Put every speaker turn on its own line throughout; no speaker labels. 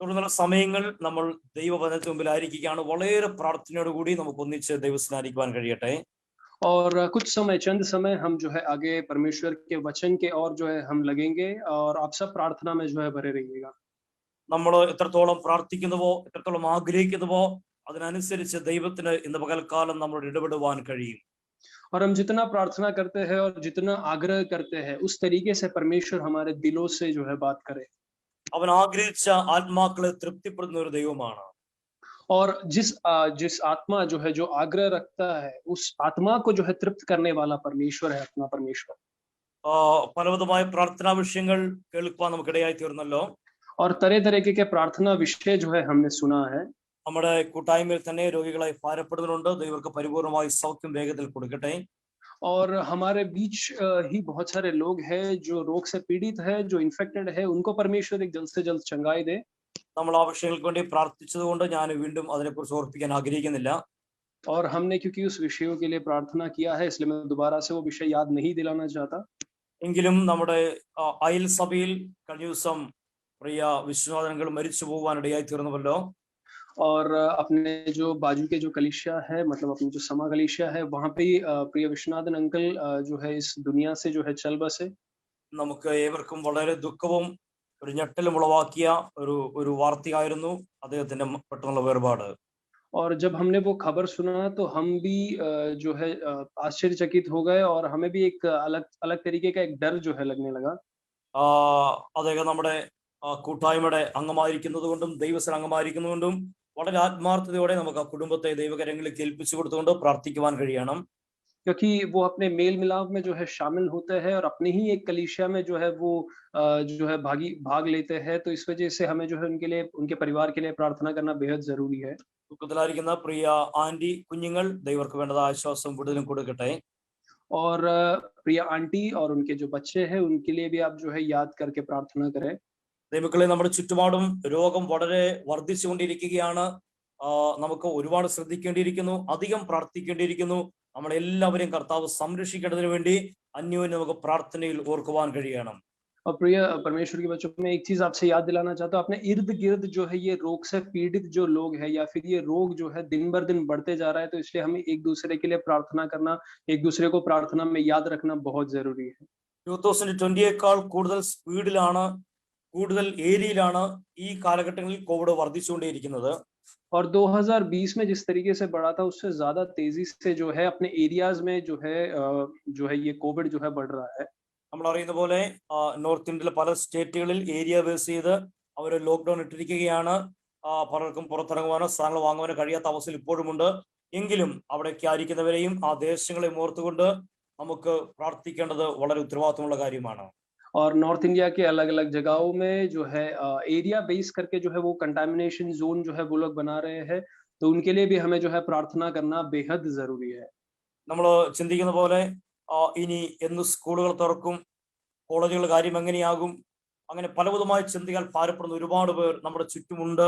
തുടർന്നുള്ള സമയങ്ങൾ നമ്മൾ ദൈവവചനത്തിന് മുമ്പിലായിരിക്കുകയാണ്. വളരെ പ്രാർത്ഥനയോടുകൂടി നമുക്ക് ഒന്നിച്ച് ദൈവസ്നാനിക്കുവാൻ കഴിയട്ടെ.
और कुछ समय चंद समय हम जो है आगे परमेश्वर के वचन के और जो है हम लगेंगे और आप सब प्रार्थना में जो है भरे रहिएगा।
നമ്മൾ എത്രത്തോളം പ്രാർത്ഥിക്കുന്നുവോ, എത്രത്തോളം ആഗ്രഹിക്കുന്നുവോ, അതിനനുസരിച്ച് ദൈവത്തിന് ഇന്ന് പകൽക്കാലം നമ്മളോട് ഇടപെടുവാൻ കഴിയും.
और हम जितना प्रार्थना करते हैं और जितना आग्रह करते हैं उस तरीके से परमेश्वर हमारे दिलों से जो है बात करे।
അവൻ ആഗ്രഹിച്ച ആത്മാക്കളെ തൃപ്തിപ്പെടുന്ന ഒരു ദൈവമാണ്.
और जिस आत्मा जो है जो आग्रह रखता है उस आत्मा को जो है तृप्त करने वाला परमेश्वर है अपना परमेश्वर।
പലവിധമായ പ്രാർത്ഥനാ വിഷയങ്ങൾ കേൾക്കുവാൻ നമുക്കിടയായി തീർന്നല്ലോ.
और तरह तरह के प्रार्थना विषय जो है हमने सुना है।
നമ്മുടെ കൂട്ടായ്മയിൽ തന്നെ രോഗികളായി ഭാരപ്പെടുന്നുണ്ട്. ദൈവർക്ക് പരിപൂർണമായി സൗഖ്യം വേഗത്തിൽ കൊടുക്കട്ടെ.
और हमारे बीच ही बहुत सारे लोग हैं जो रोग से पीड़ित है, जो इन्फेक्टेड है, उनको परमेश्वर एक जल्द से जल्द चंगाई दे।
നമ്മൾ ആ വിഷയങ്ങൾക്ക് വേണ്ടി പ്രാർത്ഥിച്ചതുകൊണ്ട് ഞാൻ വീണ്ടും അതിനെക്കുറിച്ച് ഓർപ്പിക്കാൻ ആഗ്രഹിക്കുന്നില്ല.
और हमने क्योंकि उस विषयों के लिए प्रार्थना किया है इसलिए मैं दोबारा से वो विषय याद नहीं दिलाना चाहता।
എങ്കിലും നമ്മുടെ അയൽ സഭയിൽ കഴിഞ്ഞ ദിവസം പ്രിയ വിശ്വനാഥനങ്ങൾ മരിച്ചു പോകാനിടയായി തീർന്നുവല്ലോ.
और अपने जो बाजू के जो कलीसिया है, मतलब अपनी जो समा कलीसिया है, वहां पे प्रिय विश्वनाथन अंकल जो है इस दुनिया से जो है चल बसे।
നമുക്ക് ഏവർക്കും വളരെ ദുഃഖവും ഒരു ഞെട്ടലും ഉളവാക്കിയ ഒരു വാർത്തയായിരുന്നു അദ്ദേഹത്തിന്റെ പെട്ടെന്നുള്ള വേർപാട്.
और जब हमने वो खबर सुना तो हम भी जो है आश्चर्यचकित हो गए और हमें भी एक अलग अलग तरीके का एक डर जो है लगने लगा।
അദ്ദേഹം നമ്മുടെ കൂട്ടായ്മയുടെ അംഗമായിരിക്കുന്നത് കൊണ്ടും ദൈവസ്ഥ അംഗമായിരിക്കുന്നതുകൊണ്ടും വളരെ ആത്മാർത്ഥതയോടെ നമുക്ക് ആ കുടുംബത്തെ ദൈവകരങ്ങളിൽ ഏൽപ്പിച്ചു കൊടുത്തുകൊണ്ട് പ്രാർത്ഥിക്കുവാൻ കഴിയണം.
क्योंकि वो अपने मेल मिलाप में जो है शामिल होते हैं और अपने ही एक कलीसिया में जो है वो जो है भाग लेते हैं, तो इस वजह से हमें जो है उनके लिए, उनके परिवार के लिए प्रार्थना करना बेहद जरूरी है।
ദുഃഖത്തിലായിരിക്കുന്ന പ്രിയ ആന്റി കുഞ്ഞുങ്ങൾ ദൈവർക്ക് വേണ്ടത് ആശ്വാസം കൂടുതലും കൊടുക്കട്ടെ.
और प्रिय आंटी और उनके जो बच्चे हैं उनके लिए भी आप जो है याद करके प्रार्थना करें।
ദൈവമക്കളെ, നമ്മുടെ ചുറ്റുപാടും രോഗം വളരെ വർദ്ധിച്ചുകൊണ്ടിരിക്കുകയാണ്. നമുക്ക് ഒരുപാട് ശ്രദ്ധിക്കേണ്ടിയിരിക്കുന്നു, അധികം പ്രാർത്ഥിക്കേണ്ടിയിരിക്കുന്നു. നമ്മളെല്ലാവരെയും കർത്താവ് സംരക്ഷിക്കേണ്ടതിന് വേണ്ടി അന്യോന്യം നമുക്ക് പ്രാർത്ഥനയിൽ ഓർക്കുവാൻ കഴിയണം.
और प्रिय परमेश्वर के बच्चों में एक चीज आपसे याद दिलाना चाहता हूँ, अपने इर्द गिर्द जो है ये रोग से पीड़ित जो लोग हैं या फिर ये रोग जो है दिन बर दिन बढ़ते जा रहा है, तो इसलिए हमें एक दूसरे के लिए प्रार्थना करना, एक दूसरे को प्रार्थना में याद रखना बहुत जरूरी है।
2020 കൂടുതൽ സ്പീഡിലാണ്, കൂടുതൽ ഏരിയയിലാണ് ഈ കാലഘട്ടങ്ങളിൽ കോവിഡ് വർദ്ധിച്ചുകൊണ്ടേയിരിക്കുന്നത്.
और 2020 में जिस तरीके से बढ़ा था उससे ज्यादा तेजी से जो है अपने एरियाज में जो है ये कोविड जो है बढ़ रहा है।
നമ്മൾ അറിയുന്ന പോലെ നോർത്ത് ഇന്ത്യയിലെ പല സ്റ്റേറ്റുകളിൽ ഏരിയ ബേസ് ചെയ്ത് അവർ ലോക്ക്ഡൌൺ ഇട്ടിരിക്കുകയാണ്. പലർക്കും പുറത്തിറങ്ങുവാനോ സാധനങ്ങൾ വാങ്ങുവാനോ കഴിയാത്ത അവസ്ഥയിൽ ഇപ്പോഴുമുണ്ട്. എങ്കിലും അവിടേക്ക് ആയിരിക്കുന്നവരെയും ആ ദേശങ്ങളെയും ഓർത്തുകൊണ്ട് നമുക്ക് പ്രാർത്ഥിക്കേണ്ടത് വളരെ ഉത്തരവാദിത്തമുള്ള കാര്യമാണ്.
और नॉर्थ इंडिया के अलग अलग जगहों में जो है एरिया बेस करके जो है वो कंटामिनेशन जोन जो है वो लोग बना रहे हैं, तो उनके लिए भी हमें जो है प्रार्थना करना बेहद जरूरी है।
നമ്മൾ ചിന്തിക്കുന്ന പോലെ ഇനി എന്ന് സ്കൂളുകൾ തുറക്കും, കോളേജുകളുടെ കാര്യം എങ്ങനെയാകും, അങ്ങനെ പലവിധമായി ചിന്തിക്കാൻ ഭാരപ്പെടുന്ന ഒരുപാട് പേർ നമ്മുടെ ചുറ്റുമുണ്ട്.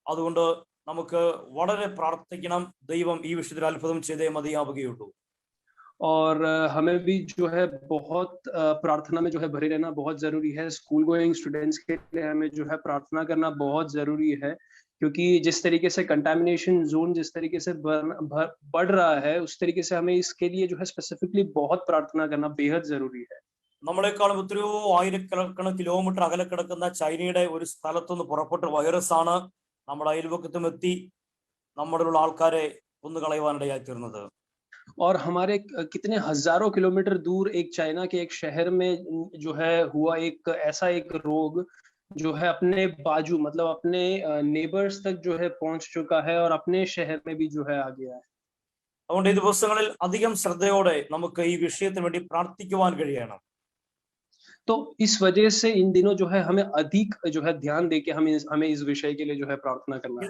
അതുകൊണ്ട് നമുക്ക് വളരെ പ്രാർത്ഥിക്കണം. ദൈവം ഈ വിഷയത്തിൽ അത്ഭുതം ചെയ്തേ മതിയാവുകയുള്ളൂ.
और हमें भी जो है बहुत प्रार्थना में जो है भरे रहना बहुत जरूरी है। स्कूल गोइंग स्टूडेंट्स के लिए हमें जो है प्रार्थना करना बहुत जरूरी है, क्योंकि जिस तरीके से कंटामिनेशन जोन जिस तरीके से बढ़ रहा है उस तरीके से हमें इसके लिए जो है स्पेसिफिकली बहुत प्रार्थना करना बेहद जरूरी है।
നമ്മളെക്കാളും എത്രയോ ആയിരക്കണക്കിന് കിലോമീറ്റർ അകലെ കിടക്കുന്ന ചൈനയുടെ ഒരു സ്ഥലത്തുനിന്ന് പുറപ്പെട്ട വൈറസ് ആണ് നമ്മുടെ അയൽവക്കത്തും എത്തി നമ്മുടെ ഉള്ള ആൾക്കാരെ കൊന്നുകളയുവാനിടയായി തീർന്നത്.
और हमारे कितने हजारों किलोमीटर दूर एक चाइना के एक शहर में जो है हुआ एक ऐसा एक रोग जो है अपने बाजू, मतलब अपने नेबर्स तक जो है पहुंच चुका है और अपने शहर में भी जो है आ गया है।
അതുകൊണ്ട് ഈ ദിവസങ്ങളിൽ അധികം ശ്രദ്ധയോടെ നമുക്ക് ഈ വിഷയത്തിന് വേണ്ടി പ്രാർത്ഥിക്കുവാൻ കഴിയണം.
तो इस वजह से इन दिनों जो है हमें अधिक जो है ध्यान देके हमें इस विषय के लिए जो है प्रार्थना करना है।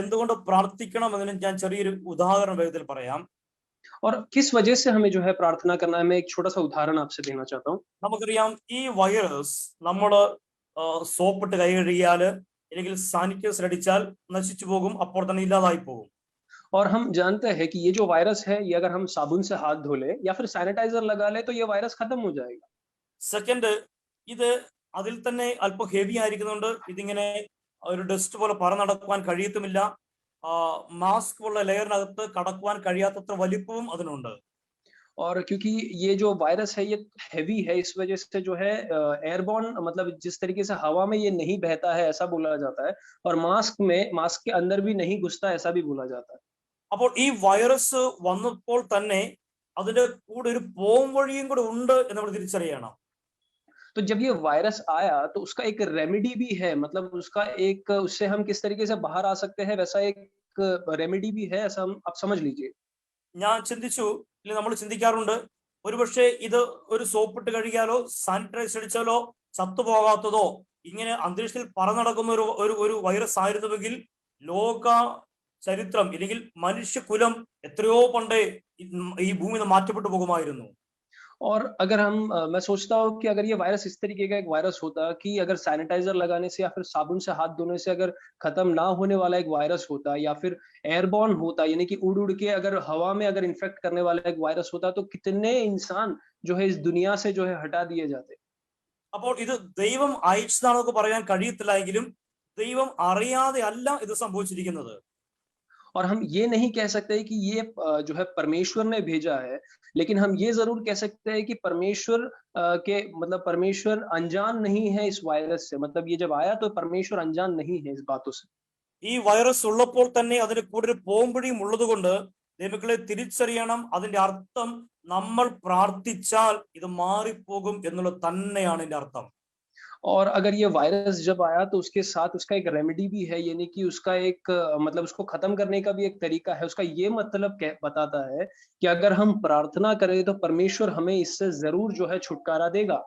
എന്തുകൊണ്ട് പ്രാർത്ഥിക്കണം എന്നതിന് ഞാൻ ചെറിയൊരു ഉദാഹരണം വേഗത്തിൽ പറയാം.
और किस वजह से हमें जो है प्रार्थना करना है, मैं एक छोटा सा उदाहरण आपसे देना चाहता हूँ।
നമുക്കറിയാം ഈ വൈറസ് നമ്മൾ സോപ്പിട്ട് കൈ കഴുകിയാൽ അല്ലെങ്കിൽ സാനിറ്റൈസർ അടിച്ചാൽ നശിച്ചു പോകും, അപ്പോൾ തന്നെ ഇല്ലാതായി പോകും.
और हम जानते हैं कि ये जो वायरस है ये अगर हम साबुन से हाथ धो ले या फिर सैनिटाइजर लगा ले तो ये वायरस खत्म हो जाएगा।
സെക്കൻഡ്, ഇത് അതിൽ തന്നെ അല്പം ഹെവി ആയിരിക്കുന്നുണ്ട്. ഇതിങ്ങനെ ഒരു ഡസ്റ്റ് പോലെ പറന്ന് നടക്കുവാൻ കഴിയത്തുമില്ല. മാസ്ക് ഉള്ള ലെയറിനകത്ത് കടക്കുവാൻ കഴിയാത്തത്ര വലിപ്പവും അതിനുണ്ട്.
और क्योंकि ये जो वायरस है ये हैवी है, इस वजह से जो है एयरबॉर्न, मतलब जिस तरीके से हवा में ये नहीं बहता है ऐसा बोला जाता है, और मास्क के अंदर भी नहीं घुसता ऐसा भी बोला जाता है।
അപ്പോൾ ഈ വൈറസ് വന്നപ്പോൾ തന്നെ അതിന്റെ കൂടെ ഒരു പോം വഴിയും കൂടെ ഉണ്ട് എന്ന് നമ്മൾ തിരിച്ചറിയണം.
तो जब ये वायरस आया तो उसका एक रेमेडी भी है, मतलब उसका एक, उससे हम किस तरीके से बाहर आ सकते हैं वैसा एक रेमेडी भी है, ऐसा हम आप समझ लीजिए।
ഞാൻ ചിന്തിച്ചു, ഇല്ല നമ്മൾ ചിന്തിക്കാറുണ്ട്, ഒരുപക്ഷെ ഇത് ഒരു സോപ്പിട്ട് കഴുകിയാലോ സാനിറ്റൈസ് അടിച്ചാലോ ചത്തുപോകാത്തതോ ഇങ്ങനെ അന്തരീക്ഷത്തിൽ പറന്നടക്കുന്ന ഒരു വൈറസ് ആയിരുന്നുവെങ്കിൽ ലോക ചരിത്രം ഇല്ലെങ്കിൽ മനുഷ്യകുലം എത്രയോ പണ്ടേ ഈ ഭൂമിയിൽ നിന്ന് മാറ്റപ്പെട്ടു പോകുമായിരുന്നു.
और अगर हम मैं सोचता हूँ कि अगर ये वायरस इस तरीके का एक वायरस होता कि अगर सैनिटाइजर लगाने से या फिर साबुन से हाथ धोने से अगर खत्म ना होने वाला एक वायरस होता, या फिर एयरबॉर्न होता, यानी कि उड़ उड़ के अगर हवा में अगर इन्फेक्ट करने वाला एक वायरस होता, तो कितने इंसान जो है इस दुनिया से जो है हटा दिए जाते।
അപ്പോൾ ഇത് ദൈവം അയച്ചതാണെന്നൊക്കെ പറയാൻ കഴിയത്തില്ല എങ്കിലും ദൈവം അറിയാതെ അല്ല ഇത് സംഭവിച്ചിരിക്കുന്നത്.
और हम ये नहीं कह सकते कि ये जो है परमेश्वर ने भेजा है, लेकिन हम ये जरूर कह सकते हैं कि परमेश्वर के मतलब परमेश्वर अनजान नहीं है इस वायरस से, मतलब ये जब आया तो परमेश्वर अनजान नहीं है इस बातों से।
ഈ വൈറസ് ഉള്ളപ്പോൾ തന്നെ അതിന് കൂടെ ഒരു പോംവഴിയും ഉള്ളതുകൊണ്ട് ദൈവങ്ങളെ തിരിച്ചറിയണം. അതിന്റെ അർത്ഥം നമ്മൾ പ്രാർത്ഥിച്ചാൽ ഇത് മാറിപ്പോകും എന്നുള്ളത് തന്നെയാണ് ഇതിന്റെ അർത്ഥം.
और अगर ये वायरस जब आया तो उसके साथ उसका एक रेमेडी भी है, यानी कि उसका एक मतलब उसको खत्म करने का भी एक तरीका है। उसका ये मतलब बताता है कि अगर हम प्रार्थना करें तो परमेश्वर हमें इससे जरूर जो है छुटकारा देगा।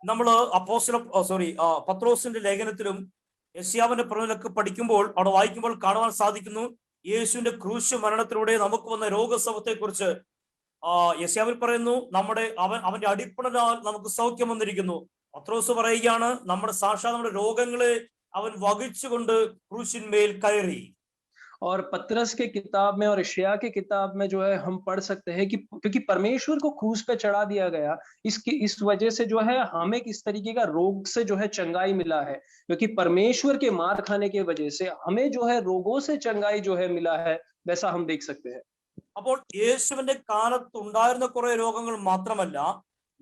നമ്മൾ പത്രോസിന്റെ ലേഖനത്തിലും യെശയ്യാവിന്റെ പ്രവചനത്തിലൊക്കെ പഠിക്കുമ്പോൾ അവിടെ വായിക്കുമ്പോൾ കാണുവാൻ സാധിക്കുന്നു, യേശുവിന്റെ ക്രൂശ് മരണത്തിലൂടെ നമുക്ക് വന്ന രോഗസൗഖ്യത്തെ കുറിച്ച് യെശയ്യാവിൽ പറയുന്നു, അവന്റെ അടിപ്പിണരാൽ നമുക്ക് സൗഖ്യം വന്നിരിക്കുന്നു. പത്രോസ് പറയുകയാണ്, നമ്മുടെ സാക്ഷാത് നമ്മുടെ രോഗങ്ങളെ അവൻ വഹിച്ചുകൊണ്ട് ക്രൂശിന്മേൽ കയറി.
और पतरस के किताब में और यशायाह के किताब में जो है हम पढ़ सकते हैं कि क्योंकि परमेश्वर को क्रूस पे चढ़ा दिया गया, इस वजह से जो है हमें किस तरीके का रोग से जो है चंगाई मिला है, क्योंकि परमेश्वर के मार खाने के वजह से हमें जो है रोगों से चंगाई जो है मिला है, वैसा हम देख सकते हैं।
അപ്പോൾ യേശുവിന്റെ കാലത്ത് ഉണ്ടായിരുന്ന കുറെ രോഗങ്ങൾ മാത്രമല്ല,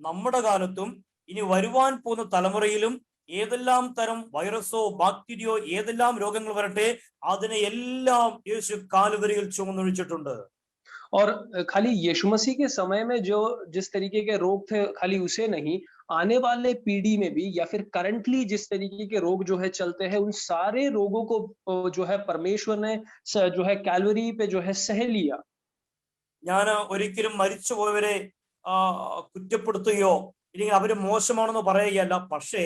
നമ്മുടെ കാലത്തും ഇനി വരുവാൻ പോകുന്ന തലമുറയിലും ഏതെല്ലാം തരം വൈറസോ ബാക്ടീരിയോ ഏതെല്ലാം രോഗങ്ങൾ വരട്ടെ അതിനെ എല്ലാം യേശു കാലുവരിയിൽ ചുമന്നൊഴിച്ചിട്ടുണ്ട്.
और खाली यीशु मसीह के समय में जो जिस तरीके के रोग थे खाली उसे नहीं, आने वाले पीढ़ी में भी या फिर करंटली जिस तरीके के रोग जो है चलते हैं, उन सारे रोगों को जो है परमेश्वर ने जो है कैलवरी पे जो है सह लिया।
ഞാൻ ഒരിക്കലും മരിച്ചുപോയവരെ കുറ്റപ്പെടുത്തുകയോ ഇല്ലെങ്കിൽ അവര് മോശമാണെന്ന് പറയുകയല്ല, പക്ഷേ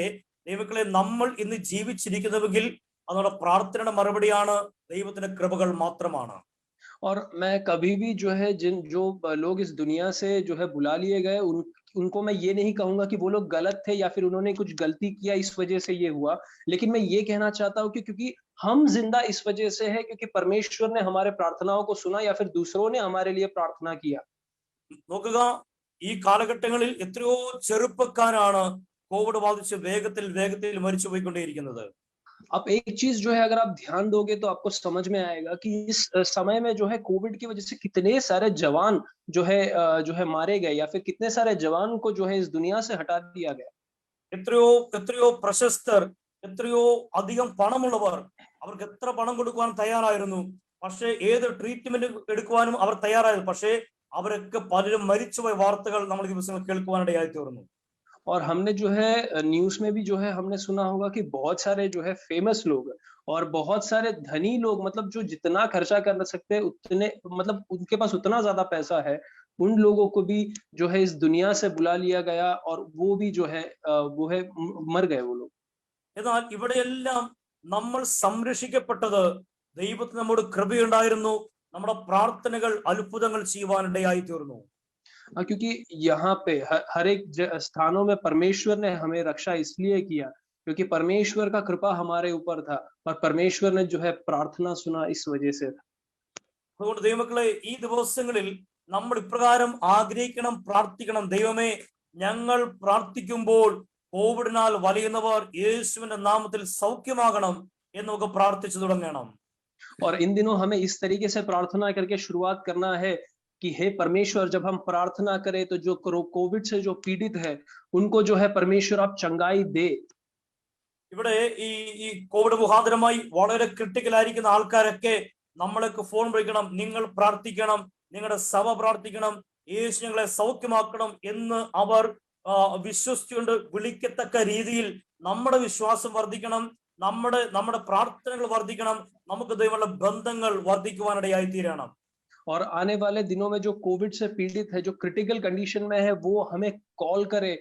ദൈവങ്ങളെ നമ്മൾ ഇന്ന് ജീവിച്ചിരിക്കുന്നുവെങ്കിൽ അത് നമ്മുടെ പ്രാർത്ഥനയുടെ മറുപടിയാണ്, ദൈവത്തിന്റെ കൃപകൾ മാത്രമാണ്.
और मैं कभी भी जो है जो लोग इस दुनिया से जो है बुला लिए गए उनको मैं ये नहीं कहूंगा कि वो लोग गलत थे या फिर उन्होंने कुछ गलती किया इस वजह से ये हुआ, लेकिन मैं ये कहना चाहता हूँ कि क्योंकि हम जिंदा इस वजह से है क्योंकि परमेश्वर ने हमारे प्रार्थनाओं को सुना या फिर दूसरों ने हमारे लिए प्रार्थना किया।
നോക്കുക, ഈ കാലഘട്ടങ്ങളിൽ എത്രയോ ചെറുപ്പക്കാരാണ് കോവിഡ് ബാധിച്ച് വേഗത്തിൽ മരിച്ചു പോയിക്കൊണ്ടേയിരിക്കുന്നത്.
अब एक चीज जो है अगर आप ध्यान दोगे तो आपको समझ में आएगा कि इस समय में जो है कोविड की वजह से कितने सारे जवान जो है मारे गए या फिर कितने सारे जवान को जो है इस दुनिया से हटा दिया गया।
എത്രയോ പ്രശസ്തർ, എത്രയോ അധികം പണമുള്ളവർ, അവർക്ക് എത്ര പണം കൊടുക്കുവാൻ തയ്യാറായിരുന്നു, പക്ഷേ ഏത് ട്രീറ്റ്മെന്റ് എടുക്കുവാനും അവർ തയ്യാറായിരുന്നു, പക്ഷേ അവരൊക്കെ പലരും മരിച്ചുപോയ വാർത്തകൾ നമ്മൾ ദിവസങ്ങൾ കേൾക്കുവാനിടയായി തീർന്നു.
और हमने जो है न्यूज में भी जो है हमने सुना होगा कि बहुत सारे जो है फेमस लोग और बहुत सारे धनी लोग, मतलब जो जितना खर्चा कर सकते हैं उतने, मतलब उनके पास उतना ज्यादा पैसा है, उन लोगों को भी जो है इस दुनिया से बुला लिया गया और वो भी जो है मर गए वो लोग।
എന്നാൽ ഇവിടെയെല്ലാം നമ്മൾ സംരക്ഷിക്കപ്പെട്ടത് ദൈവത്തിന് നമ്മോട് കൃപയുണ്ടായിരുന്നു, നമ്മുടെ പ്രാർത്ഥനകൾ അത്ഭുതങ്ങൾ ചെയ്യുവാനിടയായി തീർന്നു.
क्योंकि यहाँ पे हर एक स्थानों में परमेश्वर ने हमें रक्षा इसलिए किया क्योंकि परमेश्वर का कृपा हमारे ऊपर था और परमेश्वर ने जो है प्रार्थना सुना इस वजह से था।
അതുകൊണ്ട് ദൈവമക്കളെ, ഈ ദിവസങ്ങളിൽ നമ്മൾ ഇപ്രകാരം ആഗ്രഹിക്കണം, പ്രാർത്ഥിക്കണം, ദൈവമേ ഞങ്ങൾ പ്രാർത്ഥിക്കുമ്പോൾ കോവിഡിനാൽ വലയുന്നവർ യേശുവിന്റെ നാമത്തിൽ സൗഖ്യമാകണം, എന്ന് നമുക്ക് പ്രാർത്ഥിച്ചു തുടങ്ങണം.
और इन दिनों हमें इस तरीके से प्रार्थना करके शुरुआत करना है कि हे परमेश्वर, जब हम प्रार्थना करें तो जो कोविड से जो पीड़ित है उनको जो है परमेश्वर आप चंगाई दे।
ഇവിടെ ഈ കോവിഡ് മുഖാന്തരമായി വളരെ ക്രിട്ടിക്കൽ ആയിരിക്കുന്ന ആൾക്കാരൊക്കെ നമ്മൾക്ക് ഫോൺ വിളിക്കണം, നിങ്ങൾ പ്രാർത്ഥിക്കണം, നിങ്ങളുടെ സഭ പ്രാർത്ഥിക്കണം, യേശു ഞങ്ങളെ സൗഖ്യമാക്കണം എന്ന് അവർ വിശ്വസിച്ചുകൊണ്ട് വിളിക്കത്തക്ക രീതിയിൽ നമ്മുടെ വിശ്വാസം വർദ്ധിക്കണം, നമ്മുടെ പ്രാർത്ഥനകൾ വർദ്ധിക്കണം, നമുക്ക് ദൈവമുള്ള ബന്ധങ്ങൾ വർദ്ധിക്കുവാനിടയായി തീരണം.
और आने वाले दिनों में जो कोविड से पीड़ित है, जो क्रिटिकल कंडीशन में है, वो हमें कॉल करे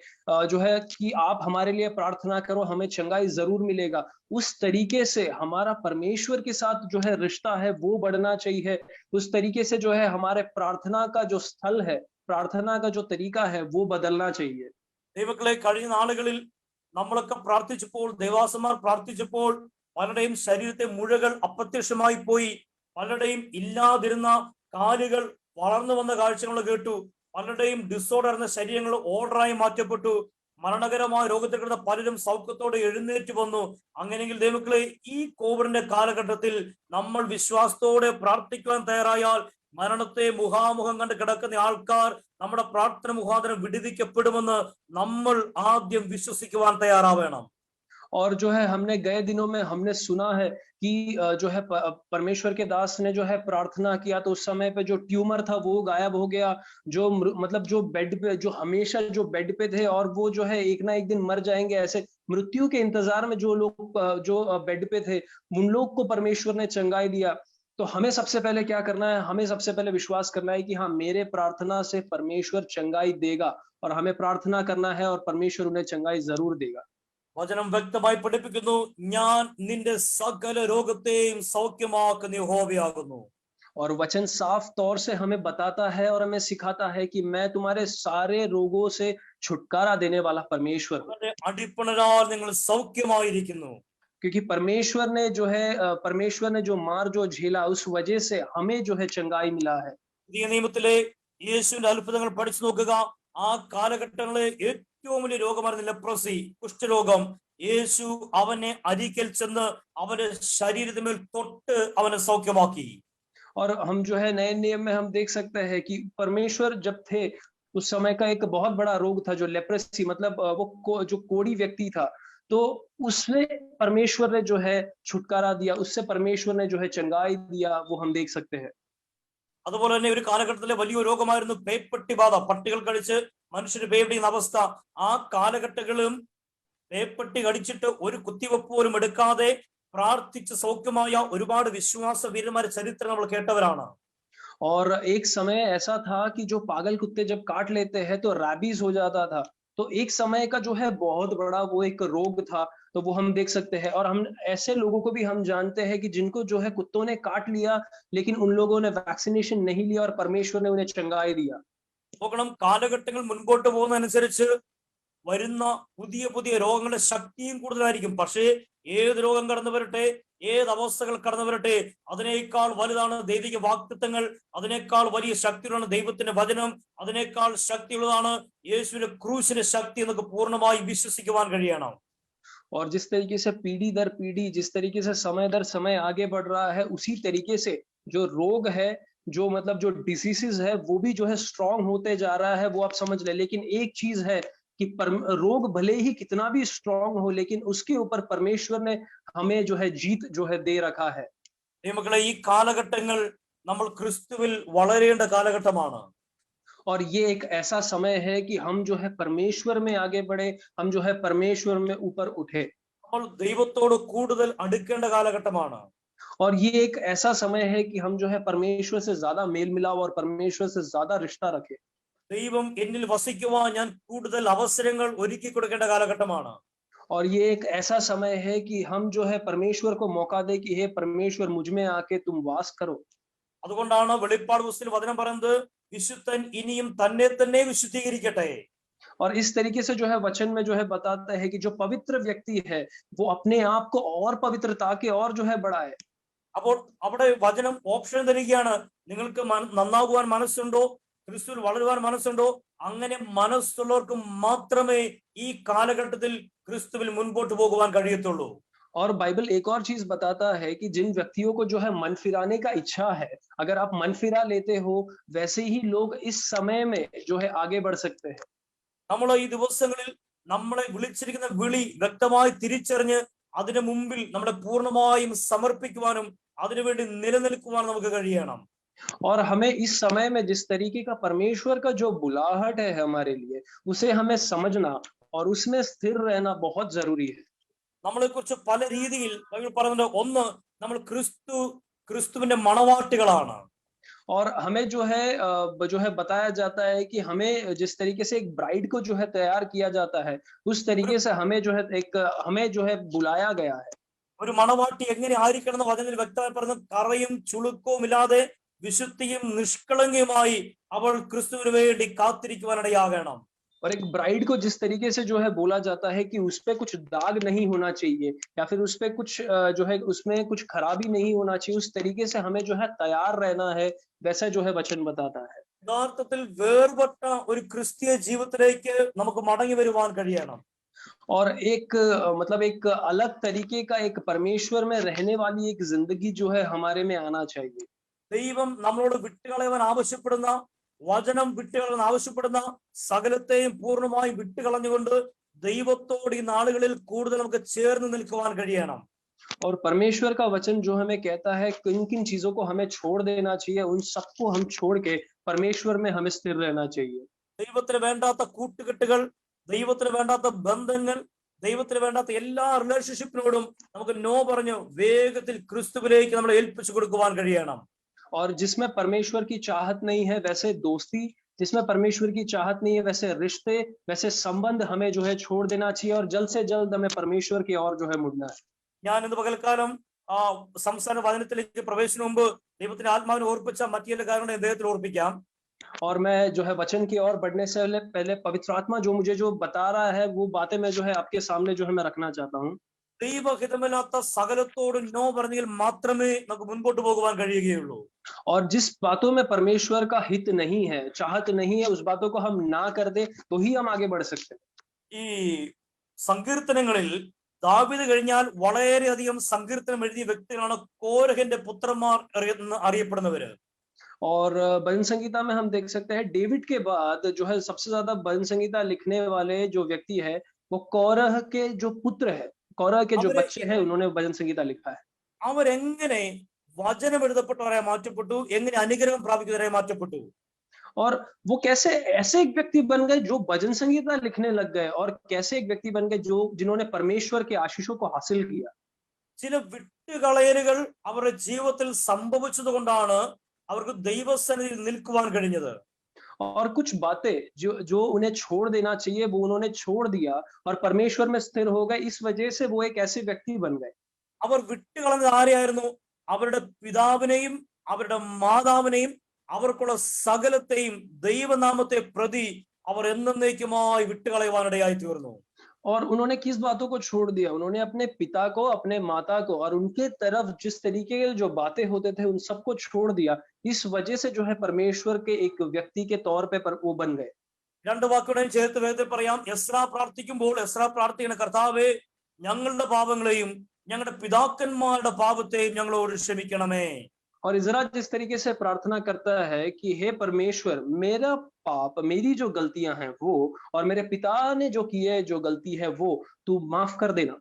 जो है कि आप हमारे लिए प्रार्थना करो, हमें चंगाई जरूर मिलेगा। उस तरीके से हमारा परमेश्वर के साथ जो है रिश्ता है वो बढ़ना चाहिए। उस तरीके से जो है हमारे प्रार्थना का जो स्थल है, प्रार्थना का जो तरीका है वो बदलना चाहिए।
ദൈവങ്ങളെ, കഴിഞ്ഞ നാളുകളിൽ നമ്മളൊക്കെ പ്രാർത്ഥിച്ചപ്പോൾ, ദേവാസന്മാർ പ്രാർത്ഥിച്ചപ്പോൾ പലരുടെയും ശരീരത്തെ മുഴകൾ അപ്രത്യക്ഷമായി പോയി, പലരുടെയും ഇല്ലാതിരുന്ന കാലുകൾ വളർന്നു വന്ന കാഴ്ചകൾ കേട്ടു, പലരുടെയും ഡിസോർഡർ എന്ന ശരീരങ്ങൾ ഓർഡറായി മാറ്റപ്പെട്ടു, മരണകരമായ രോഗത്തിൽ കിടന്ന പലരും സൗഖ്യത്തോടെ എഴുന്നേറ്റ് വന്നു. അങ്ങനെയെങ്കിൽ ദൈവങ്ങളെ, ഈ കോവിഡിന്റെ കാലഘട്ടത്തിൽ നമ്മൾ വിശ്വാസത്തോടെ പ്രാർത്ഥിക്കുവാൻ തയ്യാറായാൽ മരണത്തെ മുഖാമുഖം കണ്ട് കിടക്കുന്ന ആൾക്കാർ നമ്മുടെ പ്രാർത്ഥന മുഖാന്തരം വിടുവിക്കപ്പെടുമെന്ന് നമ്മൾ ആദ്യം വിശ്വസിക്കുവാൻ തയ്യാറാവണം.
और जो है हमने गए दिनों में हमने सुना है कि जो है परमेश्वर के दास ने जो है प्रार्थना किया तो उस समय पे जो ट्यूमर था वो गायब हो गया। जो मतलब जो बेड पे, जो हमेशा जो बेड पे थे और वो जो है एक ना एक दिन मर जाएंगे, ऐसे मृत्यु के इंतजार में जो लोग जो बेड पे थे उन लोग को परमेश्वर ने चंगाई दिया। तो हमें सबसे पहले क्या करना है? हमें सबसे पहले विश्वास करना है कि हाँ, मेरे प्रार्थना से परमेश्वर चंगाई देगा, और हमें प्रार्थना करना है और परमेश्वर उन्हें चंगाई जरूर देगा।
വചനം വ്യക്തമായി പഠിപ്പിക്കുന്നു, ഞാൻ നിന്റെ സകല രോഗത്തെയും സൗഖ്യമാക്കുന്ന യഹോവയാകുന്നു.
और वचन साफ तौर से हमें बताता है और हमें सिखाता है कि मैं तुम्हारे सारे रोगों से छुटकारा देने वाला परमेश्वर हूं।
അടിപ്പണരാൽ നിങ്ങൾ സൗഖ്യമായിരിക്കുന്നു.
क्योंकि परमेश्वर ने जो है परमेश्वर ने जो मार जो झेला उस वजह से हमें जो है चंगाई मिला है।
പുതിയ നിയമത്തിലെ യേശുവിന്റെ അത്ഭുതങ്ങൾ പഠിച്ചു നോക്കുക. ആ കാലഘട്ടങ്ങളിലെ ഏറ്റവും വലിയ രോഗമായിരുന്നു ലെപ്രസി, കുഷ്ഠരോഗം. യേശു അവനെ അരികിൽ ചെന്ന് അവന്റെ ശരീരത്തിന്മേൽ തൊട്ട് അവനെ സൗഖ്യമാക്കി.
और हम जो है नए नियम में हम देख सकते हैं कि परमेश्वर जब थे उस समय का एक बहुत बड़ा रोग था जो लेप्रेसी, मतलब वो जो कोढ़ी व्यक्ति था, तो उसमें परमेश्वर ने जो है छुटकारा दिया, उससे परमेश्वर ने जो है चंगाई दिया, वो हम देख सकते हैं।
അതുപോലെ തന്നെ ഒരു കാലഘട്ടത്തിലെ വലിയ രോഗമായിരുന്നു പേപ്പട്ടി ബാധ. പട്ടികൾ കടിച്ച് മനുഷ്യന് പേടിക്കുന്ന അവസ്ഥ. ആ കാലഘട്ടങ്ങളിലും പേപ്പട്ടി കടിച്ചിട്ട് ഒരു കുത്തിവെപ്പ് പോലും എടുക്കാതെ പ്രാർത്ഥിച്ച് സൗഖ്യമായ ഒരുപാട് വിശ്വാസ വീരന്മാരുടെ ചരിത്രം നമ്മൾ കേട്ടവരാണ്.
और एक समय ऐसा था कि जो पागल कुत्ते जब काट लेते हैं तो रैबीज हो जाता था। तो एक समय का जो है बहुत बड़ा वो एक रोग था, तो वो हम देख सकते हैं। और हम ऐसे लोगों को भी हम जानते हैं कि जिनको जो है कुत्तों ने काट लिया, लेकिन उन लोगों ने वैक्सीनेशन नहीं लिया और परमेश्वर ने उन्हें चंगाई दिया।
നോക്കണം, കാലഘട്ടങ്ങൾ മുൻപോട്ട് പോകുന്നതനുസരിച്ച് വരുന്ന പുതിയ പുതിയ രോഗങ്ങളുടെ ശക്തിയും കൂടുതലായിരിക്കും. പക്ഷേ ഏത് രോഗം കടന്നു വരട്ടെ, ഏത് അവസ്ഥകൾ കടന്നു വരട്ടെ, അതിനേക്കാൾ വലുതാണ് ദൈവിക വാഗ്ദത്തങ്ങൾ, അതിനേക്കാൾ വലിയ ശക്തിയുള്ളതാണ് ദൈവത്തിന്റെ വചനം, അതിനേക്കാൾ ശക്തിയുള്ളതാണ് യേശുവിന്റെ ക്രൂശിന്റെ ശക്തി എന്നൊക്കെ പൂർണ്ണമായി വിശ്വസിക്കുവാൻ കഴിയണം.
और जिस तरीके से पीढ़ी दर पीढ़ी, जिस तरीके से समय दर समय आगे बढ़ रहा है, उसी तरीके से जो रोग है, जो मतलब जो डिसीजेस है, वो भी जो है स्ट्रांग होते जा रहा है, वो आप समझ ले। लेकिन एक चीज है कि रोग भले ही कितना भी स्ट्रांग हो, लेकिन उसके ऊपर परमेश्वर ने हमें जो है जीत जो है दे रखा है।
ദൈവമക്കളെ, ഈ കാലഘട്ടങ്ങൾ നമ്മൾ ക്രിസ്തുവിൽ വളരേണ്ട കാലഘട്ടമാണ്.
और ये एक ऐसा समय है कि हम जो है परमेश्वर में आगे बढ़े, हम जो है परमेश्वर में ऊपर उठे।
നമ്മൾ ദൈവത്തോട് കൂടുതൽ അടുക്കേണ്ട കാലഘട്ടമാണ്.
और ये एक ऐसा समय है कि हम जो है परमेश्वर से ज्यादा मेल मिलाव और परमेश्वर से ज्यादा रिश्ता रखे।
ദൈവം എന്നിൽ വസിക്കുവാൻ ഞാൻ കൂടുതൽ അവസരങ്ങൾ ഒരുക്കി കൊടുക്കേണ്ട കാലഘട്ടമാണ്.
और ये एक ऐसा समय है कि हम जो है परमेश्वर को मौका दे कि हे परमेश्वर, मुझ में आके तुम वास करो।
അതുകൊണ്ടാണ് വെളിപ്പാട് പുസ്തകത്തിൽ വചനം പറയുന്നത്, വിശുദ്ധൻ ഇനിയും തന്നെ തന്നെ വിശുദ്ധീകരിക്കട്ടെ.
और इस तरीके से जो है वचन में जो है बताता है कि जो पवित्र व्यक्ति है वो अपने आप को और पवित्रता के और जो है बढ़ाए।
അപ്പോൾ അവിടെ വചനം ഓപ്ഷൻ തരികയാണ്, നിങ്ങൾക്ക് നന്നാകുവാൻ മനസ്സുണ്ടോ, ക്രിസ്തുവിൽ വളരുവാൻ മനസ്സുണ്ടോ, അങ്ങനെ മനസ്സുള്ളവർക്ക് മാത്രമേ ഈ കാലഘട്ടത്തിൽ ക്രിസ്തുവിൽ മുൻപോട്ട് പോകുവാൻ കഴിയത്തുള്ളൂ.
और बाइबल एक और चीज बताता है कि जिन व्यक्तियों को जो है मन फिराने का इच्छा है, अगर आप मन फिरा लेते हो, वैसे ही लोग इस समय में जो है आगे बढ़ सकते हैं।
നമ്മൾ ഈ ദിവസങ്ങളിൽ നമ്മളെ വിളിച്ചിരിക്കുന്ന വിളി വ്യക്തമായി തിരിച്ചറിഞ്ഞ് അതിനു മുമ്പിൽ നമ്മളെ പൂർണ്ണമായും സമർപ്പിക്കുവാനും അതിനുവേണ്ടി നിലനിൽക്കുവാനും നമുക്ക് കഴിയണം.
और हमें इस समय में जिस तरीके का परमेश्वर का जो बुलाहट है हमारे लिए, उसे हमें समझना और उसमें स्थिर रहना बहुत जरूरी है।
നമ്മളെ കുറിച്ച് പല രീതിയിൽ ബൈബിൾ പറയുന്നുണ്ട്. ഒന്ന്, നമ്മൾ ക്രിസ്തുവിന്റെ മണവാട്ടികളാണ്.
और हमें जो है बताया जाता है कि हमें जिस तरीके से एक ब्राइड को जो है तैयार किया जाता है, उस
ഒരു
तरीके से हमें जो है बुलाया गया है।
ഒരു മണവാട്ടി എങ്ങനെ ആയിരിക്കണം എന്ന് വചനത്തിൽ വ്യക്തമായി പറഞ്ഞു. കറയും ചുളുക്കവും ഇല്ലാതെ വിശുദ്ധിയും നിഷ്കളങ്കയുമായി അവൾ ക്രിസ്തുവിന് വേണ്ടി കാത്തിരിക്കുവാനിടയാകണം.
और एक ब्राइड को जिस तरीके से जो है बोला जाता है कि उस पे कुछ दाग नहीं होना चाहिए, या फिर उस पे कुछ जो है उसमें कुछ खराबी नहीं होना चाहिए, उस तरीके से हमें जो है तैयार रहना है, वैसा जो है वचन बताता है।
യഥാർത്ഥത്തിൽ വേർപെട്ട ഒരു ക്രിസ്തീയ ജീവിതത്തിലേക്ക് നമുക്ക് മടങ്ങി വരുവാൻ കഴിയണം.
और एक मतलब एक अलग तरीके का एक परमेश्वर में रहने वाली एक जिंदगी जो है हमारे में आना चाहिए।
ദൈവം നമ്മളോട് വിട്ടുകളയുവാൻ ആവശ്യപ്പെടുന്ന, വചനം വിട്ടുകളയാൻ ആവശ്യപ്പെടുന്ന സകലത്തെയും പൂർണ്ണമായും വിട്ടുകളഞ്ഞുകൊണ്ട് ദൈവത്തോട് ഈ നാളുകളിൽ കൂടുതൽ നമുക്ക് ചേർന്ന് നിൽക്കുവാൻ കഴിയണം.
और परमेश्वर का वचन जो हमें कहता है किन किन चीजों को हमें छोड़ देना चाहिए, उन सबको हम छोड़ के परमेश्वर में हमें स्थिर रहना चाहिए।
ദൈവത്തിന് വേണ്ടാത്ത കൂട്ടുകെട്ടുകൾ, ദൈവത്തിന് വേണ്ടാത്ത ബന്ധങ്ങൾ, ദൈവത്തിന് വേണ്ടാത്ത എല്ലാ റിലേഷൻഷിപ്പിനോടും നമുക്ക് നോ പറഞ്ഞു വേഗത്തിൽ ക്രിസ്തുവിലേക്ക് നമ്മളെ ഏൽപ്പിച്ചു കൊടുക്കുവാൻ കഴിയണം.
और जिसमें परमेश्वर की चाहत नहीं है वैसे दोस्ती, जिसमें परमेश्वर की चाहत नहीं है वैसे रिश्ते, वैसे संबंध हमें जो है छोड़ देना चाहिए और जल्द से जल्द हमें परमेश्वर की ओर जो है मुड़ना है।
ഞാൻ ഇന്ന് പകൽക്കാലം സംസാര വചനത്തിലേക്ക് പ്രവേശിക്കുന്ന മുമ്പ് ദൈവത്തിന്റെ ആത്മാവിനെ ഓർപ്പിച്ച മറ്റു ചില കാര്യങ്ങൾ അദ്ദേഹത്തിൽ ഓർപ്പിക്കാം.
और मैं जो है वचन की ओर बढ़ने से पहले पवित्र आत्मा जो मुझे जो बता रहा है वो बातें मैं जो है आपके सामने जो है मैं रखना चाहता हूँ।
ദൈവഹിതമില്ലാത്ത സകലത്തോടും നോ പറഞ്ഞെങ്കിൽ മാത്രമേ നമുക്ക് മുൻപോട്ട് പോകുവാൻ കഴിയുകയുള്ളൂ.
और जिस बातों में परमेश्वर का हित नहीं है, चाहत नहीं है, उस बातों को हम ना कर दे तो ही हम आगे बढ़ सकते हैं।
ഈ സങ്കീർത്തനങ്ങളിൽ ദാവീദ് കഴിഞ്ഞാൽ വളരെയധികം സങ്കീർത്തനം എഴുതിയ വ്യക്തികളാണ് കോരഹിന്റെ പുത്രന്മാർ എന്ന് അറിയപ്പെടുന്നവര്.
और भजन संगीता में हम देख सकते हैं डेविड के बाद जो है सबसे ज्यादा भजन संगीता लिखने वाले जो व्यक्ति है वो कौरह के जो पुत्र है, कौरह के जो बच्चे हैं, उन्होंने भजन संगीता लिखा है।
അവരെങ്ങനെ വചനം എഴുതപ്പെട്ടവരായി മാറ്റപ്പെട്ടു, എങ്ങനെ അനുഗ്രഹം പ്രാപിക്കുന്നവരായി മാറ്റപ്പെട്ടു.
और वो कैसे ऐसे एक व्यक्ति बन गए जो भजन संगीता लिखने लग गए, और कैसे एक व्यक्ति बन गए जो जिन्होंने परमेश्वर के आशीषों को हासिल किया।
ചില വിട്ടുകളയലുകൾ അവരുടെ ജീവിതത്തിൽ സംഭവിച്ചത് കൊണ്ടാണ് അവർക്ക് ദൈവസന്നിധിയിൽ നിൽക്കുവാൻ കഴിഞ്ഞത്.
और कुछ बातें जो जो उन्हें छोड़ देना चाहिए वो उन्होंने छोड़ दिया और परमेश्वर में स्थिर हो गए, इस वजह से वो एक ऐसे व्यक्ति बन गए।
അവർ വിട്ടുകളഞ്ഞത് ആരെയായിരുന്നു? അവരുടെ പിതാവിനെയും അവരുടെ മാതാവിനെയും അവർക്കുള്ള സകലത്തെയും ദൈവനാമത്തെ പ്രതി അവർ എന്നേക്കുമായി വിട്ടുകളയുവാനിടയായി തീർന്നു.
और उन्होंने किस बातों को छोड़ दिया? उन्होंने अपने पिता को, अपने माता को और उनके तरफ जिस तरीके के जो बातें होते थे उन सबको छोड़ दिया। इस वजह से जो है परमेश्वर के एक व्यक्ति के तौर पे वो बन गए।
രണ്ട് വാക്കുകളെയും ചേർത്ത് വേദത്തിൽ പറയാം. എസ്രാ പ്രാർത്ഥിക്കുമ്പോൾ എസ്രാ പ്രാർത്ഥിക്കുന്ന കർത്താവേ, ഞങ്ങളുടെ പാപങ്ങളെയും ഞങ്ങളുടെ പിതാക്കന്മാരുടെ പാപത്തെയും ഞങ്ങളോട് ക്ഷമിക്കണമേ.
और इज़रा जिस तरीके से प्रार्थना करता है कि हे परमेश्वर, मेरा पाप, मेरी जो गलतियां हैं वो, और मेरे पिता ने जो किए जो गलती है वो तू माफ कर देना।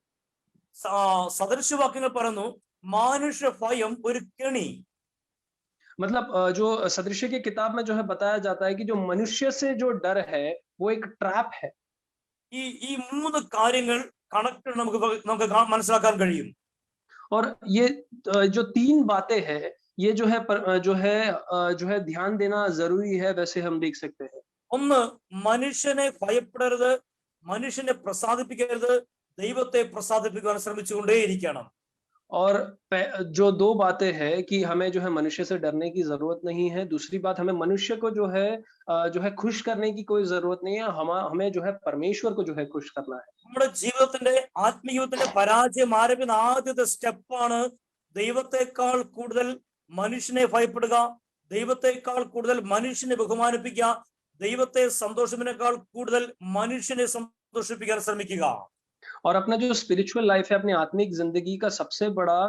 സദൃശവാക്യങ്ങൾ പറയുന്നു, മാനുഷ്യ ഭയം ഒരു കെണി.
मतलब जो सदृश्य की किताब में जो है बताया जाता है कि जो मनुष्य से जो डर है वो एक ट्रैप है।
ഈ മൂന്ന് കാര്യങ്ങൾ കണക്ട് നമുക്ക് മനസ്സിലാക്കാൻ കഴിയും.
और ये जो तीन बातें हैं ये जो है ध्यान देना जरूरी है, वैसे हम देख सकते हैं।
ഒന്ന്, മനുഷ്യനെ ഭയപ്പെടരുത്, മനുഷ്യനെ പ്രസാദിപ്പിക്കരുത്, ദൈവത്തെ പ്രസാദിപ്പിക്കാൻ ശ്രമിച്ചുകൊണ്ടേയിരിക്കണം.
और जो दो बातें हैं कि हमें जो है मनुष्य से डरने की जरूरत नहीं है, दूसरी बात हमें मनुष्य को जो है खुश करने की कोई जरूरत नहीं है, हमें जो है परमेश्वर को जो है खुश करना है।
നമ്മുടെ ജീവിതത്തിന്റെ ആത്മീയത്തിന്റെ പരാജയം ആരംഭിക്കുന്ന ആദ്യത്തെ സ്റ്റെപ്പാണ് ദൈവത്തെക്കാൾ കൂടുതൽ മനുഷ്യനെ ഭയപ്പെടുക, ദൈവത്തെക്കാൾ കൂടുതൽ മനുഷ്യനെ ബഹുമാനിപ്പിക്കുക, ദൈവത്തെ സന്തോഷിപ്പിനേക്കാൾ കൂടുതൽ മനുഷ്യനെ സന്തോഷിപ്പിക്കാൻ ശ്രമിക്കുക.
और अपना जो स्पिरिचुअल लाइफ है, अपनी आत्मिक जिंदगी का सबसे बड़ा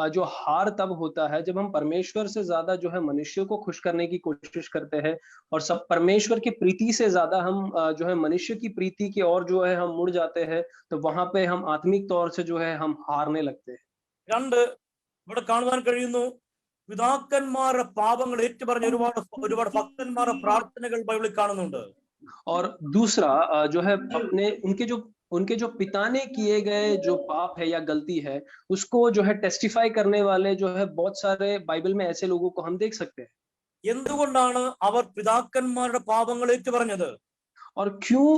जो हार तब होता है जब हम परमेश्वर से ज्यादा जो है मनुष्य को खुश करने की कोशिश करते हैं, और सब परमेश्वर की प्रीति से ज्यादा हम जो है मनुष्य की प्रीति की ओर जो है हम मुड़ जाते हैं। तो वहां पे हम आत्मिक तौर से जो है हम हारने लगते हैं।
രണ്ട് ഇവിടെ കാണുവാൻ കഴിയുന്നു, പിതാക്കന്മാരുടെ പാപങ്ങൾ ഏറ്റുപറഞ്ഞ ഒരുപാട് ഒരുപാട് ഭക്തന്മാരുടെ പ്രാർത്ഥനകൾ ബൈബിളിൽ കാണുന്നുണ്ട്.
और दूसरा जो है अपने उनके जो पिता ने किए गए जो पाप है या गलती है, उसको जो है टेस्टिफाई करने वाले जो है बहुत सारे बाइबल में ऐसे लोगों को हम देख सकते हैं।
എന്തുകൊണ്ടാണ് അവർ പിതാക്കന്മാരുടെ പാപങ്ങൾ ഏറ്റുപറഞ്ഞത്?
और क्यों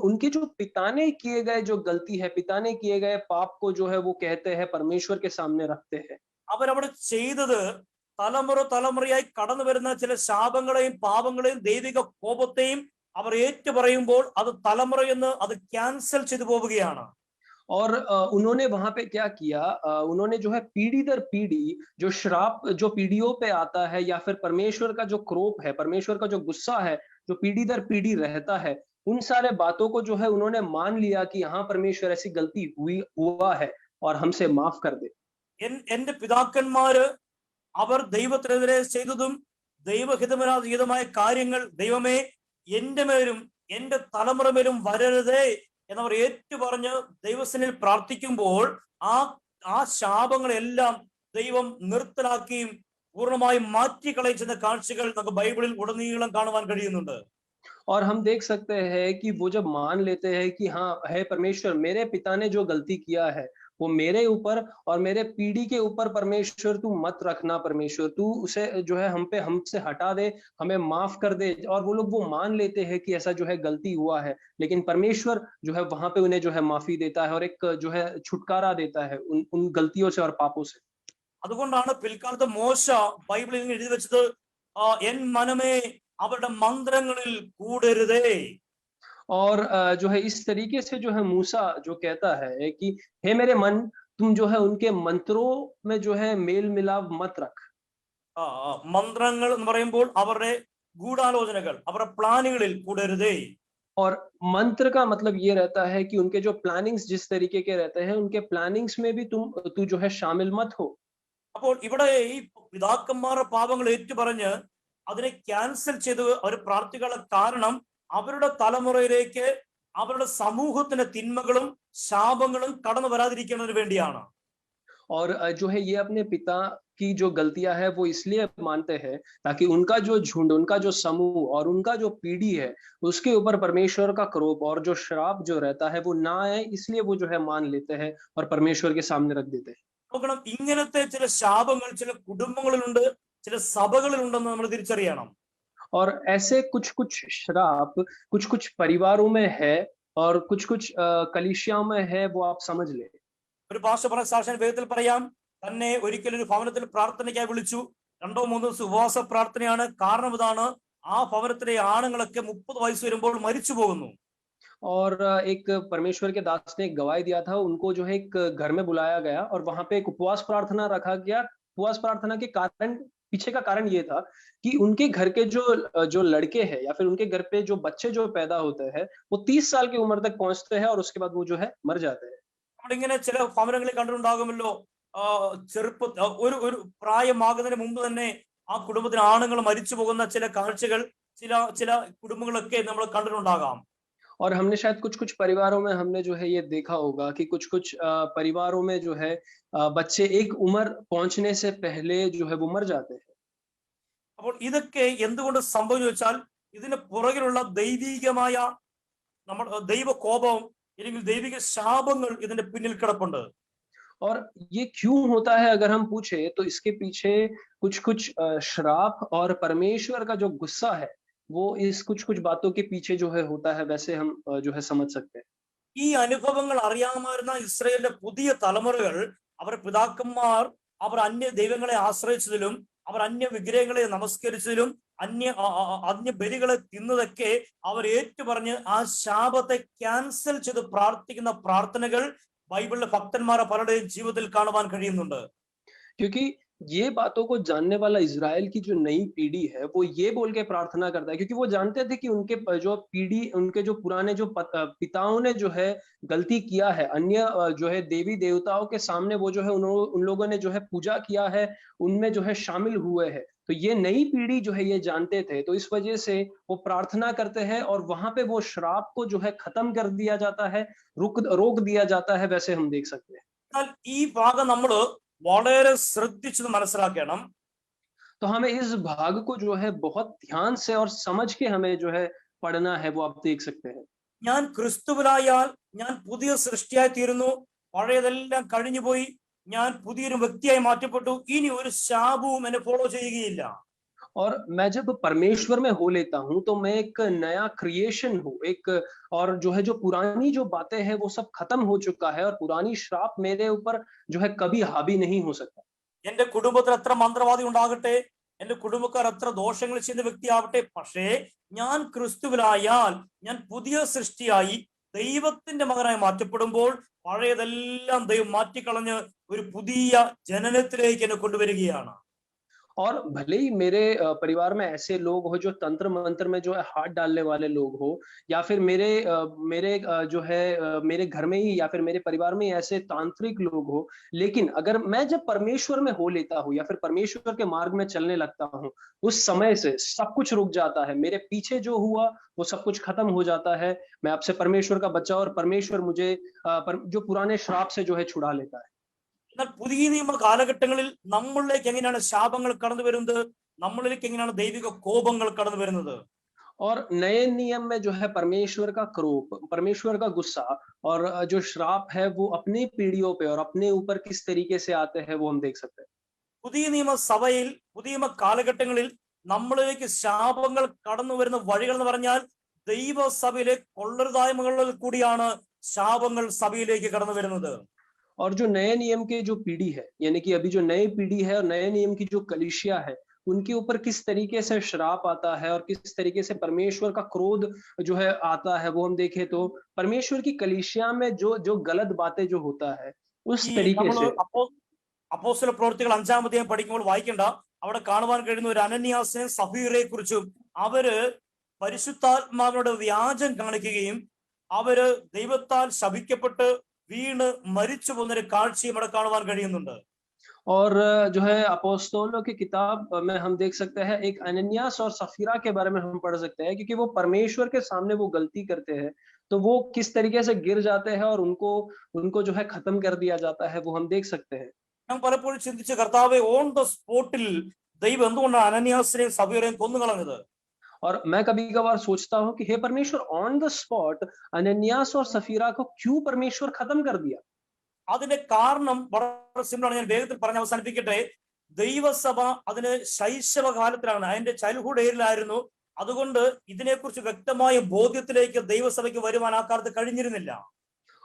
उनके जो पिता ने किए गए जो गलती है, पिता ने किए गए पाप को जो है वो कहते हैं परमेश्वर के सामने रखते हैं।
അവരവിടെ ചെയ്തത് തലമുറ തലമുറയായി കടന്നു വരുന്ന ചില ശാപങ്ങളെയും പാപങ്ങളെയും ദൈവിക കോപത്തെയും അവർ ഏറ്റുപറയുമ്പോൾ അത് തലമുറയെന്ന് അത് ക്യാൻസൽ ചെയ്തു പോവുകയാണ്.
और उन्होंने वहां पे क्या किया, उन्होंने जो है पीढ़ी दर पीढ़ी जो श्राप जो पीढ़ियों पे आता है, या फिर परमेश्वर का जो क्रोध है, परमेश्वर का जो गुस्सा है, जो पीढ़ी दर पीढ़ी रहता है, उन सारे बातों को जो है उन्होंने मान लिया कि हाँ परमेश्वर ऐसी गलती हुआ है और हमसे माफ कर दे।
എന്റെ പിതാക്കന്മാര് അവർ ദൈവത്തിനെതിരെ ചെയ്തതും ദൈവഹിതമായ കാര്യങ്ങൾ ദൈവമേ എന്റെ മേലും എന്റെ തലമുറ മേലും വരരുതേ എന്നവർ ഏറ്റുപറഞ്ഞ് ദൈവസന്നിധിയിൽ പ്രാർത്ഥിക്കുമ്പോൾ ആ ആ ശാപങ്ങളെല്ലാം ദൈവം നിർത്തലാക്കിയും പൂർണ്ണമായും മാറ്റിക്കളയും ചെയ്യുന്ന കാഴ്ചകൾ നമുക്ക് ബൈബിളിൽ ഉടനീളം കാണുവാൻ കഴിയുന്നുണ്ട്.
और हम देख सकते हैं कि वो जब मान लेते हैं कि हाँ है परमेश्वर, मेरे पिता ने जो गलती किया है वो मेरे ऊपर और मेरे पीढ़ी के ऊपर परमेश्वर तू मत रखना, परमेश्वर तू उसे जो है हम पे हमसे हटा दे, हमें माफ कर दे। और वो लोग वो मान लेते हैं कि ऐसा जो है गलती हुआ है, लेकिन परमेश्वर जो है वहां पे उन्हें जो है माफी देता है और एक जो है छुटकारा देता है उन गलतियों से और पापों से।
അതുകൊണ്ടാണ് പിൽക്കാലത്ത് മോശ ബൈബിളിൽ എഴുതി വെച്ചത്, എൻ മനമേ അവരുടെ മന്ത്രങ്ങളിൽ കൂടരുതേ.
और जो है इस तरीके से जो है मूसा जो कहता है कि हे मेरे मन, तुम जो है उनके मंत्रों में जो है मेल मिलाप मत रख।
മന്ത്രങ്ങൾ എന്ന് പറയുമ്പോൾ അവരുടെ ഗൂഢാലോചനകൾ അവരുടെ പ്ലാനുകളിൽ കൂടരുതേ.
और मंत्र का मतलब ये रहता है कि उनके जो प्लानिंग्स जिस तरीके के रहते हैं, उनके प्लानिंग्स में भी तू जो है शामिल मत हो।
അപ്പോൾ ഇവിടെ ഈ പിതാക്കന്മാരുടെ പാപങ്ങൾ ഏറ്റുപറഞ്ഞ് അതിനെ ക്യാൻസൽ ചെയ്ത് അവർ പ്രാർത്ഥിക്കാനുള്ള കാരണം അവരുടെ തലമുറയിലേക്ക് അവരുടെ സമൂഹത്തിന്റെ തിന്മകളും ശാപങ്ങളും കടന്നു വരാതിരിക്കുന്നതിന് വേണ്ടിയാണ്.
और जो है ये अपने पिता की जो गलतियां है वो इसलिए मानते हैं ताकि उनका जो झुंड, उनका जो समूह और उनका जो पीढ़ी है उसके ऊपर परमेश्वर का क्रोध और जो श्राप जो रहता है वो ना आए, इसलिए वो जो है मान लेते हैं और परमेश्वर के सामने रख देते हैं।
നോക്കണം, ഇങ്ങനത്തെ ചില ശാപങ്ങൾ ചില കുടുംബങ്ങളിലുണ്ട്, ചില സഭകളിലുണ്ടെന്ന് നമ്മൾ തിരിച്ചറിയണം.
और ऐसे कुछ कुछ श्राप कुछ कुछ परिवारों में है और कुछ कुछ कलीसियाओं में है, वो आप समझ ले।
ഒരു ഭാഷ പറഞ്ഞ സാക്ഷ്യം വേദത്തിൽ പറയാം, തന്നെ ഒരിക്കലും ഒരു ഭവനത്തിൽ പ്രാർത്ഥനയ്ക്കായി വിളിച്ചു. 2-3 ദിവസം ഉപവാസ പ്രാർത്ഥനയാണ്. കാരണം ഇതാണ്, ആ ഭവനത്തിലെ ആണുങ്ങളൊക്കെ 30 വയസ്സ് വരുമ്പോൾ മരിച്ചു പോകുന്നു.
और एक परमेश्वर के दास ने एक गवाही दिया था, उनको जो है एक घर में बुलाया गया और वहां पे एक उपवास प्रार्थना रखा गया। उपवास प्रार्थना के कारण पीछे का कारण ये था कि उनके घर के जो लड़के हैं या फिर उनके घर पे जो बच्चे जो पैदा होते हैं वो 30 साल की उम्र तक पहुंचते हैं और उसके बाद वो जो है मर जाते हैं।
നമ്മളിങ്ങനെ ചില ഭവനങ്ങളിൽ കണ്ടിട്ടുണ്ടാകുമല്ലോ, ഒരു ഒരു പ്രായമാകുന്നതിന് മുമ്പ് തന്നെ ആ കുടുംബത്തിന് ആണുങ്ങൾ മരിച്ചു പോകുന്ന ചില കാഴ്ചകൾ ചില ചില കുടുംബങ്ങളൊക്കെ നമ്മൾ കണ്ടിട്ടുണ്ടാകാം.
और हमने शायद कुछ कुछ परिवारों में हमने जो है ये देखा होगा कि कुछ कुछ परिवारों में जो है बच्चे एक उम्र पहुंचने से पहले जो है वो मर जाते हैं।
അപ്പോൾ ഇതൊക്കെ എന്തുകൊണ്ട് സംഭവിച്ചു വെച്ചാൽ ഇതിന് പുറകിലുള്ള ദൈവികമായ നമ്മുടെ ദൈവ കോപം അല്ലെങ്കിൽ ദൈവിക ശാപങ്ങൾ ഇതിന്റെ പിന്നിൽ കിടപ്പുണ്ട്.
और ये क्यों होता है अगर हम पूछे तो इसके पीछे कुछ कुछ श्राप और परमेश्वर का जो गुस्सा है वो इस कुछ कुछ बातों के पीछे जो है होता है, वैसे हम जो है समझ सकते हैं।
ഈ അനുഭവങ്ങൾ അറിയാമായിരുന്ന ഇസ്രായേലിന്റെ പുതിയ തലമുറകൾ അവർ പിതാക്കന്മാർ അവർ അന്യ ദൈവങ്ങളെ ആശ്രയിച്ചതിലും അവർ അന്യ വിഗ്രഹങ്ങളെ നമസ്കരിച്ചതിലും അന്യ ബലികളെ തിന്നതൊക്കെ അവർ ഏറ്റുപറഞ്ഞ് ആ ശാപത്തെ ക്യാൻസൽ ചെയ്ത് പ്രാർത്ഥിക്കുന്ന പ്രാർത്ഥനകൾ ബൈബിളിലെ ഭക്തന്മാരെ പലരുടെയും ജീവിതത്തിൽ കാണുവാൻ കഴിയുന്നുണ്ട്.
क्योंकि ये बातों को जानने वाला इज़राइल की जो नई पीढ़ी है, वो ये बोल के प्रार्थना करता है क्योंकि वो जानते थे कि उनके जो पुराने पिताओं ने जो है गलती किया है, जो है देवी-देवताओं के सामने वो जो है उन लोगों ने जो है पूजा किया है, उनमें जो है शामिल हुए हैं। तो ये नई पीढ़ी जो है ये जानते थे, तो इस वजह से वो प्रार्थना करते हैं और वहाँ पे वो श्राप को जो है खत्म कर दिया जाता है, रोक दिया जाता है, वैसे हम देख सकते हैं।
എന്നാൽ ഈ ഭാഗം നമ്മൾ വളരെ ശ്രദ്ധിച്ചത് മനസ്സിലാക്കണം.
तो हमें इस भाग को जो है बहुत ध्यान से और समझ के हमें जो है पढ़ना है, वो आप देख सकते हैं।
ഞാൻ ക്രിസ്തുവിലായാൽ ഞാൻ പുതിയ സൃഷ്ടിയായി തീരുന്നു, പഴയതെല്ലാം കഴിഞ്ഞുപോയി, ഞാൻ പുതിയൊരു വ്യക്തിയായി മാറ്റപ്പെട്ടു, ഇനി ഒരു ശാപവും എന്നെ ഫോളോ ചെയ്യുകയില്ല.
और मैं जब परमेश्वर में हो लेता हूँ, तो मैं एक नया क्रिएशन हूँ, और जो है जो पुरानी जो बातें हैं वो सब खत्म हो चुका है और पुरानी श्राप मेरे ऊपर जो है कभी हावी नहीं हो सकता।
എന്റെ കുടുംബത്തിൽ എത്ര മന്ത്രവാദി ഉണ്ടാകട്ടെ, എന്റെ കുടുംബക്കാർ എത്ര ദോഷങ്ങൾ ചെയ്യുന്ന വ്യക്തിയാവട്ടെ, പക്ഷേ ഞാൻ ക്രിസ്തുവിലായാൽ ഞാൻ പുതിയ സൃഷ്ടിയായി ദൈവത്തിന്റെ മകനായി മാറ്റപ്പെടുമ്പോൾ പഴയതെല്ലാം ദൈവം മാറ്റിക്കളഞ്ഞ് ഒരു പുതിയ ജനനത്തിലേക്ക് എന്നെ കൊണ്ടുവരികയാണ്.
और भले ही मेरे परिवार में ऐसे लोग हो जो तंत्र मंत्र में जो है हाथ डालने वाले लोग हो, या फिर मेरे घर में ही या फिर मेरे परिवार में ही ऐसे तांत्रिक लोग हो, लेकिन अगर मैं जब परमेश्वर में हो लेता हूँ या फिर परमेश्वर के मार्ग में चलने लगता हूँ, उस समय से सब कुछ रुक जाता है। मेरे पीछे जो हुआ वो सब कुछ खत्म हो जाता है। मैं आपसे परमेश्वर का बच्चा और परमेश्वर मुझे जो पुराने श्राप से जो है छुड़ा लेता है।
എന്നാൽ പുതിയ നിയമ കാലഘട്ടങ്ങളിൽ നമ്മളിലേക്ക് എങ്ങനെയാണ് ശാപങ്ങൾ കടന്നു വരുന്നത്, നമ്മളിലേക്ക് എങ്ങനെയാണ് ദൈവിക കോപങ്ങൾ കടന്നു വരുന്നത്?
और नए नियम में जो है परमेश्वर का क्रोध, परमेश्वर का गुस्सा और जो श्राप है वो अपनी पीढ़ियों पे और अपने ऊपर किस तरीके से आते हैं, वो हम देख सकते हैं।
പുതിയ നിയമ സഭയിൽ പുതിയ നിയമ കാലഘട്ടങ്ങളിൽ നമ്മളിലേക്ക് ശാപങ്ങൾ കടന്നു വരുന്ന വഴികൾ എന്ന് പറഞ്ഞാൽ ദൈവസഭയിലെ കൊള്ളരുതായ്മകളിൽ കൂടിയാണ് ശാപങ്ങൾ സഭയിലേക്ക് കടന്നു വരുന്നത്.
और जो नए नियम के जो पीढ़ी है, यानी कि अभी जो नई पीढ़ी है और नए नियम की जो कलीसिया है, उनके ऊपर किस तरीके से श्राप आता है और किस तरीके से परमेश्वर का क्रोध जो है आता है, वो हम देखें तो परमेश्वर की कलीसिया में जो गलत बातें जो होता है, उस
ഈ
तरीके
നമ്മൾ
से
അപ്പോസ്തല പ്രവൃത്തികൾ 5-ാം അധ്യായം പഠിക്കുമ്പോൾ വായിക്കേണ്ട, അവിടെ കാണുവാൻ കഴിയുന്ന ഒരു അനന്യാസിനെ സഫീറെ കുറിച്ചും അവര് പരിശുദ്ധാത്മാവിനോട് വ്യാജം കാണിക്കുകയും അവര് ദൈവത്താൽ ശപിക്കപ്പെട്ട് വീണ് മരിച്ചു പോകുന്നൊരു കാഴ്ചയും അവിടെ കാണുവാൻ കഴിയുന്നുണ്ട്.
और जो है अपोस्तलों की किताब में हम देख सकते हैं एक अनन्यास और सफीरा के बारे में हम पढ़ सकते हैं, क्योंकि वो परमेश्वर के सामने वो गलती करते हैं, तो वो किस तरीके से गिर जाते हैं और उनको जो है खत्म कर दिया जाता है, वो हम देख सकते हैं।
ഞാൻ പലപ്പോഴും ചിന്തിച്ച കർത്താവെ, ഓൺ ദ സ്പോട്ടിൽ ദൈവം എന്തുകൊണ്ടാണ് അനന്യാസിനെയും സഫീറയും കൊന്നുകളഞ്ഞത്?
और मैं कभी कभार सोचता हूँ कि हे परमेश्वर, ऑन द स्पॉट अनन्यास और सफीरा को क्यों परमेश्वर खत्म कर दिया?
അതിന്റെ കാരണം വളരെ സിമ്പിളാണ്. ഞാൻ വേഗത്തിൽ പറഞ്ഞ് അവസാനിപ്പിക്കട്ടെ. ദൈവസഭ അതിന് ശൈശവകാലത്തിലാണ്, അതിന്റെ ചൈൽഡ്ഹുഡ് ഏരിയയിലായിരുന്നു. അതുകൊണ്ട് ഇതിനെക്കുറിച്ച് വ്യക്തമായ ബോധ്യത്തിലേക്ക് ദൈവസഭയ്ക്ക് വരുവാൻ ആ കാലത്ത് കഴിഞ്ഞിരുന്നില്ല.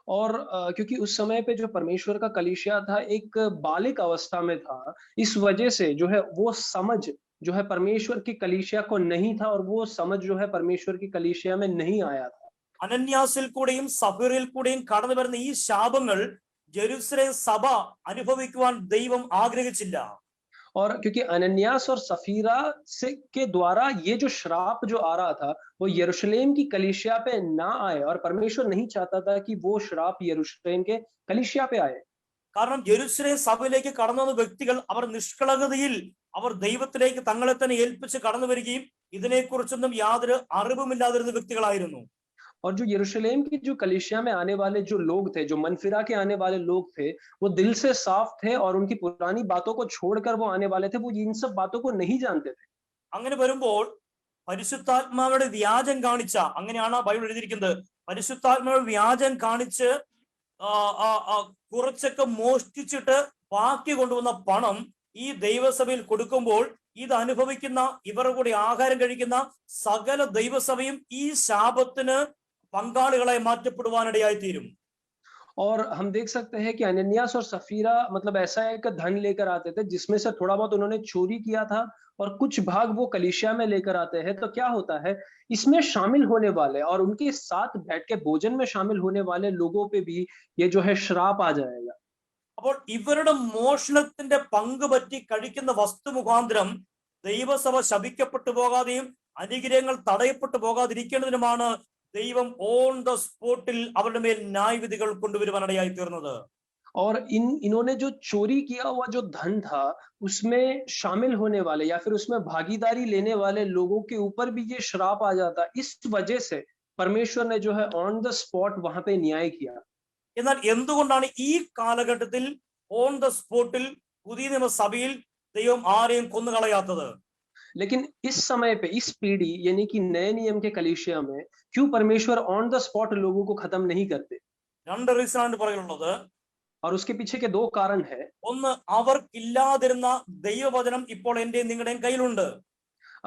और क्योंकि उस समय पे जो परमेश्वर का कलीसिया था एक बालिक अवस्था में था, इस वजह से जो है वो समझ जो है परमेश्वर की कलीसिया को नहीं था और वो समझ जो है परमेश्वर की कलीसिया में नहीं आया था।
അനന്യാസിൽ കൂടെയും സഫീറിൽ കൂടെയും കടന്നു വരുന്ന ഈ ശാപങ്ങൾ ജെറുസലേം സഭ അനുഭവിക്കുവാൻ ദൈവം ആഗ്രഹിച്ചില്ല.
और क्योंकि अनन्यास और सफीरा से के द्वारा ये जो श्राप जो आ रहा था, वो यरूशलेम की कलीसिया पे ना आए और परमेश्वर नहीं चाहता था कि वो श्राप यरूशलेम के कलीसिया पे आए।
കാരണം ജെറുസലേം സഭയിലേക്ക് കടന്നു വന്ന വ്യക്തികൾ അവർ നിഷ്കളങ്കതയിൽ അവർ ദൈവത്തിലേക്ക് തങ്ങളെ തന്നെ ഏൽപ്പിച്ച് കടന്നു വരികയും ഇതിനെക്കുറിച്ചൊന്നും യാതൊരു അറിവുമില്ലാതിരുന്ന വ്യക്തികളായിരുന്നു.
और जो यरूशलेम की जो कलीसिया में आने वाले जो लोग थे, जो मनफिरा के आने वाले लोग थे, वो दिल से साफ थे और उनकी पुरानी बातों को छोड़कर वो आने वाले थे, वो इन सब बातों को नहीं जानते थे।
അങ്ങനെ വരുമ്പോൾ പരിശുദ്ധാത്മാവിടെ വ്യാജം കാണിച്ച, അങ്ങനെയാണ് ബൈബിൾ എഴുതിയിരിക്കുന്നത്, പരിശുദ്ധാത്മാവിടെ വ്യാജം കാണിച്ച് കുറച്ചൊക്കെ മോഷ്ടിച്ചിട്ട് ബാക്കി കൊണ്ടുവന്ന പണം ഈ ദൈവസഭയിൽ കൊടുക്കുമ്പോൾ ഇത് അനുഭവിക്കുന്ന ഇവരുടെ കൂടി ആഹാരം കഴിക്കുന്ന സകല ദൈവസഭയും ഈ ശാപത്തിന് പങ്കാളികളായി മാറ്റപ്പെടുവാനിടയായി തീരും.
और हम देख सकते हैं कि अनन्यास और सफीरा मतलब ऐसा एक धन लेकर आते थे जिसमें से थोड़ा बहुत उन्होंने चोरी किया था और कुछ भाग वो कलीसिया में लेकर आते हैं। तो क्या होता है, इसमें शामिल होने वाले और उनके साथ बैठ के भोजन में शामिल होने वाले लोगों पे भी ये जो है श्राप आ जाएगा।
അപ്പോൾ ഇവരുടെ മോഷണത്തിന്റെ പങ്ക് പറ്റി കഴിക്കുന്ന വസ്തു മുഖാന്തരം ദൈവസഭ ശപിക്കപ്പെട്ടു പോകാതെയും അനുഗ്രഹങ്ങൾ തടയപ്പെട്ടു പോകാതിരിക്കേണ്ടതിനുമാണ് ദൈവം ഓൺ ദ സ്പോട്ടിൽ അവരുടെ മേൽ ന്യായവിധികൾ കൊണ്ടുവരുവാനിടയായി തീർന്നത്.
और इन्होंने जो चोरी किया हुआ जो धन था उसमें शामिल होने वाले या फिर उसमें भागीदारी लेने वाले लोगों के ऊपर भी ये श्राप आ जाता. इस वजह से परमेश्वर ने जो है ऑन द स्पॉट वहां पे न्याय किया.
എന്നാൽ എന്തുകൊണ്ടാണ് ഈ കാലഘട്ടത്തിൽ ഓൺ ദ സ്പോട്ടിൽ പുതിയ നിയമസഭയിൽ ദൈവം ആരെയും കൊന്നുകളയാത്തത്?
लेकिन इस समय पे इस पीढ़ी यानी कि नए नियम के कलीसिया में क्यों परमेश्वर ऑन द स्पॉट लोगों को खत्म नहीं करते?
രണ്ട് റീസൺ ആണ് പറയുന്നത്.
और उसके पीछे के दो कारण है.
ഒന്ന്, അവർക്കില്ലാതിരുന്ന ദൈവവചനം ഇപ്പോൾ എന്റെയും നിങ്ങളുടെയും കയ്യിലുണ്ട്.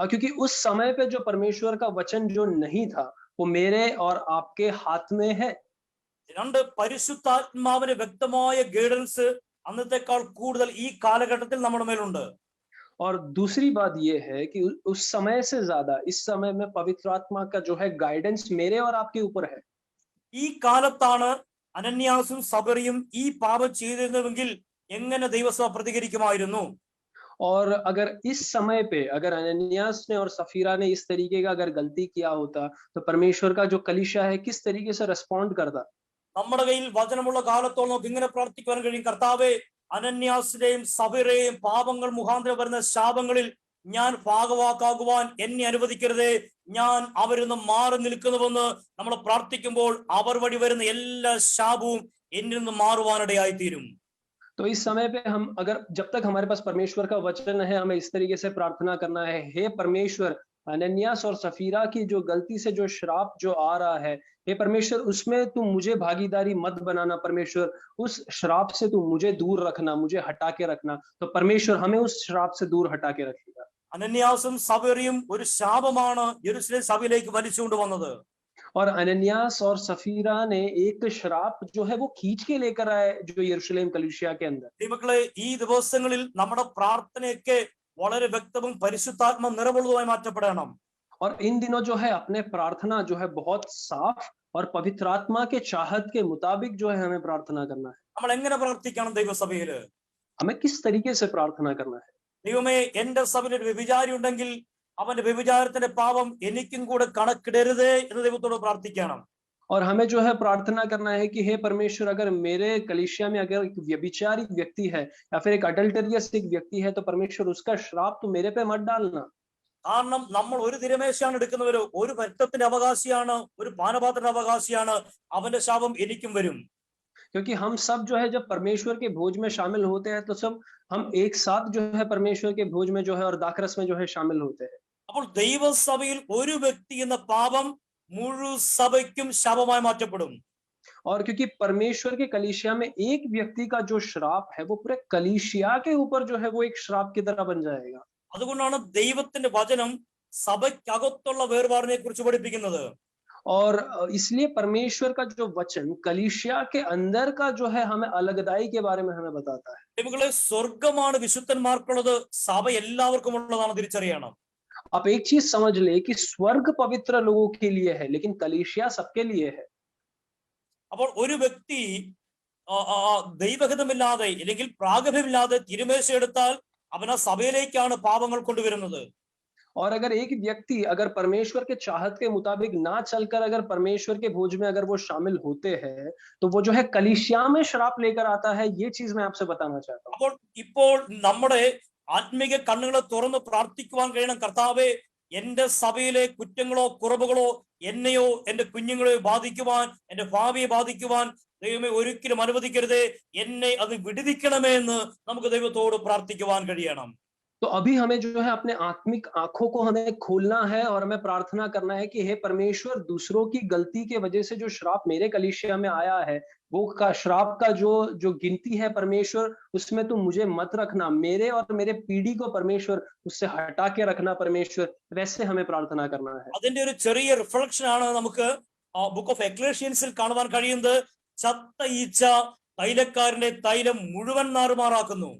क्योंकि उस समय पे जो परमेश्वर का वचन जो नहीं था वो मेरे और आपके हाथ में है.
രണ്ട്, പരിശുദ്ധാത്മാവിന് വ്യക്തമായ ഗൈഡൻസ് അന്നത്തെക്കാൾ കൂടുതൽ ഈ കാലഘട്ടത്തിൽ നമ്മുടെ മേലുണ്ട്.
और दूसरी बात ये है कि उस समय से ज्यादा इस समय में पवित्र आत्मा का जो है गाइडेंस मेरे और आपके ऊपर है.
ഈ കാലത്താണ് അനന്യാസും സബറിയും ഈ പാപം ചെയ്തിരുന്നുവെങ്കിൽ എങ്ങനെ ദൈവസഭ പ്രതികരിക്കുമായിരുന്നു?
और अगर इस समय पे अगर अनन्यास ने और सफीरा ने इस तरीके का अगर गलती किया होता तो परमेश्वर का जो कलीसिया है किस तरीके से रेस्पॉन्ड करता?
നമ്മുടെ കയ്യിൽ വചനമുള്ള കാലത്തോളം നമുക്ക് ഇങ്ങനെ പ്രാർത്ഥിക്കുവാൻ കഴിയും. കർത്താവേ, അനന്യാസിന്റെയും സബിറേയും പാപങ്ങൾ മുഖാന്തരം വരുന്ന ശാപങ്ങളിൽ ഞാൻ ഭാഗവാക്കാകുവാൻ എന്നെ അനുവദിക്കരുതേ, ഞാൻ അവരിൽ നിന്ന് മാറി നിൽക്കുന്നുവെന്ന് നമ്മൾ പ്രാർത്ഥിക്കുമ്പോൾ അവർ വഴി വരുന്ന എല്ലാ ശാപവും എന്നിൽ നിന്ന് മാറുവാനിടയായി തീരും.
तो इस समय पे हम अगर जब तक हमारे पास परमेश्वर का वचन है हमें इस तरीके से प्रार्थना करना है, हे परमेश्वर अनन्यास और सफीरा की जो गलती से जो श्राप जो आ रहा है, हे परमेश्वर उसमें तुम मुझे भागीदारी मत बनाना, परमेश्वर उस श्राप से तुम मुझे दूर रखना, मुझे हटा के रखना. तो परमेश्वर हमें उस श्राप से दूर हटा के रखेगा.
അനന്യാസും സബിറയും ഒരു ശാപമാണ് യെരൂശലേം സഭയിലേക്ക് വലിച്ചുകൊണ്ട് വന്നത്.
और अनन्यास और सफीरा ने एक श्राप जो है वो खींच के लेकर आए जो यरूशलेम कलीसिया के अंदर.
ദൈവമക്കളെ, ഈ ദിവസങ്ങളിൽ നമ്മുടെ പ്രാർത്ഥനയൊക്കെ വളരെ വ്യക്തവും പരിശുദ്ധാത്മ നിറവുള്ളതുമായി മാറ്റപ്പെടണം.
और इन दिनों जो है अपने प्रार्थना जो है बहुत साफ और पवित्र आत्मा के चाहत के मुताबिक जो है हमें प्रार्थना करना है.
നമ്മൾ എങ്ങനെ പ്രാർത്ഥിക്കണം ദൈവസഭയില്?
हमें किस तरीके से प्रार्थना करना है?
ദൈവമേ, എന്റെ സഭയിൽ ഒരു വ്യഭിചാരി ഉണ്ടെങ്കിൽ അവന്റെ വ്യഭിചാരത്തിന്റെ പാപം എനിക്കും കൂടെ കണക്കിടരുതേ എന്ന് ദൈവത്തോട് പ്രാർത്ഥിക്കണം.
और हमें जो है प्रार्थना करना है कि हे परमेश्वर अगर मेरे कलीसिया में अगर एक व्यभिचारी व्यक्ति है या फिर एक अडल्टेरियस एक व्यक्ति है तो परमेश्वर उसका श्राप तो मेरे पे मत डालना.
കാരണം നമ്മൾ ഒരു തിരമേശയാണ് എടുക്കുന്നവര്, ഒരു രക്തത്തിന്റെ അവകാശിയാണ്, ഒരു പാനപാത്രത്തിന്റെ അവകാശിയാണ്, അവന്റെ ശാപം എനിക്കും വരും.
क्योंकि हम सब जो है जब परमेश्वर के भोज में शामिल होते हैं तो सब हम एक साथ जो है परमेश्वर के भोज में जो है और दाखरस में जो है शामिल होते हैं.
അപ്പോൾ ദൈവസഭയിൽ ഒരു വ്യക്തി എന്ന പാപം മുഴു സഭയ്ക്കും ശാപമായി മാറ്റപ്പെടും.
और क्योंकि परमेश्वर के कलीसिया में एक व्यक्ति का जो श्राप है वो पूरे कलीसिया के ऊपर जो है वो एक श्राप की तरह बन जाएगा.
അതുകൊണ്ടാണ് ദൈവത്തിന്റെ വചനം സഭയ്ക്കകത്തുള്ള വേർപാടിനെ കുറിച്ച് പഠിപ്പിക്കുന്നത്.
और इसलिए परमेश्वर का जो वचन कलीसिया के अंदर का जो है हमें अलगदाई के बारे में हमें बताता है.
ദൈവങ്ങളെ, സ്വർഗമാണ് വിശുദ്ധന്മാർക്കുള്ളത്, സഭ എല്ലാവർക്കും ഉള്ളതാണ് തിരിച്ചറിയണം.
आप एक चीज समझ ले कि स्वर्ग पवित्र लोगों के लिए है लेकिन कलीसिया सबके लिए है.
അപ്പോൾ ഒരു വ്യക്തി ദൈവഹിതമില്ലാതെ അല്ലെങ്കിൽ പ്രാഗഭ്യമില്ലാതെ തിരുമേശ എടുത്താൽ അവൻ ആ സഭയിലേക്കാണ് പാപങ്ങൾ കൊണ്ടുവരുന്നത്.
और अगर एक व्यक्ति अगर परमेश्वर के चाहत के मुताबिक ना चलकर अगर परमेश्वर के भोज में अगर वो शामिल होते हैं तो वो जो है कलीसिया में श्राप लेकर आता है. ये चीज मैं आपसे बताना चाहता हूँ.
അപ്പോൾ ഇപ്പോൾ നമ്മുടെ ആത്മീക കണ്ണുകളെ തുറന്ന് പ്രാർത്ഥിക്കുവാൻ കഴിയണം. കർത്താവേ, എന്റെ സഭയിലെ കുറ്റങ്ങളോ കുറവുകളോ എന്നെയോ എന്റെ കുഞ്ഞുങ്ങളെയോ ബാധിക്കുവാൻ, എന്റെ ഭാവിയെ ബാധിക്കുവാൻ ദൈവമേ ഒരിക്കലും അനുവദിക്കരുതേ, എന്നെ അത് വിടുവിക്കണമേ എന്ന് നമുക്ക് ദൈവത്തോട് പ്രാർത്ഥിക്കുവാൻ കഴിയണം.
तो अभी हमें जो है अपने आत्मिक आंखों को हमें खोलना है और हमें प्रार्थना करना है कि हे परमेश्वर दूसरों की गलती के वजह से जो श्राप मेरे कलीसिया में आया है वो का श्राप का जो गिनती है परमेश्वर उसमें तुम मुझे मत रखना, मेरे और मेरे पीढ़ी को परमेश्वर उससे हटा के रखना परमेश्वर. वैसे हमें प्रार्थना करना है.
അതിന്റെ ഒരു ചെറിയ റിഫ്ലക്ഷൻ ആണ് നമുക്ക് ബുക്ക് ഓഫ് എക്ലേഷ്യൻസിൽ കാണുവാൻ കഴിയുന്നത്. ചത്ത ഈച്ച തൈലക്കാരന്റെ തൈലം മുഴുവൻ നാറുമാറാക്കുന്നു.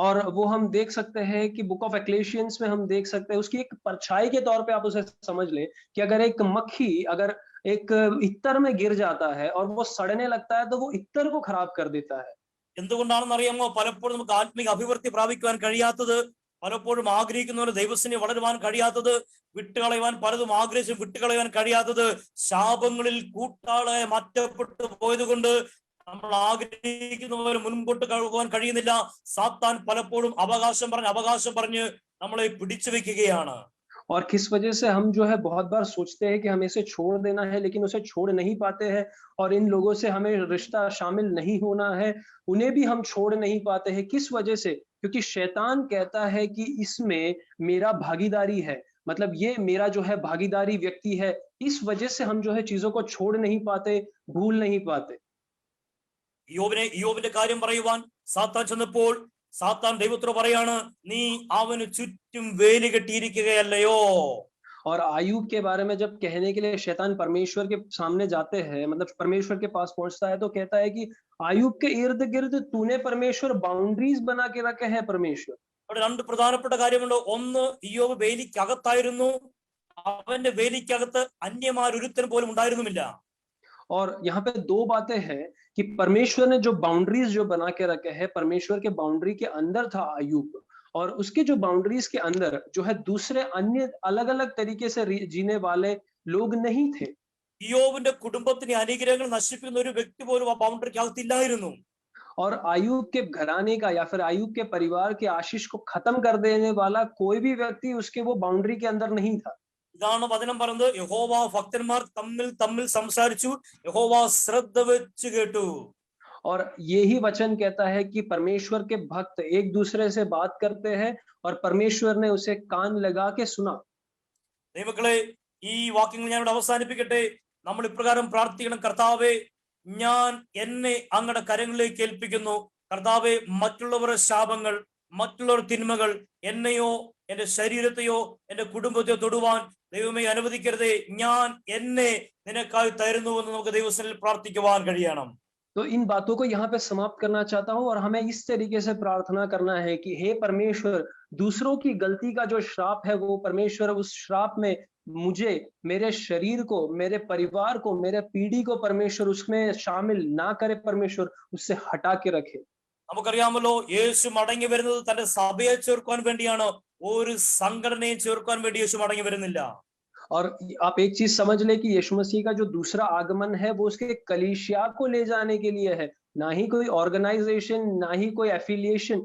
और वो हम देख सकते हैं कि बुक ऑफ एक्लेशियंस में हम देख सकते हैं उसकी एक परछाई के तौर पे आप उसे समझ ले कि अगर एक मक्खी अगर एक इत्तर में गिर जाता है और वो सड़ने लगता है तो वो इत्तर को खराब कर देता है.
എന്തുകൊണ്ടാണെന്ന് അറിയാമോ? പലപ്പോഴും നമുക്ക് ആത്മീക അഭിവൃദ്ധി പ്രാപിക്കുവാൻ കഴിയാത്തത്, പലപ്പോഴും ആഗ്രഹിക്കുന്നവർ ദൈവസ്ഥനെ വളരുവാൻ കഴിയാത്തത്, വിട്ടുകളയുവാൻ പലതും ആഗ്രഹിച്ച് വിട്ടുകളയാൻ കഴിയാത്തത്, ശാപങ്ങളിൽ കൂട്ടാളെ മാറ്റപ്പെട്ടു പോയത് കൊണ്ട് നമ്മൾ ആഗ്രഹിക്കുന്ന പോലെ മുൻപോട്ട് പോകാൻ കഴിയുന്നില്ല. സാത്താൻ പലപ്പോഴും അവകാശം പറഞ്ഞ് നമ്മളെ പിടിച്ചു വെക്കുകയാണ്.
और किस वजह से हम जो है बहुत बार सोचते हैं कि हमें इसे छोड़ देना है, लेकिन उसे छोड़ नहीं पाते हैं, और इन लोगों से हमें रिश्ता शामिल नहीं होना है, उन्हें भी हम छोड़ नहीं पाते हैं। किस वजह से? क्योंकि शैतान कहता है कि इसमें मेरा भागीदारी है, मतलब ये मेरा जो है भागीदारी व्यक्ति है। इस वजह से हम जो है चीजों को छोड़ नहीं पाते, भूल नहीं पाते।
യോബിന്റെ കാര്യം പറയുവാൻ സാത്താൻ ചെന്നപ്പോൾ സാത്താൻ ദൈവത്തോട് പറയാണ്, നീ അവന് ചുറ്റും വേലി കെട്ടിയിരിക്കുകയല്ലയോ.
और आयुब के बारे में जब कहने के लिए शैतान परमेश्वर के सामने जाते हैं, मतलब परमेश्वर के पास पहुंचता है, तो कहता है कि आयुब के इर्द गिर्द तूने परमेश्वर बाउंड्रीज बना के रखे हैं परमेश्वर।
അവിടെ രണ്ട് പ്രധാനപ്പെട്ട കാര്യമുണ്ട്. ഒന്ന്, ഇയ്യോബ് വേലിക്കകത്തായിരുന്നു. അവന്റെ വേലിക്കകത്ത് അന്യമാരൊരുത്തൻ പോലും ഉണ്ടായിരുന്നുമില്ല.
और यहाँ पे दो बातें हैं कि परमेश्वर ने जो बाउंड्रीज जो बना के रखे हैं, परमेश्वर के बाउंड्री के अंदर था आयुब, और उसके जो बाउंड्रीज के अंदर जो है दूसरे अन्य अलग अलग तरीके से जीने वाले लोग नहीं थे।
ഇയ്യോബിന്റെ കുടുംബത്തിന് അനുഗ്രഹങ്ങൾ നശിപ്പിക്കുന്ന ഒരു വ്യക്തി പോലും ആ ബൗണ്ടറിക്കകത്തില്ലായിരുന്നു.
और आयुब के घराने का या फिर आयुब के परिवार के आशीष को खत्म कर देने वाला कोई भी व्यक्ति उसके वो बाउंड्री के अंदर नहीं था।
ഇതാണ് വചനം പറയുന്നത്, യഹോവ ഭക്തന്മാർ തമ്മിൽ സംസാരിച്ചു, യഹോവ ശ്രദ്ധ വെച്ച് കേട്ടു.
और यही वचन कहता है कि परमेश्वर के भक्त एक दूसरे से बात करते हैं और परमेश्वर ने उसे कान लगा के सुना।
ദൈവമക്കളെ, ഈ വാക്യങ്ങൾ ഞാൻ ഇവിടെ അവസാനിപ്പിക്കട്ടെ. നമ്മൾ ഇപ്രകാരം പ്രാർത്ഥിക്കണം, കർത്താവേ, ഞാൻ എന്നെ അങ്ങയുടെ കരങ്ങളിലേക്ക് ഏൽപ്പിക്കുന്നു. കർത്താവേ, മറ്റുള്ളവരുടെ ശാപങ്ങൾ, മറ്റുള്ളവരുടെ തിന്മകൾ എന്നെയോ എന്റെ ശരീരത്തെയോ എന്റെ കുടുംബത്തെയോ തൊടുവാൻ ദൈവമേ അനുവദിക്കരുതേ. ഞാൻ എന്നെ നിനക്കായി തരുന്നുവെന്ന് നമുക്ക് ദൈവസന്നിധിയിൽ പ്രാർത്ഥിക്കുവാൻ കഴിയണം.
तो इन बातों को यहाँ पे समाप्त करना चाहता हूँ, और हमें इस तरीके से प्रार्थना करना है कि हे परमेश्वर, दूसरों की गलती का जो श्राप है वो परमेश्वर उस श्राप में मुझे, मेरे शरीर को, मेरे परिवार को, मेरे पीढ़ी को परमेश्वर उसमें शामिल ना करे, परमेश्वर उससे हटा के रखे।
നമുക്കറിയാമല്ലോ, യേശു മടങ്ങി വരുന്നത് തന്റെ സഭയെ ചേർക്കാൻ വേണ്ടിയാണ്. ഒരു സംഘടനയെ ചേർക്കാൻ വേണ്ടി യേശു മടങ്ങി വരുന്നില്ല.
और आप एक चीज समझ ले कि यीशु मसीह का जो दूसरा आगमन है वो उसके कलीसिया को ले जाने के लिए है, ना ही कोई ऑर्गेनाइजेशन, ना ही कोई एफिलिएशन,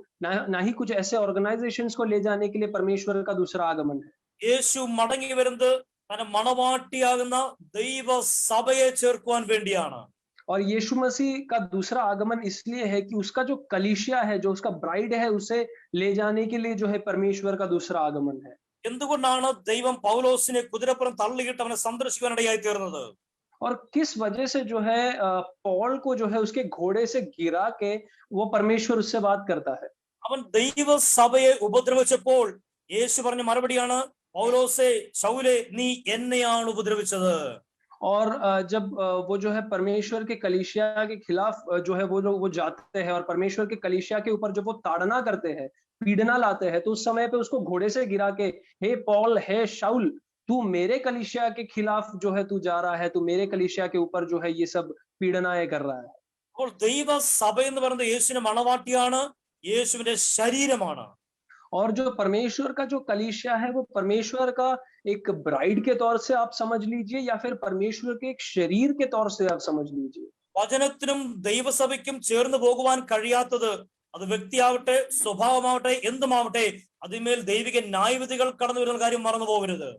ना ही कुछ ऐसे ऑर्गेनाइजेशंस को ले जाने के लिए परमेश्वर का दूसरा आगमन है।
യേശു മടങ്ങി വരുന്നത് തന്റെ മണവാട്ടിയാകുന്ന ദൈവ സഭയെ ചേർക്കുവാൻ വേണ്ടിയാണ്.
और यीशु मसीह का दूसरा आगमन इसलिए है कि उसका जो कलीसिया है, जो उसका ब्राइड है, उसे ले जाने के लिए जो है परमेश्वर का दूसरा आगमन है।
എന്തുകൊണ്ടാണ് ദൈവം പൗലോസിനെ കുതിരപ്പുറം തള്ളിയിട്ട് അവനെ സന്ദർശിക്കാനിടയായി തീർന്നത്?
और किस वजह से जो है पॉल को जो है उसके घोड़े से गिरा के वो परमेश्वर उससे बात करता है।
അവൻ ദൈവ സഭയെ ഉപദ്രവിച്ചപ്പോൾ യേശു പറഞ്ഞ മറുപടിയാണ്, പൗലോസേ, ശൗലേ, നീ എന്നെയാണ് ഉപദ്രവിച്ചത്.
और जब वो जो है परमेश्वर के कलीसिया के खिलाफ जो है वो लोग वो जाते हैं और परमेश्वर के कलीसिया के ऊपर जब वो ताड़ना करते हैं, पीड़ना लाते हैं, तो उस समय पे उसको घोड़े से गिरा के, हे पॉल, हे शाउल, तू मेरे कलीसिया के खिलाफ जो है तू जा रहा है, तू मेरे कलीसिया के ऊपर जो है ये सब पीड़नाएं कर रहा है।
അപ്പോൾ ദൈവ സഭ എന്ന് പറയുന്നത് യേശുവിന്റെ മണവാട്ടിയാണ്, യേശുവിന്റെ ശരീരമാണ്.
और जो परमेश्वर का जो कलीसिया है वो परमेश्वर का एक ब्राइड के तौर से आप समझ लीजिए, या फिर परमेश्वर के एक शरीर के तौर से आप समझ लीजिए।
വചനത്തിനും ദൈവസഭയ്ക്കും ചേർന്ന് പോകുവാൻ കഴിയാത്തത്, അത് വ്യക്തിയാവട്ടെ, സ്വഭാവമാവട്ടെ, എന്തുമാവട്ടെ, അതിന്മേൽ ദൈവിക ന്യായവിധികൾ കടന്നു വരുന്ന കാര്യം മറന്നു പോകരുത്.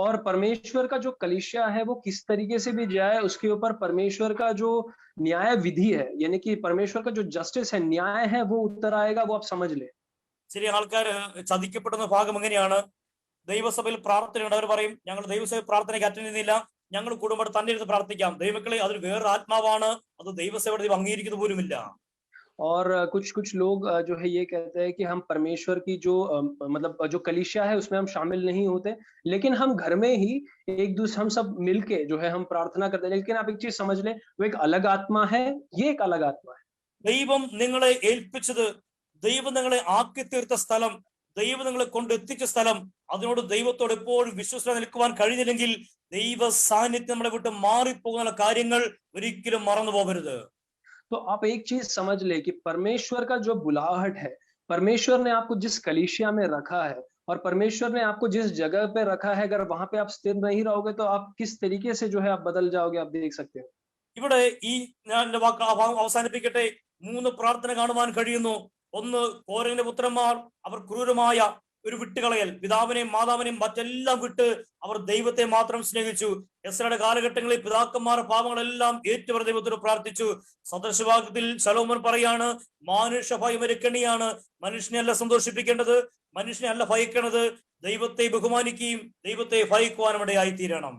और परमेश्वर का जो कलीसिया है वो किस तरीके से भी जाए, उसके ऊपर परमेश्वर का जो न्याय विधि है, यानी कि परमेश्वर का जो जस्टिस है, न्याय है, वो उत्तर आएगा, वो आप समझ ले।
ചില ആൾക്കാർ ചതിക്കപ്പെടുന്ന ഭാഗം എങ്ങനെയാണ്? ദൈവസഭയിൽ പ്രാർത്ഥനയുണ്ട്, അവർ പറയും, ഞങ്ങൾ ദൈവസഭയിൽ പ്രാർത്ഥനയ്ക്ക് അറ്റൻഡ് ചെയ്യുന്നില്ല, ഞങ്ങൾ കുടുംബം തന്നെ ഇരുന്ന് പ്രാർത്ഥിക്കാം. ദൈവമക്കളെ, അതൊരു വേറൊരു ആത്മാവാണ്, അത് ദൈവസഭയുടെ ദൈവം അംഗീകരിക്കുന്നത് പോലുമില്ല.
और कुछ लोग जो है ये कहते हैं कि हम परमेश्वर की जो मतलब जो कलीसिया है उसमें हम शामिल नहीं होते, लेकिन हम घर में ही एक दूसरे हम सब मिलके जो है हम प्रार्थना करते हैं। लेकिन आप एक चीज समझ लें, वो एक अलग आत्मा है, ये एक अलग आत्मा है।
ദൈവം നിങ്ങളെ ഏൽപ്പിച്ചത്, ദൈവം നിങ്ങളെ ആക്കി തീർത്ത സ്ഥലം, ദൈവം നിങ്ങളെ കൊണ്ടെത്തിച്ച സ്ഥലം, അതിനോട് ദൈവത്തോട് എപ്പോഴും വിശ്വസ്തത നിൽക്കുവാൻ കഴിഞ്ഞില്ലെങ്കിൽ ദൈവ സാന്നിധ്യം നമ്മളെ വിട്ട് മാറിപ്പോകുന്ന കാര്യങ്ങൾ ഒരിക്കലും മറന്നു പോകരുത്.
तो आप एक चीज समझ ले कि परमेश्वर का जो बुलाहट है, परमेश्वर ने आपको जिस कलीसिया में रखा है और परमेश्वर ने आपको जिस जगह पे रखा है, अगर वहां पे आप स्थिर नहीं रहोगे तो आप किस तरीके से जो है आप बदल जाओगे, आप देख सकते हो।
ഇവിടെ ഈ ഞാൻ എൻ്റെ വാക്ക് ആ ഭാഗം അവസാനിപ്പിക്കട്ടെ. 3 പ്രാർത്ഥന കാണുവാൻ കഴിയുന്നു. ഒന്ന്, കോരഹിന്റെ പുത്രന്മാർ അവർ ക്രൂരമായ ഒരു വിട്ടുകളയൽ, പിതാവിനെയും മാതാവിനെയും മറ്റെല്ലാം വിട്ട് അവർ ദൈവത്തെ മാത്രം സ്നേഹിച്ചു. എസ്രയുടെ കാലഘട്ടങ്ങളിൽ പിതാക്കന്മാരുടെ പാപങ്ങളെല്ലാം ഏറ്റുപറ ദൈവത്തോട് പ്രാർത്ഥിച്ചു. സദൃശവാക്യത്തിൽ ശലോമോൻ പറയാണ്, മാനുഷ ഭയം ഒരു കെണിയാണ്. മനുഷ്യനെ അല്ല സന്തോഷിപ്പിക്കേണ്ടത്, മനുഷ്യനെ അല്ല ഭയക്കേണ്ടത്, ദൈവത്തെ ബഹുമാനിക്കുകയും ദൈവത്തെ ഭയക്കുവാനും ഇടയായി തീരണം.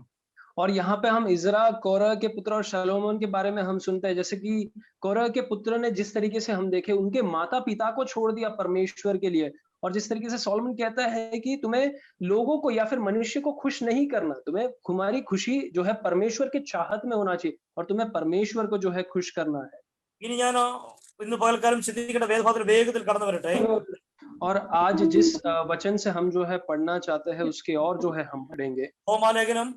और यहाँ पे हम इज़रा, कोरह के पुत्र और शलोमोन के बारे में हम सुनते हैं, जैसे कि कोरह के पुत्र ने जिस तरीके से हम देखे उनके माता पिता को छोड़ दिया परमेश्वर के लिए, और जिस तरीके से सोलोमन कहता है कि तुम्हें लोगों को या फिर मनुष्य को खुश नहीं करना, तुम्हें तुम्हारी खुशी जो है परमेश्वर के चाहत में होना चाहिए और तुम्हें परमेश्वर को जो है खुश करना है।
ഇനി ഞാൻ ഇന്ന് പകൽക്കാലം ചിന്തിക്കേണ്ട വേദഭാഗത്തിൽ വേഗത്തിൽ കടന്നു വരട്ടെ.
और आज जिस वचन से हम जो है पढ़ना चाहते हैं उसके और जो है हम पढ़ेंगे
റോമാലേഖനം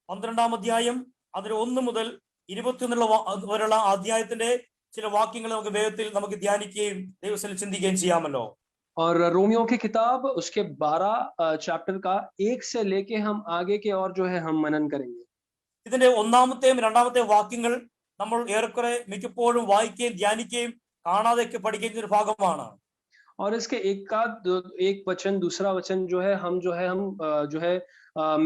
12-ാം അധ്യായം അതിൽ 1 മുതൽ 21 വരെയുള്ള അധ്യായത്തിന്റെ ചില വാക്യങ്ങൾ നമുക്ക് വേഗത്തിൽ നമുക്ക് ധ്യാനിക്കുകയും ദൈവത്തിൽ ചിന്തിക്കുകയും ചെയ്യാമല്ലോ.
और रोमियो की किताब उसके 12 चैप्टर का 1 से लेके हम आगे के और जो है हम मनन करेंगे.
ഇതിന്റെ 1-ാമത്തെയും 2-ാമത്തെയും വാക്യങ്ങൾ നമ്മൾ ഏറെക്കുറെ മിക്കപ്പോഴും വായിക്കുകയും ധ്യാനിക്കുകയും കാണാതെയൊക്കെ പഠിക്കുകയും ചെയ്യുന്ന ഒരു ഭാഗമാണ്.
और इसके एक वचन दूसरा वचन जो है हम जो है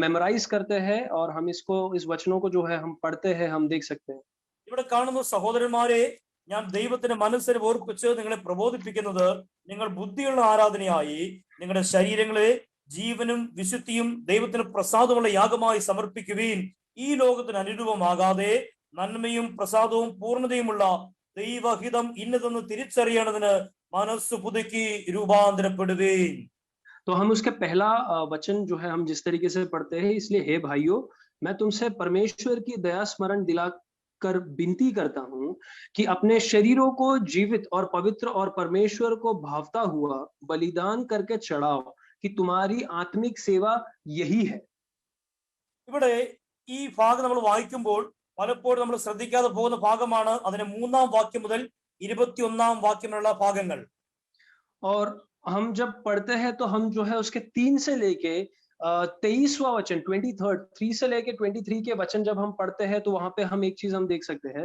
मेमोराइज करते हैं और हम इस वचनों को जो है हम पढ़ते हैं, हम देख सकते हैं.
ഇവിടെ കാണുന്ന സഹോദരന്മാരെ, ഞാൻ ദൈവത്തിന്റെ മനസ്സിനെ ഓർപ്പിച്ച് നിങ്ങളെ പ്രബോധിപ്പിക്കുന്നത്, നിങ്ങൾ ബുദ്ധിയുള്ള ആരാധനയായി നിങ്ങളുടെ ശരീരങ്ങളെ ജീവനും വിശുദ്ധിയും ദൈവത്തിന് പ്രസാദമുള്ള യാഗമായി സമർപ്പിക്കുവീൻ. ഈ ലോകത്തിന് അനുരൂപമാകാതെ നന്മയും പ്രസാദവും പൂർണ്ണതയുമുള്ള ദൈവഹിതം ഇന്നതെന്ന് തിരിച്ചറിയണതിന് മനസ്സ് പുതുക്കി രൂപാന്തരപ്പെടുവീൻ.
तो हम उसके पहला वचन जो है हम जिस तरीके से पढ़ते हैं, इसलिए हे भाइयों, मैं तुमसे परमेश्वर की दया स्मरण दिलाकर विनती करता हूं कि अपने शरीरों को जीवित और पवित्र और परमेश्वर को भावता हुआ बलिदान करके चढ़ाओ कि तुम्हारी आत्मिक सेवा यही है.
ഇവിടെ ഈ ഭാഗം നമ്മൾ വായിക്കുമ്പോൾ പലപ്പോഴും നമ്മൾ ശ്രദ്ധിക്കാതെ പോകുന്ന ഭാഗമാണ് അതിന്റെ 3-ാം വാക്യം മുതൽ 21-ാം വാക്യമുള്ള ഭാഗങ്ങൾ.
और हम जब पढ़ते हैं तो हम जो है उसके 3 से लेके 23वां वचन 3 से लेके 23 के वचन जब हम पढ़ते हैं तो वहां पे हम एक चीज हम देख सकते हैं.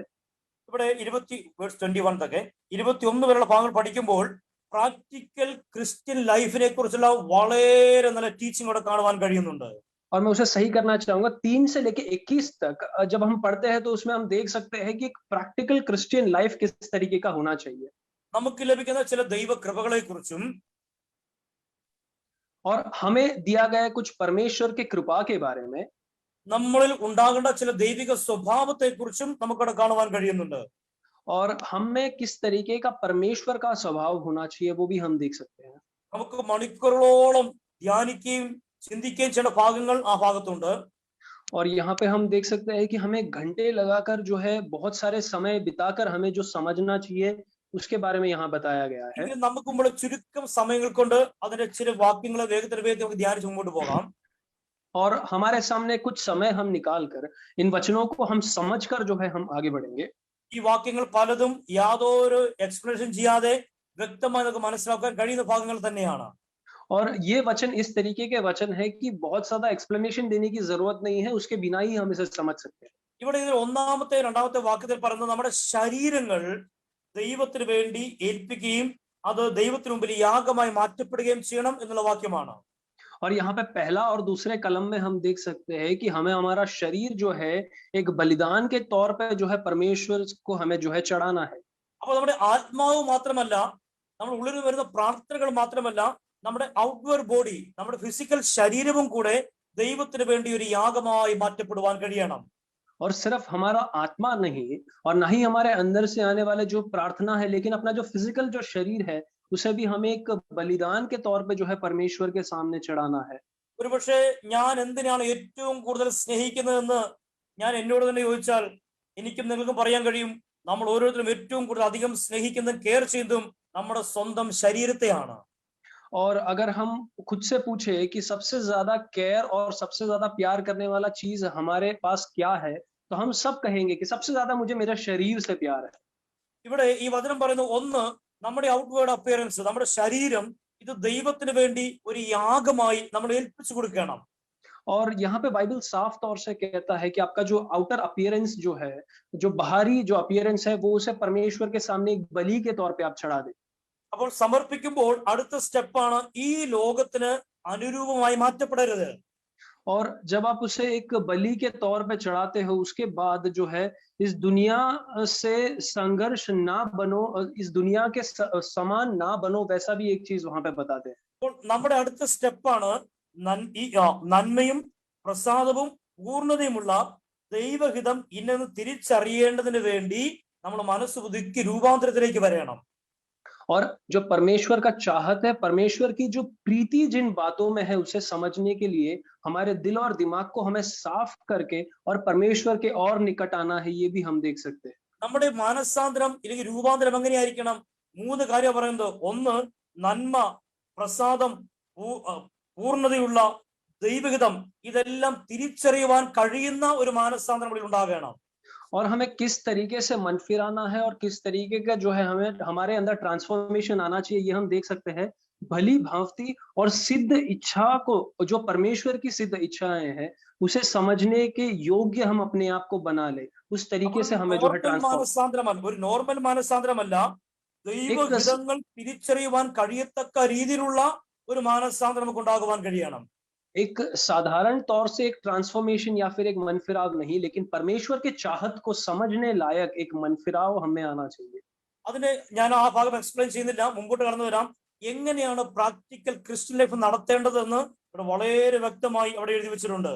ഇവിടെ 21 തൊക്കെ 21 വരെയുള്ള ഭാഗങ്ങൾ പഠിക്കുമ്പോൾ പ്രാക്ടിക്കൽ ക്രിസ്ത്യൻ ലൈഫിനെ കുറിച്ചുള്ള വളരെ നല്ല ടീച്ചിങ് ഇവിടെ കാണുവാൻ കഴിയുന്നുണ്ട്.
और मैं उसे सही करना चाहूंगा, 3 से लेके 21 तक जब हम पढ़ते हैं तो उसमें हम देख सकते हैं कि एक प्रैक्टिकल क्रिश्चियन लाइफ किस तरीके का होना चाहिए.
നമുക്ക് ലഭിക്കുന്ന ചില ദൈവ കൃപകളെ കുറിച്ചും
और हमें दिया गया कुछ परमेश्वर के कृपा के बारे में,
നമ്മളിൽ ഉണ്ടാകേണ്ട ചില ദൈവിക സ്വഭാവത്തെ കുറിച്ചും നമുക്കവിടെ കാണുവാൻ കഴിയുന്നുണ്ട്.
और हमें किस तरीके का परमेश्वर का स्वभाव होना चाहिए वो भी हम देख सकते हैं.
നമുക്ക് മണിക്കൂറുകളോളം ധ്യാനിക്കുകയും ചിന്തിക്കുകയും ചെയ്യുന്ന ഭാഗങ്ങൾ ആ ഭാഗത്തുണ്ട്.
और यहाँ पे हम देख सकते हैं कि हमें घंटे लगाकर जो है बहुत सारे समय बिताकर हमें जो समझना चाहिए उसके बारे में यहाँ बताया गया है.
എങ്കിലും നമുക്ക് മുമ്പ് ചുരുക്കം സമയങ്ങൾ കൊണ്ട് അതിന്റെ ചില വാക്യങ്ങളെ വേഗത്തിൽ നമുക്ക് ധ്യാനിച്ച് മുമ്പോട്ട് പോകാം.
और हमारे सामने कुछ समय हम निकाल कर इन वचनों को हम समझकर जो है हम आगे बढ़ेंगे.
ഈ വാക്യങ്ങൾ പലതും യാതൊരു എക്സ്പ്ലനേഷൻ ചെയ്യാതെ വ്യക്തമായി നമുക്ക് മനസ്സിലാക്കാൻ കഴിയുന്ന ഭാഗങ്ങൾ തന്നെയാണ്.
और ये वचन इस तरीके के वचन है कि बहुत ज्यादा एक्सप्लेनेशन देने की जरूरत नहीं है, उसके बिना ही हम इसे समझ सकते हैं.
ഇവിടെ ഇതിൽ 1-ാമത്തെ 2-ാമത്തെ വാക്യത്തിൽ പറയുന്നത് നമ്മുടെ ശരീരങ്ങൾ ദൈവത്തിന് വേണ്ടി ഏൽപ്പിക്കുകയും അത് ദൈവത്തിന് മുമ്പിൽ യാഗമായി മാറ്റപ്പെടുകയും ചെയ്യണം എന്നുള്ള വാക്യമാണ്.
और यहाँ पे पहला और दूसरे कलम में हम देख सकते हैं कि हमें हमारा शरीर जो है एक बलिदान के तौर पे जो है परमेश्वर को हमें जो है चढ़ाना है.
അപ്പോൾ നമ്മുടെ ആത്മാവ് മാത്രമല്ല, നമ്മുടെ ഉള്ളിൽ വരുന്ന പ്രാർത്ഥനകൾ മാത്രമല്ല, നമ്മുടെ ഔട്ട്വേർഡ് ബോഡി, നമ്മുടെ ഫിസിക്കൽ ശരീരവും കൂടെ ദൈവത്തിന് വേണ്ടി ഒരു യാഗമായി മാറ്റപ്പെടുവാൻ കഴിയണം.
और सिर्फ हमारा आत्मा नहीं और ना ही हमारे अंदर से आने वाले जो प्रार्थना है, लेकिन अपना जो फिजिकल जो शरीर है उसे भी हमें एक बलिदान के तौर पे जो है परमेश्वर के सामने चढ़ाना है.
ഒരുപക്ഷെ ഞാൻ എന്തിനാണ് ഏറ്റവും കൂടുതൽ സ്നേഹിക്കുന്നതെന്ന് ഞാൻ എന്നോട് തന്നെ ചോദിച്ചാൽ എനിക്കും നിങ്ങൾക്കും പറയാൻ കഴിയും. നമ്മൾ ഓരോരുത്തരും ഏറ്റവും കൂടുതൽ അധികം സ്നേഹിക്കുന്നതും കെയർ ചെയ്യുന്നതും നമ്മുടെ സ്വന്തം ശരീരത്തെയാണ്.
और अगर हम खुद से पूछे कि सबसे ज्यादा केयर और सबसे ज्यादा प्यार करने वाला चीज हमारे पास क्या है, तो हम सब कहेंगे कि सबसे ज्यादा मुझे मेरा शरीर से प्यार है.
ഇവിടെ ഈ വചനം പറയുന്നു, ഒന്ന് നമ്മുടെ ഔട്ട്വേർഡ് അപ്പിയറൻസ്, നമ്മുടെ ശരീരം ഇത് ദൈവത്തിന് വേണ്ടി ഒരു യാഗമായി നമ്മൾ ഏൽപ്പിച്ചു കൊടുക്കണം.
और यहाँ पे बाइबल साफ तौर से कहता है कि आपका जो आउटर अपीयरेंस जो है, जो बाहरी जो अपीयरेंस है, वो उसे परमेश्वर के सामने एक बलि के तौर पे आप चढ़ा दें।
അപ്പോൾ സമർപ്പിക്കുമ്പോൾ അടുത്ത സ്റ്റെപ്പാണ് ഈ ലോകത്തിന് അനുരൂപമായി മാറ്റപ്പെടരുത്.
और जब आप उसे एक बलि के तौर पे चढ़ाते हो, उसके बाद जो है इस दुनिया से संघर्ष ना बनो, इस दुनिया के समान ना बनो, वैसा भी एक चीज वहां पे बताते हैं।
അപ്പോൾ നമ്മുടെ അടുത്ത സ്റ്റെപ്പാണ് നന്മയും പ്രസാദവും പൂർണ്ണതയുമുള്ള ദൈവഹിതം ഇന്നെന്ന് തിരിച്ചറിയേണ്ടതിന് വേണ്ടി നമ്മൾ മനസ്സ് പുതുക്കി രൂപാന്തരത്തിലേക്ക് വരണം.
और जो परमेश्वर का चाहत है, परमेश्वर की जो प्रीति जिन बातों में है, उसे समझने के लिए हमारे दिल और दिमाग को हमें साफ करके और परमेश्वर के और निकट आना है, ये भी हम देख सकते हैं।
നമ്മുടെ മാനസാന്തരം ഇല്ലെങ്കിൽ രൂപാന്തരം എങ്ങനെയായിരിക്കണം? 3 കാര്യം പറയുന്നത്. ഒന്ന്, നന്മ, പ്രസാദം, പൂർണ്ണതയുള്ള ദൈവഹിതം, ഇതെല്ലാം തിരിച്ചറിയുവാൻ കഴിയുന്ന ഒരു മാനസാന്തരം നമ്മളിൽ ഉണ്ടാകണം.
और हमें किस तरीके से मन फिराना है और किस तरीके का जो है हमें हमारे अंदर ट्रांसफॉर्मेशन आना चाहिए, ये हम देख सकते हैं। भली भांति और सिद्ध इच्छा को, जो परमेश्वर की सिद्ध इच्छाएं हैं, उसे समझने के योग्य हम अपने आप को बना ले, उस तरीके से हमें जो है
മാനസാന്തരമല്ല, ഒരു നോർമൽ മാനസാന്തരമല്ല, ദൈവഹിതങ്ങൾ തിരിച്ചറിയുവാൻ കഴിയത്തക്ക രീതിയിലുള്ള ഒരു മാനസാന്തരം നമുക്ക് ഉണ്ടാകുവാൻ കഴിയണം.
एक साधारण तौर से एक ट्रांसफॉर्मेशन या फिर एक मनफिराव नहीं, लेकिन परमेश्वर के चाहत को समझने लायक एक मनफिराव हमें आना चाहिए।
അതിനെ ഞാൻ ആ ഭാഗം എക്സ്പ്ലെയിൻ ചെയ്യുന്നില്ല, മുമ്പോട്ട് കടന്നു വരാം. എങ്ങനെയാണ് പ്രാക്ടിക്കൽ ക്രിസ്ത്യൻ ലൈഫ് നടത്തേണ്ടതെന്ന് ഇവിടെ വളരെ വ്യക്തമായി അവിടെ എഴുതി വെച്ചിട്ടുണ്ട്.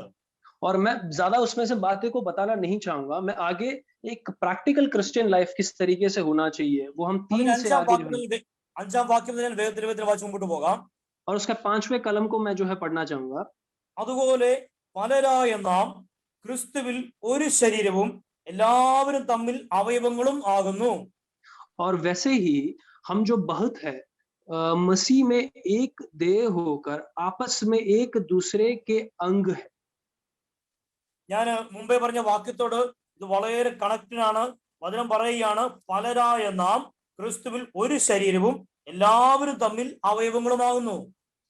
और मैं ज्यादा उसमें से बातें को बताना नहीं चाहूंगा, मैं आगे एक प्रैक्टिकल क्रिश्चियन लाइफ किस तरीके से होना चाहिए वो हम 3 से आगे,
5-ാം വാക്യം ഞാൻ വേഗത്തിൽ വായിച്ച് മുമ്പോട്ട് പോകാം.
और उसका 5वें कलम को मैं जो है पढ़ना चाहूंगा।
അതുപോലെ പലരായ നാം ക്രിസ്തുവിൽ ഒരു ശരീരവും എല്ലാവരും തമ്മിൽ അവയവങ്ങളും ആകുന്നു.
और वैसे ही हम जो बहुत है मसीह में एक देह होकर आपस में एक दूसरे के अंग है।
ഞാൻ മുമ്പേ പറഞ്ഞ വാക്യത്തോട് ഇത് വളരെ കണക്റ്റഡ് ആണ്. വചനം പറയുകയാണ്, പലരായ നാം ക്രിസ്തുവിൽ ഒരു ശരീരവും എല്ലാവരും തമ്മിൽ അവയവങ്ങളുമാകുന്നു.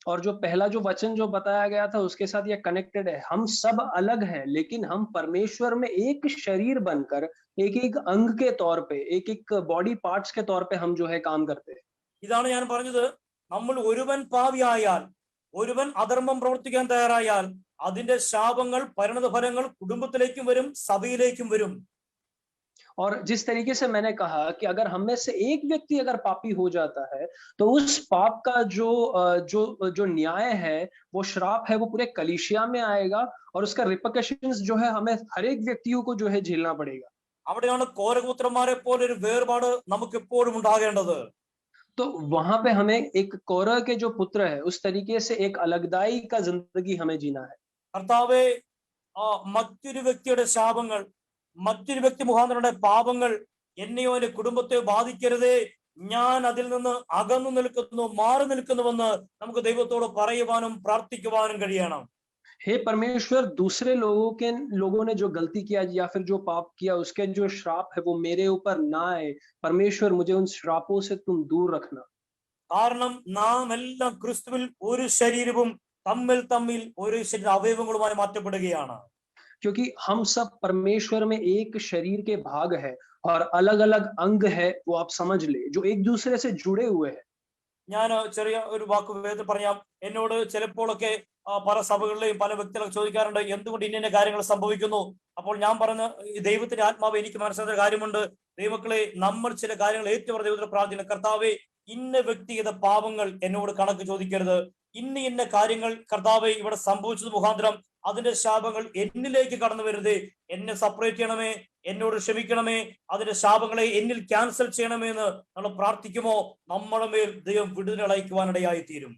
और जो पहला जो वचन जो बताया गया था उसके साथ ये कनेक्टेड है। हम सब अलग हैं, लेकिन हम परमेश्वर में एक शरीर बनकर एक एक अंग के तौर पे, एक एक बॉडी पार्ट्स के तौर पे हम जो है काम करते हैं।
ഇതാണ് ഞാൻ പറഞ്ഞത്, നമ്മൾ ഒരുവൻ പാപിയായാൽ, ഒരുവൻ അധർമ്മം പ്രവർത്തിക്കാൻ തയ്യാറായാൽ അതിന്റെ ശാപങ്ങൾ, പരിണതഫലങ്ങൾ കുടുംബത്തിലേക്കും വരും, സഭയിലേക്കും വരും.
और जिस तरीके से मैंने कहा कि अगर हम में से एक व्यक्ति अगर पापी हो जाता है, तो उस पाप का जो न्याय है, वो श्राप है, वो पूरे कलीसिया में आएगा और उसका रिपरकशंस जो है हमें हर एक व्यक्तियों को जो है झेलना पड़ेगा.
അവിടെയാണ് കോരപുത്രന്മാരെ പോലെ ഒരു വേർപാട് നമുക്ക് എപ്പോഴും ഉണ്ടാകേണ്ടത്.
तो वहां पे हमें एक कोरह के जो पुत्र है, उस तरीके से एक अलगदाई का जिंदगी हमें जीना है.
കർത്താവേ, മറ്റൊരു വ്യക്തിയുടെ ശാപങ്ങൾ, മറ്റൊരു വ്യക്തി മുഖാന്തരയുടെ പാപങ്ങൾ എന്നെയോ എന്റെ കുടുംബത്തെ ബാധിക്കരുതേ, ഞാൻ അതിൽ നിന്ന് അകന്നു നിൽക്കുന്നു, മാറി നിൽക്കുന്നുവെന്ന് നമുക്ക് ദൈവത്തോട് പറയുവാനും പ്രാർത്ഥിക്കുവാനും കഴിയണം.
हे परमेश्वर, दूसरे लोगों ने जो गलती किया या फिर जो पाप किया, उसके जो श्राप है वो मेरे ऊपर ना आए। परमेश्वर, मुझे उन श्रापों से तुम दूर रखना.
കാരണം നാം എല്ലാം ക്രിസ്തുവിൽ ഒരു ശരീരവും തമ്മിൽ തമ്മിൽ ഒരു ശരീര അവയവങ്ങളുമായി മാറ്റപ്പെടുകയാണ്.
क्योंकि हम सब परमेश्वर में एक शरीर के भाग है और अलग अलग अंग है, वो आप समझ ले, जो एक दूसरे से जुड़े हुए हैं.
ഞാൻ ചെറിയ ഒരു വാക്ക് വേഗത്തിൽ പറയാം. എന്നോട് ചിലപ്പോഴൊക്കെ പല സഭകളിലെയും പല വ്യക്തികളൊക്കെ ചോദിക്കാറുണ്ട്, എന്തുകൊണ്ട് ഇന്ന കാര്യങ്ങൾ സംഭവിക്കുന്നു. അപ്പോൾ ഞാൻ പറഞ്ഞ ദൈവത്തിന്റെ ആത്മാവ് എനിക്ക് മനസ്സിലായ കാര്യമുണ്ട്. ദൈവക്കളെ, നമ്മൾ ചില കാര്യങ്ങൾ ഏറ്റുപറഞ്ഞ ദൈവത്തിന് പ്രാർത്ഥിക്കണം. കർത്താവെ, ഇന്ന വ്യക്തിഗത പാപങ്ങൾ എന്നോട് കണക്ക് ചോദിക്കരുത്. ഇന്ന കാര്യങ്ങൾ കർത്താവെ ഇവിടെ സംഭവിച്ചത് മുഖാന്തരം അതിന്റെ ശാപങ്ങൾ എന്നിലേക്ക് കടന്നു വരുതേ. എന്നെ സെപ്പറേറ്റ് ചെയ്യണമേ, എന്നോട് ക്ഷമിക്കണമേ, അതിന്റെ ശാപങ്ങളെ എന്നിൽ ക്യാൻസൽ ചെയ്യണമേ എന്ന് നമ്മൾ പ്രാർത്ഥിക്കുമോ, നമ്മുടെ മേൽ ദൈവം വിടുതൽ അയക്കുവാനിടയായി തീരും.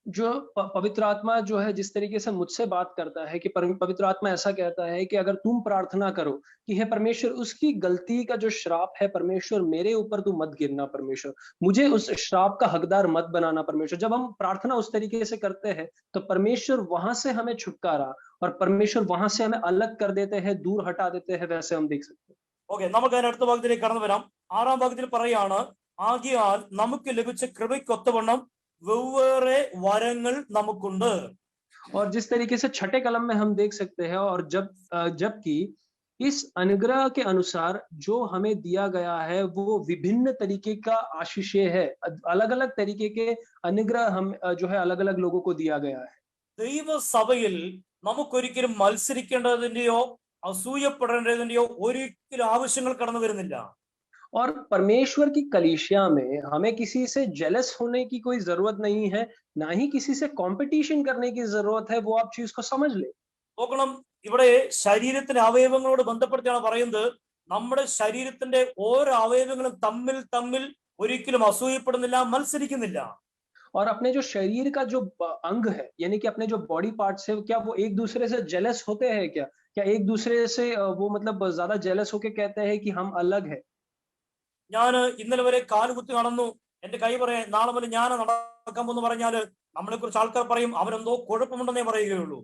जो पवित्र आत्मा जो है जिस तरीके से मुझसे बात करता है कि पवित्र आत्मा ऐसा कहता है कि अगर तुम प्रार्थना करो कि हे परमेश्वर, उसकी गलती का जो श्राप है परमेश्वर, मेरे ऊपर तू मत गिरना परमेश्वर, मुझे उस श्राप का हकदार मत बनाना परमेश्वर. जब हम प्रार्थना उस तरीके से करते हैं तो परमेश्वर वहां से हमें छुटकारा और परमेश्वर वहां से हमें अलग कर देते हैं, दूर हटा देते हैं, वैसे हम देख सकते हैं.
ഓക്കെ, നമുക്ക് അതിന് അടുത്ത ഭാഗത്തിലേക്ക് കടന്നു വരാം. 6-ാം ഭാഗത്തിൽ പറയാണ്, ആകിയാൽ നമുക്ക് ലഭിച്ച കൃപയ്ക്കൊത്തവണ്ണം വെവ്വേറെ വരങ്ങൾ നമുക്കുണ്ട്.
और जिस तरीके से छठे कलम में हम देख सकते हैं, और जबकि इस अनुग्रह के अनुसार जो हमें दिया गया है वो विभिन्न तरीके का आशीषेय है, अलग अलग तरीके के अनुग्रह हम जो है अलग अलग लोगों को दिया गया है.
ദൈവസഭയിൽ നമുക്കൊരിക്കലും മത്സരിക്കേണ്ടതിന്റെയോ അസൂയപ്പെടേണ്ടതിന്റെയോ ഒരിക്കലും ആവശ്യങ്ങൾ കടന്നു വരുന്നില്ല.
और परमेश्वर की कलीसिया में हमें किसी से जेलस होने की कोई जरूरत नहीं है, ना ही किसी से कंपटीशन करने की जरूरत है. वो आप चीज को समझ ले.
നോക്കണം, ഇവിടെ ശരീരത്തിന്റെ അവയവങ്ങളോട് ബന്ധപ്പെടുത്തിയാണ് പറയുന്നത്. നമ്മുടെ ശരീരത്തിന്റെ ഓരോ അവയവങ്ങളും തമ്മിൽ തമ്മിൽ ഒരിക്കലും അസൂയപ്പെടുന്നില്ല, മത്സരിക്കുന്നില്ല.
और अपने जो शरीर का जो अंग है, यानी कि अपने जो बॉडी पार्ट्स है, क्या वो एक दूसरे से जेलस होते हैं? क्या एक दूसरे से वो मतलब ज्यादा जेलस होके कहते हैं कि हम अलग है?
ഞാൻ ഇന്നലെ വരെ കാലുകുത്തി നടന്നു, എന്റെ കൈ പറയാം, നാളെ മുതൽ ഞാൻ നടക്കാൻ പോകുന്നു പറഞ്ഞാല് നമ്മളെ കുറിച്ച് ആൾക്കാർ പറയും അവരെന്തോ കുഴപ്പമുണ്ടെന്നേ പറയുകയുള്ളൂ.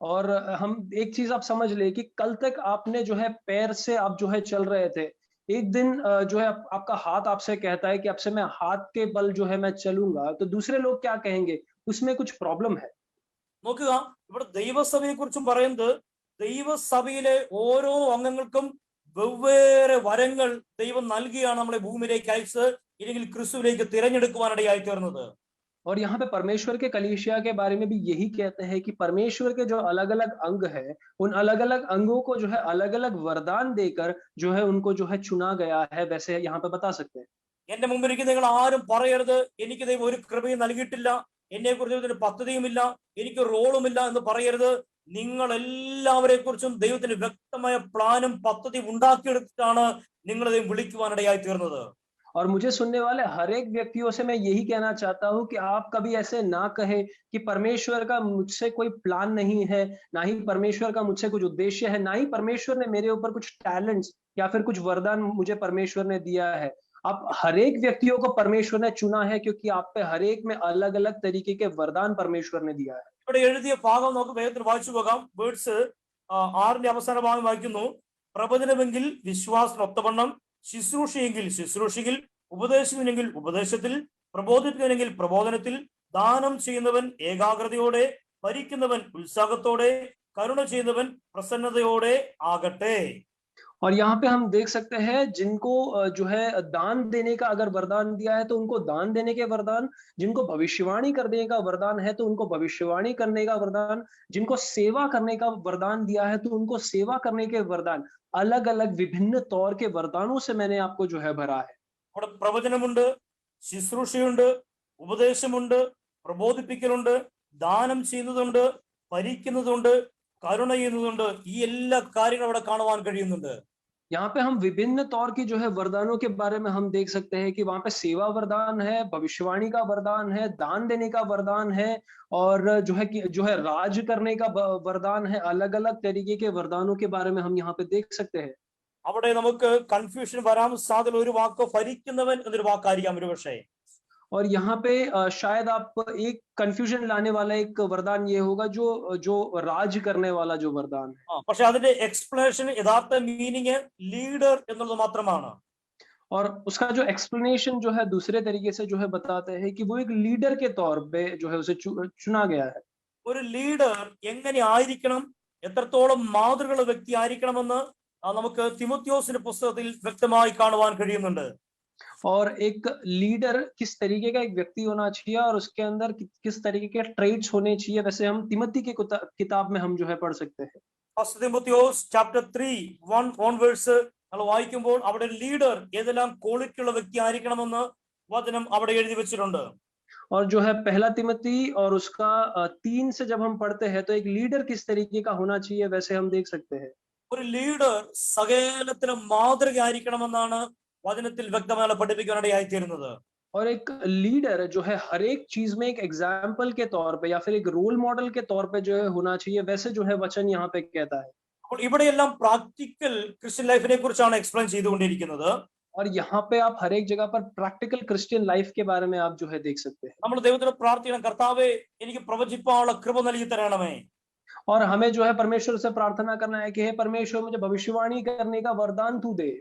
और हम एक चीज आप समझ ले कि कल तक आपने जो है पैर से आप जो है चल रहे थे, एक दिन जो है आपका हाथ आपसे कहता है कि अब से मैं हाथ के बल जो है मैं चलूंगा, तो दूसरे लोग क्या कहेंगे? उसमें कुछ प्रॉब्लम है.
നോക്കുക, ഇവിടെ ദൈവസഭയെ കുറിച്ചും പറയുന്നത് ദൈവസഭയിലെ ഓരോ അംഗങ്ങൾക്കും വെവ്വേറെ വരങ്ങൾ ദൈവം നൽകിയാണ് നമ്മളെ ഭൂമിയിലേക്ക് അയച്ച് ഇല്ലെങ്കിൽ ക്രിസ്തുവിലേക്ക് തിരഞ്ഞെടുക്കുവാനിടയായി തീർന്നത്.
और यहाँ पे परमेश्वर के कलीसिया के बारे में भी यही कहते हैं कि परमेश्वर के जो अलग अलग अंग है, उन अलग अलग अंगों को जो है अलग अलग वरदान देकर जो है उनको जो है चुना गया है. वैसे यहाँ पे बता सकते हैं.
എന്റെ മുമ്പിലേക്ക് നിങ്ങൾ ആരും പറയരുത് എനിക്ക് ദൈവം ഒരു കൃപയും നൽകിയിട്ടില്ല, എന്നെ കുറിച്ച് ഒരു പദ്ധതിയുമില്ല, എനിക്ക് റോളുമില്ല എന്ന് പറയരുത്. നിങ്ങൾ എല്ലാവരെ കുറിച്ചും ദൈവത്തിന് വ്യക്തമായ പ്ലാനും പദ്ധതി ഉണ്ടാക്കിയെടുത്തിട്ടാണ് നിങ്ങളെ ദൈവം വിളിക്കുവാനിടയായി തീർന്നത്.
और मुझे सुनने वाले हर एक व्यक्तियों से मैं यही कहना चाहता हूं कि आप कभी ऐसे ना कहे कि परमेश्वर का मुझसे कोई प्लान नहीं है, ना ही परमेश्वर का मुझसे कुछ उद्देश्य है, ना ही परमेश्वर ने मेरे ऊपर कुछ टैलेंट्स या फिर कुछ वरदान मुझे परमेश्वर ने दिया है. आप हर एक व्यक्तियों को परमेश्वर ने चुना है, क्योंकि आप पे हर एक में अलग अलग तरीके के वरदान परमेश्वर ने दिया है.
ഇവിടെ എഴുതിയ ഭാഗം നമുക്ക് വേഗത്തിൽ വായിച്ചു പോകാം. വേർഡ്സ് 6-ന്റെ അവസാന ഭാഗം വായിക്കുന്നു. പ്രവചനമെങ്കിൽ വിശ്വാസത്തിനൊത്തവണ്ണം, ശുശ്രൂഷയെങ്കിൽ ശുശ്രൂഷയിൽ, ഉപദേശമെങ്കിൽ ഉപദേശത്തിൽ, പ്രബോധിപ്പിക്കുന്നെങ്കിൽ പ്രബോധനത്തിൽ, ദാനം ചെയ്യുന്നവൻ ഏകാഗ്രതയോടെ, ഭരിക്കുന്നവൻ ഉത്സാഹത്തോടെ, കരുണ ചെയ്യുന്നവൻ പ്രസന്നതയോടെ ആകട്ടെ.
और यहाँ पे हम देख सकते हैं जिनको जो है दान देने का अगर वरदान दिया है तो उनको दान देने के वरदान, जिनको भविष्यवाणी करने का वरदान है तो उनको भविष्यवाणी करने का वरदान, जिनको सेवा करने का वरदान दिया है तो उनको सेवा करने के वरदान, अलग अलग विभिन्न तौर के वरदानों से मैंने आपको जो है भरा है.
അവിടെ പ്രവചനമുണ്ട്, ശുശ്രൂഷയുണ്ട്, ഉപദേശമുണ്ട്, പ്രബോധിപ്പിക്കലുണ്ട്, ദാനം ചെയ്യുന്നതുണ്ട്, ഭരിക്കുന്നതുണ്ട്, കരുണ ചെയ്യുന്നതുണ്ട്. ഈ എല്ലാ കാര്യങ്ങളും അവിടെ കാണുവാൻ കഴിയുന്നുണ്ട്.
यहाँ पे हम विभिन्न तौर की जो है वरदानों के बारे में हम देख सकते हैं कि वहां पे सेवा वरदान है, भविष्यवाणी का वरदान है, दान देने का वरदान है, और जो है राज करने का वरदान है. अलग अलग तरीके के वरदानों के बारे में हम यहाँ पे देख सकते हैं.
അവിടെ നമുക്ക് കൺഫ്യൂഷൻ വരാൻ സാധ്യത ഒരു വാക്ക് ഭരിക്കുന്നവൻ എന്നൊരു വാക്കായിരിക്കാം ഒരു പക്ഷേ.
और यहाँ पे शायद आप एक कंफ्यूजन लाने वाला एक वरदान ये होगा जो राज करने वाला जो वरदान है.
പക്ഷെ അതിന്റെ എക്സ്പ്ലനേഷൻ യഥാർത്ഥ മീനിങ് ലീഡർ എന്നുള്ളത് മാത്രമാണ്.
और उसका जो एक्सप्लेनेशन जो है दूसरे तरीके से जो है बताते हैं कि वो एक लीडर के तौर पे जो है उसे चुना गया है.
ഒരു ലീഡർ എങ്ങനെ ആയിരിക്കണം, എത്രത്തോളം മാതൃകയുള്ള വ്യക്തി ആയിരിക്കണമെന്ന് നമുക്ക് തിമോത്തിയോസിന്റെ പുസ്തകത്തിൽ വ്യക്തമായി കാണുവാൻ കഴിയുന്നുണ്ട്.
और एक लीडर किस तरीके का एक व्यक्ति होना चाहिए और उसके अंदर किस तरीके के ट्रेट्स होने चाहिए, वैसे हम तिमोथी के किताब में हम जो है पढ़ सकते हैं.
ഫസ്റ്റ് തിമോത്തിയോസ് ചാപ്റ്റർ 3:1 ഓൺവേർഡ്സ് നമ്മൾ വായിക്കുമ്പോൾ അവിടെ ലീഡർ ഏതെല്ലാം ക്വാളിറ്റി ഉള്ള വ്യക്തി ആയിരിക്കണമെന്ന് വചനം അവിടെ എഴുതി വെച്ചിട്ടുണ്ട്.
और जो है पहला तिमोथी और उसका 3 से जब हम पढ़ते हैं तो एक लीडर किस तरीके का होना चाहिए वैसे हम देख सकते हैं.
ഒരു ലീഡർ സകലത്തിനും മാതൃകയായിരിക്കണമെന്നാണ് വചനത്തിൽ വ്യക്തമായി പഠിപ്പിക്കാനിടയായി തീരുന്നത്.
और एक लीडर जो है हर एक चीज में एक एग्जाम्पल के तौर पे या फिर एक रोल मॉडल के तौर पे जो है होना चाहिए, वैसे जो है वचन यहाँ पे कहता है.
അപ്പോൾ ഇവിടെയെല്ലാം പ്രാക്ടിക്കൽ ക്രിസ്ത്യൻ ലൈഫിനെ കുറിച്ചാണ് എക്സ്പ്ലെയിൻ ചെയ്തുകൊണ്ടിരിക്കുന്നത്.
और यहाँ पे आप हर एक जगह पर प्रैक्टिकल क्रिश्चियन लाइफ के बारे में आप जो है देख सकते हैं.
നമ്മൾ ദൈവത്തോട് പ്രാർത്ഥിക്കണം, കർത്താവേ എനിക്ക് പ്രവചിപ്പാനുള്ള കൃപ നൽകി തരണമേ.
और हमें जो है परमेश्वर से प्रार्थना करना है कि हे परमेश्वर मुझे भविष्यवाणी करने का वरदान तू दे,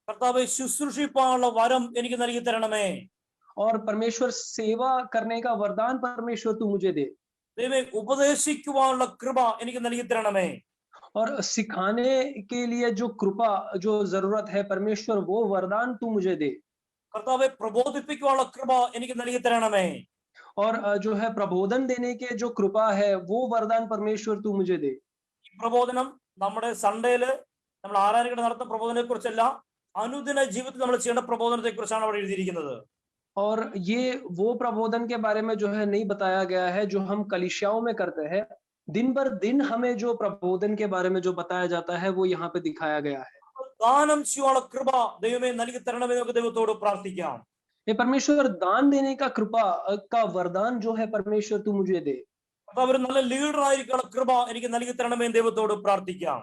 കർത്താവെ ശുശ്രൂഷിപ്പാനുള്ള വരം എനിക്ക് നൽകി തരണമേ.
और परमेश्वर सेवा करने का वरदान परमेश्वर तू मुझे दे,
ദൈവമേ ഉപദേശിക്കുവാനുള്ള കൃപ എനിക്ക് നൽകി തരണമേ.
और सिखाने के लिए जो कृपा जो जरूरत है परमेश्वर वो वरदान तू मुझे दे,
കർത്താവെ പ്രബോധിപ്പിക്കുവാനുള്ള കൃപ എനിക്ക് നൽകി തരണമേ.
और जो है प्रबोधन देने के जो कृपा है वो वरदान परमेश्वर तू मुझे दे.
ഈ പ്രബോധനം നമ്മുടെ സൺഡേയില് നമ്മൾ ആരാധനയുടെ നടത്തുന്ന പ്രബോധനത്തെ കുറിച്ചല്ല, അനുദിന ജീവിതത്തിൽ നമ്മൾ ചെയ്യേണ്ട പ്രബോധനത്തെ കുറിച്ചാണ് അവിടെ എഴുതിയിരിക്കുന്നത്.
और ये वो प्रबोधन के बारे में जो है नहीं बताया गया है जो हम कलीसियाओं में करते हैं. दिन भर दिन हमें जो प्रबोधन के बारे में जो बताया जाता है वो यहाँ पे दिखाया गया है.
ദാനം ചെയ്യാനുള്ള കൃപ ദൈവമേ നൽകി തരണമേ നമുക്ക് ദൈവത്തോട് പ്രാർത്ഥിക്കാം.
ये परमेश्वर दान देने का कृपा का वरदान जो है परमेश्वर तू मुझे दे.
കർത്താവ് ഒരു നല്ല ലീഡർ ആയിരിക്കാനുള്ള കൃപ എനിക്ക് നൽകി തരണമേ എന്ന് ദൈവത്തോട് പ്രാർത്ഥിക്കാം.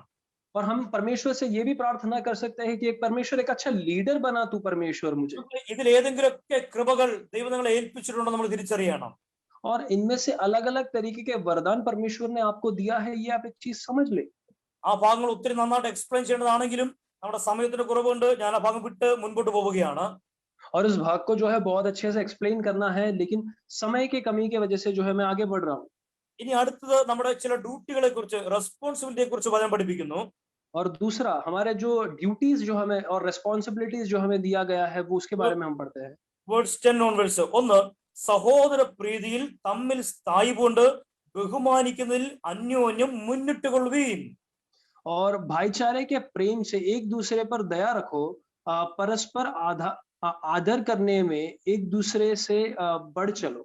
और हम परमेश्वर से ये भी प्रार्थना कर सकते हैं कि एक परमेश्वर एक अच्छा लीडर बना तू परमेश्वर मुझे.
ഇതിൽ ഏതെങ്കിലുമൊക്കെ കൃപകൾ ദൈവം നിങ്ങളെ ഏൽപ്പിച്ചിട്ടുണ്ടോ നമ്മൾ തിരിച്ചറിയണം.
और इनमें से अलग अलग तरीके के वरदान परमेश्वर ने आपको दिया है, ये आप एक चीज समझ ले.
ആ ഭാഗങ്ങൾ ഒത്തിരി നന്നായിട്ട് എക്സ്പ്ലെയിൻ ചെയ്യേണ്ടതാണെങ്കിലും നമ്മുടെ സമയത്തിന്റെ കുറവുണ്ട്, ഞാൻ ആ ഭാഗം വിട്ട് മുൻപോട്ട് പോവുകയാണ്.
और इस भाग को जो है बहुत अच्छे से एक्सप्लेन करना है, लेकिन समय की कमी की वजह से जो है मैं आगे बढ़ रहा हूँ.
ഇനി അടുത്തത് നമ്മുടെ ചില ഡ്യൂട്ടികളെ കുറിച്ച്, റെസ്പോൺസിബിലിറ്റിയെ കുറിച്ച് വചനം പഠിപ്പിക്കുന്നു.
और दूसरा हमारे जो ड्यूटीज जो हमें और रेस्पॉन्सिबिलिटीज जो हमें दिया गया है वो उसके बारे में हम पढ़ते हैं.
Words 10 onwards. ഒന്ന്, സഹോദര പ്രീതിയിൽ തമ്മിൽ സ്ഥായികൊണ്ട് ബഹുമാനിക്കുന്നതിൽ അന്യോന്യം മുന്നിട്ട് കൊള്ളുവീൻ.
और भाईचारे के प्रेम से एक दूसरे पर दया रखो, परस्पर आदर करने में एक दूसरे से बढ़ चलो.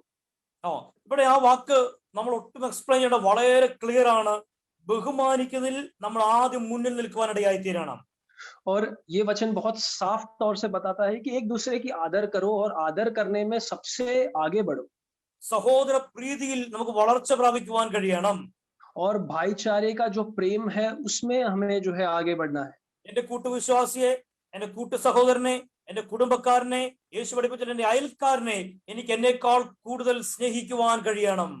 ഇവിടെ ആ വാക്ക് നമ്മൾ ഒട്ടും എക്സ്പ്ലെയിൻ ചെയ്യേണ്ട, വളരെ ക്ലിയർ ആണ്. ബഹുമാനിക്കുന്നതിൽ നമ്മൾ ആദ്യം മുന്നിൽ നിൽക്കുവാനിടയായി തീരണം.
और ये वचन बहुत साफ तौर से बताता है कि एक दूसरे की आदर करो और आदर करने में सबसे आगे बढ़ो.
സഹോദര പ്രീതിയിൽ നമുക്ക് വളർച്ച പ്രാപിക്കുവാൻ കഴിയണം.
और भाईचारे का जो प्रेम है उसमें हमें जो है आगे बढ़ना है.
എന്റെ കൂട്ടുവിശ്വാസിയെ, എന്റെ കൂട്ടു സഹോദരനെ, എന്റെ കുടുംബക്കാരനെ, യേശു പഠിപ്പിച്ച എന്റെ അയൽക്കാരനെ എനിക്ക് എന്നേക്കാൾ കൂടുതൽ സ്നേഹിക്കുവാൻ കഴിയണം.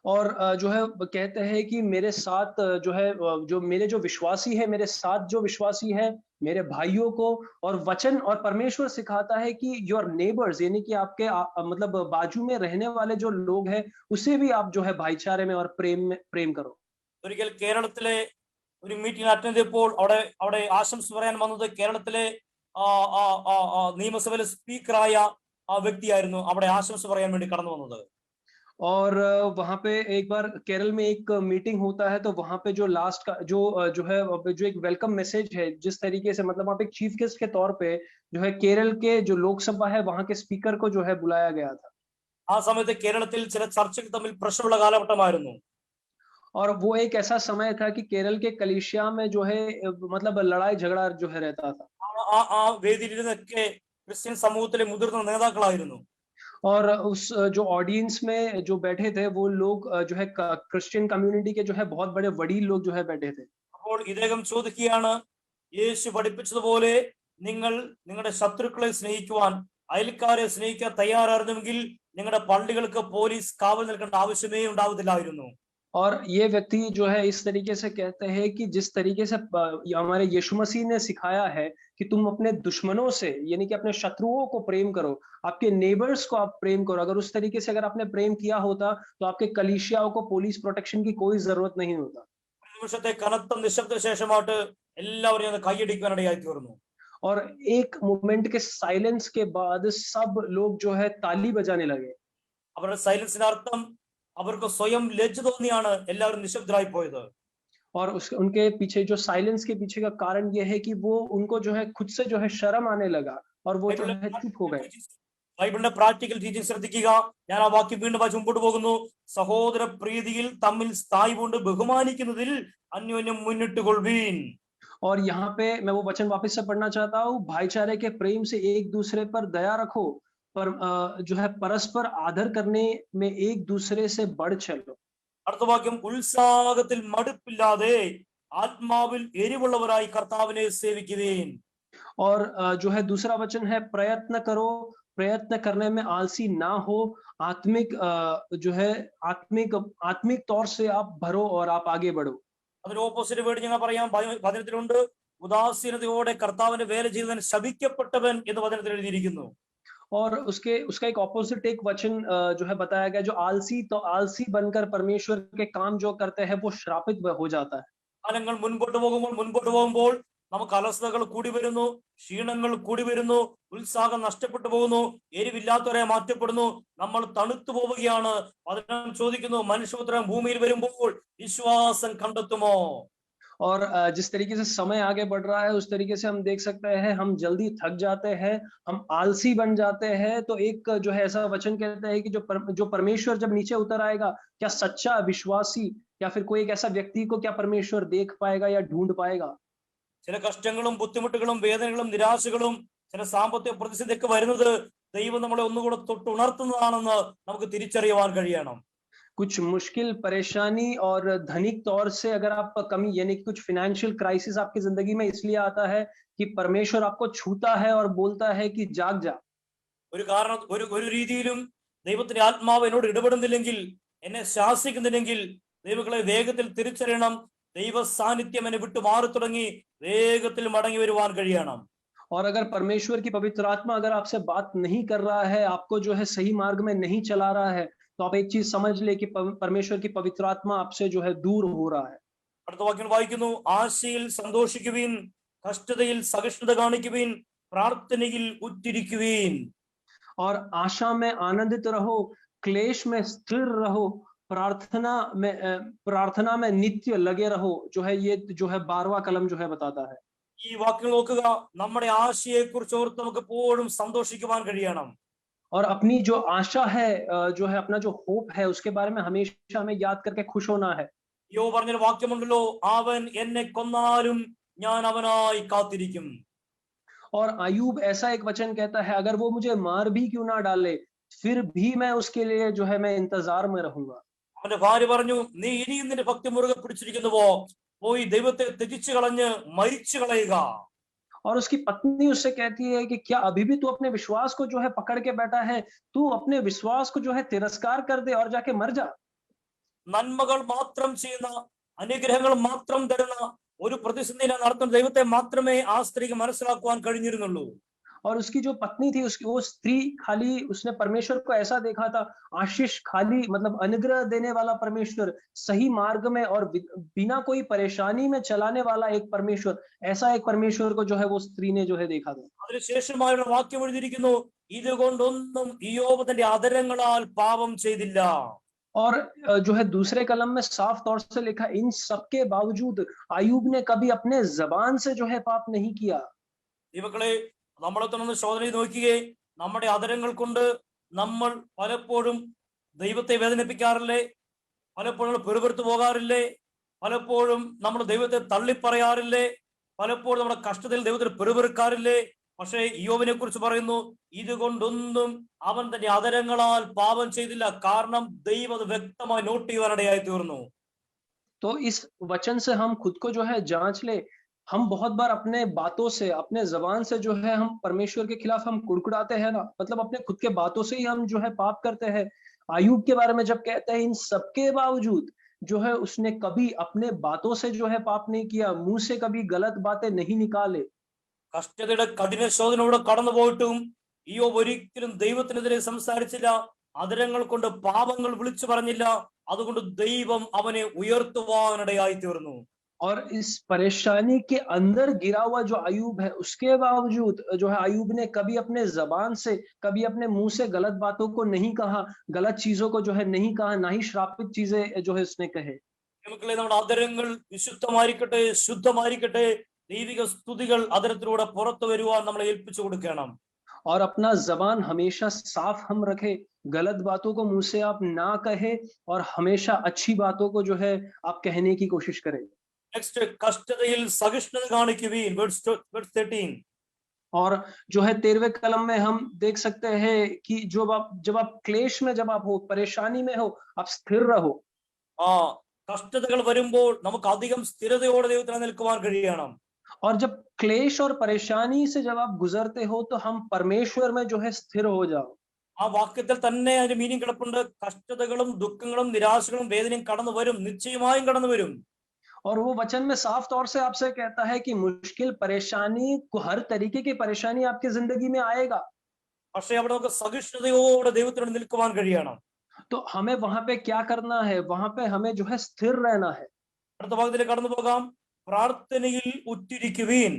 और जो है कहते हैं कि मेरे साथ जो है जो मेरे जो विश्वासी है, मेरे साथ जो विश्वासी है, मेरे भाइयों को, और वचन और परमेश्वर सिखाता है कि योर नेबर्स यानी कि आपके मतलब बाजू में रहने वाले जो लोग हैं उसे भी आप जो है भाईचारे में और प्रेम करो.
ഒരിക്കൽ കേരളത്തിലെ ഒരു മീറ്റിംഗ് അറ്റൻഡ് ചെയ്തപ്പോൾ അവിടെ ആശംസ പറയാൻ വന്നത് കേരളത്തിലെ നിയമസഭയിലെ സ്പീക്കറായ ആ വ്യക്തിയായിരുന്നു അവിടെ ആശംസ പറയാൻ വേണ്ടി കടന്നു വന്നത്.
और वहां पे एक बार केरल में एक मीटिंग होता है, तो वहां पे जो लास्ट का जो है जो एक वेलकम मैसेज है, जिस तरीके से मतलब वहां पे चीफ गेस्ट के तौर पे जो है केरल के जो लोकसभा है वहां के स्पीकर को जो है बुलाया गया था.
ആ സമയത്ത് കേരളത്തിൽ ചില ചർച്ചകൾ തമ്മിൽ പ്രശ്നമുള്ള കാലഘട്ടമായിരുന്നു.
और वो एक ऐसा समय था कि केरल के कलीसिया में जो है मतलब लड़ाई झगड़ा जो है रहता था.
ആ വേദിയിലിരുന്നൊക്കെ ക്രിസ്ത്യൻ സമൂഹത്തിലെ മുതിർന്ന നേതാക്കളായിരുന്നു.
और उस जो ऑडियंस में जो बैठे थे वो लोग जो है क्रिश्चियन कम्युनिटी के जो है बहुत बड़े वडील लोग जो है बैठे थे.
അപ്പോൾ ഇദ്ദേഹം ചോദിക്കുകയാണ്, യേശു പഠിപ്പിച്ചതുപോലെ നിങ്ങൾ നിങ്ങളുടെ ശത്രുക്കളെ സ്നേഹിക്കുവാൻ, അയൽക്കാരെ സ്നേഹിക്കാൻ തയ്യാറായിരുന്നെങ്കിൽ നിങ്ങളുടെ പള്ളികൾക്ക് പോലീസ് കാവൽ നിൽക്കേണ്ട ആവശ്യമേ ഉണ്ടാവത്തില്ലായിരുന്നു.
और ये व्यक्ति जो है इस तरीके से कहते हैं कि जिस तरीके से हमारे यीशु मसीह ने सिखाया है कि तुम अपने दुश्मनों से यानी कि अपने शत्रुओं को प्रेम करो, आपके नेबर्स को आप प्रेम करो. अगर उस तरीके से अगर आपने प्रेम किया होता तो आपके कलीसियाओं को पुलिस प्रोटेक्शन की कोई जरूरत नहीं होता.
നിമിഷത്തെ കനത്ത നിശബ്ദ ശേഷമായിട്ട് എല്ലാവരും അത് കൈയടിക്കാനിടയായി തീർന്നു.
और एक मोमेंट के साइलेंस के बाद सब लोग जो है ताली बजाने लगे.
അവരുടെ സൈലൻസിന്റെ അർത്ഥം അവർക്ക് സ്വയം ലജ്ജ തോന്നിയാണ് എല്ലാവരും നിശബ്ദരായി പോയത്.
और उनके पीछे जो साइलेंस के पीछे का कारण यह है कि वो उनको जो है खुद से जो है शर्म आने लगा और वो जो है चुप हो गए.
ബൈബിളിന്റെ പ്രാക്ടിക്കൽ ടീച്ചിങ് ശ്രദ്ധിക്കുക. ഞാൻ ആ വാക്യം വീണ്ടും വായിച്ച് മുമ്പോട്ട് പോകുന്നു. സഹോദര പ്രീതിയിൽ തമ്മിൽ സ്ഥായി കൊണ്ട് ബഹുമാനിക്കുന്നതിൽ അന്യോന്യം മുന്നിട്ട് കൊള്ളുവീൻ.
और यहाँ पे मैं वो वचन वापस से पढ़ना चाहता हूँ. भाईचारे के प्रेम से एक दूसरे पर दया रखो, पर जो है परस्पर आदर करने में एक दूसरे से बढ़ चलो.
അടുത്ത വാക്യം, ഉത്സാഹത്തിൽ മടുപ്പില്ലാതെ ആത്മാവിൽ എരിവുള്ളവരായി കർത്താവിനെ സേവിക്കുവീൻ.
और जो है दूसरा वचन है, प्रयत्न करो, प्रयत्न करने में आलसी ना हो, आत्मिक जो है आत्मिक आत्मिक तौर से आप भरो और आप आगे बढ़ो।
അതിന് ഓപ്പോസിറ്റ് വേർഡ് ഞങ്ങൾ പറയാം. വചനത്തിലുണ്ട്, ഉദാസീനതയോടെ കർത്താവിന്റെ വേല ചെയ്തവൻ ശപിക്കപ്പെട്ടവൻ എന്ന് വചനത്തിൽ എഴുതിയിരിക്കുന്നു.
और उसका एक ऑपोजिट एक वचन जो है बताया गया, जो आलसी बनकर परमेश्वर के काम जो करते हैं वो श्रापित हो जाता है।
കാലങ്ങൾ മുൻപോട്ട് പോകുമ്പോൾ നമുക്ക് അലസതകൾ കൂടി വരുന്നു, ക്ഷീണങ്ങൾ കൂടി വരുന്നു, ഉത്സാഹം നഷ്ടപ്പെട്ടു പോകുന്നു, എരിവില്ലാത്തവരെ മാറ്റപ്പെടുന്നു, നമ്മൾ തണുത്തു പോവുകയാണ്. വചനം ചോദിക്കുന്നു, മനുഷ്യപുത്രൻ ഭൂമിയിൽ വരുമ്പോൾ വിശ്വാസം കണ്ടെത്തുമോ?
और जिस तरीके से समय आगे बढ़ रहा है उस तरीके से हम देख सकते हैं हम जल्दी थक जाते हैं, हम आलसी बन जाते हैं। तो एक जो है ऐसा वचन कहता है कि जो परमेश्वर जब नीचे उतर आएगा, क्या सच्चा विश्वासी या फिर कोई एक ऐसा व्यक्ति को क्या परमेश्वर देख पाएगा या ढूंढ पाएगा?
ചില കഷ്ടങ്ങളും ബുദ്ധിമുട്ടുകളും വേദനകളും നിരാശകളും ചില സാമ്പത്തിക പ്രതിസന്ധിയൊക്കെ വരുന്നത് ദൈവം നമ്മളെ ഒന്നുകൂടെ തൊട്ടുണർത്തുന്നതാണെന്ന് നമുക്ക് തിരിച്ചറിയുവാൻ കഴിയണം.
कुछ मुश्किल परेशानी और धनिक तौर से अगर आप कमी यानी कुछ फाइनेंशियल क्राइसिस आपकी जिंदगी में इसलिए आता है कि परमेश्वर आपको छूता है और बोलता है कि जाग जा।
ഒരു രീതിയിലും ദൈവത്തിന്റെ ആത്മാവ് എന്നോട് ഇടപെടുന്നില്ലെങ്കിൽ, എന്നെ ശാസിക്കുന്നില്ലെങ്കിൽ, ദൈവങ്ങളെ വേഗത്തിൽ തിരിച്ചറിയണം. ദൈവ സാന്നിധ്യം എന്നെ വിട്ടു മാറി തുടങ്ങി, വേഗത്തിൽ മടങ്ങി വരുവാൻ കഴിയണം.
और अगर परमेश्वर की पवित्र आत्मा अगर आपसे बात नहीं कर रहा है, आपको जो है सही मार्ग में नहीं चला रहा है, तो आप एक चीज समझ ले कि परमेश्वर की पवित्र आत्मा आपसे जो है दूर हो रहा है।
അടുത്ത വാക്യം വായിക്കുന്നു, ആശയിൽ സന്തോഷിക്കുവിൻ, കഷ്ടതയിൽ സഹിഷ്ണുത കാണിക്കുവിൻ, പ്രാർത്ഥനയിൽ ഉറ്റിരിക്കുവിൻ.
और आशा में आनंदित रहो, क्लेश में स्थिर रहो, प्रार्थना में नित्य लगे रहो। जो है ये जो है 12वां कलम जो है बताता है।
ഈ വാക്യം നോക്കുക, നമ്മുടെ ആശയെ കുറിച്ച് ഓർത്ത് നമുക്ക് എപ്പോഴും സന്തോഷിക്കുവാൻ കഴിയണം.
और अपनी जो आशा है जो है अपना जो होप है उसके बारे में हमेशा हमें याद करके खुश होना है।
യോ പറഞ്ഞൊരു വാക്യമുണ്ടല്ലോ, അവൻ എന്നെ കൊന്നാലും ഞാൻ അവനായി കാത്തിരിക്കും.
और अयूब ऐसा एक वचन कहता है, अगर वो मुझे मार भी क्यों ना डाले फिर भी मैं उसके लिए जो है मैं इंतजार में रहूंगा।
അവന്റെ ഭാര്യ പറഞ്ഞു, നീ ഇനിയും നിന്റെ ഭക്തി മുറുകെ പിടിച്ചിരിക്കുന്നുവോ, പോയി ദൈവത്തെ ത്യജിച്ചു കളഞ്ഞ് മരിച്ചു കളയുക.
और उसकी पत्नी उससे कहती है कि क्या अभी भी तू अपने विश्वास को जो है पकड़ के बैठा है, तू अपने विश्वास को जो है तिरस्कार कर दे और जाके मर जा।
നന്മകൾ മാത്രം ചെയ്യുന്ന, അനുഗ്രഹങ്ങൾ മാത്രം തരുന്ന ഒരു പ്രതിസന്ധിയിലെ നടത്തുന്ന ദൈവത്തെ മാത്രമേ ആ സ്ത്രീക്ക് മനസ്സിലാക്കുവാൻ കഴിഞ്ഞിരുന്നുള്ളൂ.
और उसकी जो पत्नी थी उसकी वो स्त्री खाली उसने परमेश्वर को ऐसा देखा था, आशीष खाली मतलब अनुग्रह देने वाला परमेश्वर, सही मार्ग में और बिना कोई परेशानी में चलाने वाला एक परमेश्वर, ऐसा एक परमेश्वर को जो है वो स्त्री ने जो है देखा था।
അതിനുശേഷമായുള്ള വാക്യം എഴുതിയിരിക്കുന്നു, ഇതുകൊണ്ടൊന്നും ഇയ്യോബ് തന്റെ അധരങ്ങളാൽ പാപം ചെയ്തില്ല.
और जो है दूसरे कलम में साफ तौर से लिखा, इन सबके बावजूद अयूब ने कभी अपने जबान से जो है पाप नहीं किया।
ദൈവങ്ങളെ, നമ്മളെ തന്നെ ശോധന നോക്കിയേ, നമ്മുടെ അധരങ്ങൾ കൊണ്ട് നമ്മൾ പലപ്പോഴും ദൈവത്തെ വേദനിപ്പിക്കാറില്ലേ? പലപ്പോഴും പെരുപെടുത്തു പോകാറില്ലേ? പലപ്പോഴും നമ്മൾ ദൈവത്തെ തള്ളിപ്പറയാറില്ലേ? പലപ്പോഴും നമ്മുടെ കഷ്ടതയിൽ ദൈവത്തിന് പെരുപെറുക്കാറില്ലേ? പക്ഷേ ഇയ്യോബിനെ കുറിച്ച് പറയുന്നു, ഇതുകൊണ്ടൊന്നും അവൻ തന്റെ അധരങ്ങളാൽ പാപം ചെയ്തില്ല. കാരണം ദൈവം അത് വ്യക്തമായി നോട്ട് ചെയ്യുവാനിടയായി തീർന്നു.
तो इस वचन से हम खुद को जो है जांच ले। हम बहुत बार अपने बातों से अपने जबान से जो है हम परमेश्वर के खिलाफ हम कुड़कुड़ाते हैं ना, मतलब अपने खुद के बातों से ही हम जो है पाप करते हैं। अय्यूब के बारे में जब कहते हैं इन सबके बावजूद जो है उसने कभी अपने बातों से जो है पाप नहीं किया, मुंह से कभी गलत बातें नहीं निकाले।
കഷ്ടതയുടെ കഠിന ശോധനയിലൂടെ കടന്നു പോയിട്ടും ഇയ്യോബ് ഒരിക്കലും ദൈവത്തിനെതിരെ സംസാരിച്ചില്ല, അധരങ്ങൾ കൊണ്ട് പാപങ്ങൾ വിളിച്ചു പറഞ്ഞില്ല. അതുകൊണ്ട് ദൈവം അവനെ ഉയർത്തുവാനിടയായി തീർന്നു.
और इस परेशानी के अंदर गिरा हुआ जो अयूब है उसके बावजूद जो है अयूब ने कभी अपने जबान से कभी अपने मुंह से गलत बातों को नहीं कहा, गलत चीजों को जो है नहीं कहा, ना ही श्रापित चीजें जो है उसने कहे।
നമ്മുടെ അധരങ്ങൾ വിശുദ്ധമായിരിക്കട്ടെ, ശുദ്ധമായിരിക്കട്ടെ, ദൈവിക സ്തുതികൾ അധരത്തിലൂടെ പുറത്തു വരുവാൻ നമ്മളെ ഏൽപ്പിച്ചു കൊടുക്കണം.
और अपना जबान हमेशा साफ हम रखे, गलत बातों को मुंह से आप ना कहे और हमेशा अच्छी बातों को जो है आप कहने की कोशिश करें।
നെക്സ്റ്റ്, കഷ്ടതയിൽ സഹിഷ്ണുത കാണിക്കുവിൻ. വേഴ്സ് 13.
और जो है 13वें कलम में हम देख सकते हैं कि जब आप क्लेश में जब आप हो, परेशानी में हो, आप स्थिर रहो।
കഷ്ടതകൾ വരുമ്പോൾ നമുക്ക് അധികം സ്ഥിരതയോടെ ദൈവത്തിൽ നിൽക്കുവാൻ കഴിയണം.
और जब क्लेश और परेशानी से जब आप गुजरते हो तो हम परमेश्वर में जो है स्थिर हो जाओ।
ആ വാക്യത്തിൽ തന്നെ അതിന്റെ മീനിങ് കിടപ്പുണ്ട്. കഷ്ടതകളും ദുഃഖങ്ങളും നിരാശകളും വേദനയും കടന്നു വരും, നിശ്ചയമായും കടന്നു വരും.
और वो वचन में साफ तौर से आपसे कहता है कि मुश्किल परेशानी को हर तरीके की परेशानी आपकी जिंदगी में आएगा।
പക്ഷെ അവിടെ നമുക്ക് സഹിഷ്ണുതയോടെ ദൈവത്തിനോട് നിൽക്കുവാൻ കഴിയണം.
तो हमें वहां पे क्या करना है? वहां पे हमें जो है स्थिर रहना है।
അടുത്ത ഭാഗത്തിലേക്ക് കടന്നു പോകാം. പ്രാർത്ഥനയിൽ ഉറ്റിരിക്കുവീൻ.